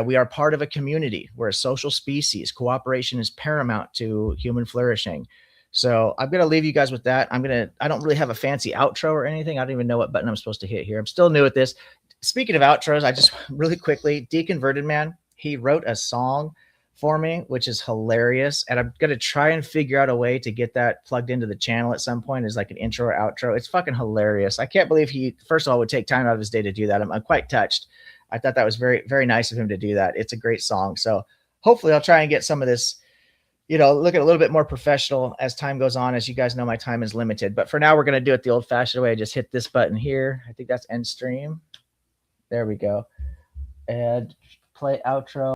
We are part of a community. We're a social species. Cooperation is paramount to human flourishing. So I'm going to leave you guys with that. I don't really have a fancy outro or anything. I don't even know what button I'm supposed to hit here. I'm still new at this. Speaking of outros, I just really quickly, Deconverted Man, he wrote a song for me, which is hilarious. And I'm going to try and figure out a way to get that plugged into the channel at some point as like an intro or outro. It's fucking hilarious. I can't believe he, first of all, would take time out of his day to do that. I'm quite touched. I thought that was very, very nice of him to do that. It's a great song. So hopefully I'll try and get some of this, look at a little bit more professional as time goes on. As you guys know, my time is limited. But for now, we're going to do it the old-fashioned way. I just hit this button here. I think that's end stream. There we go. And play outro.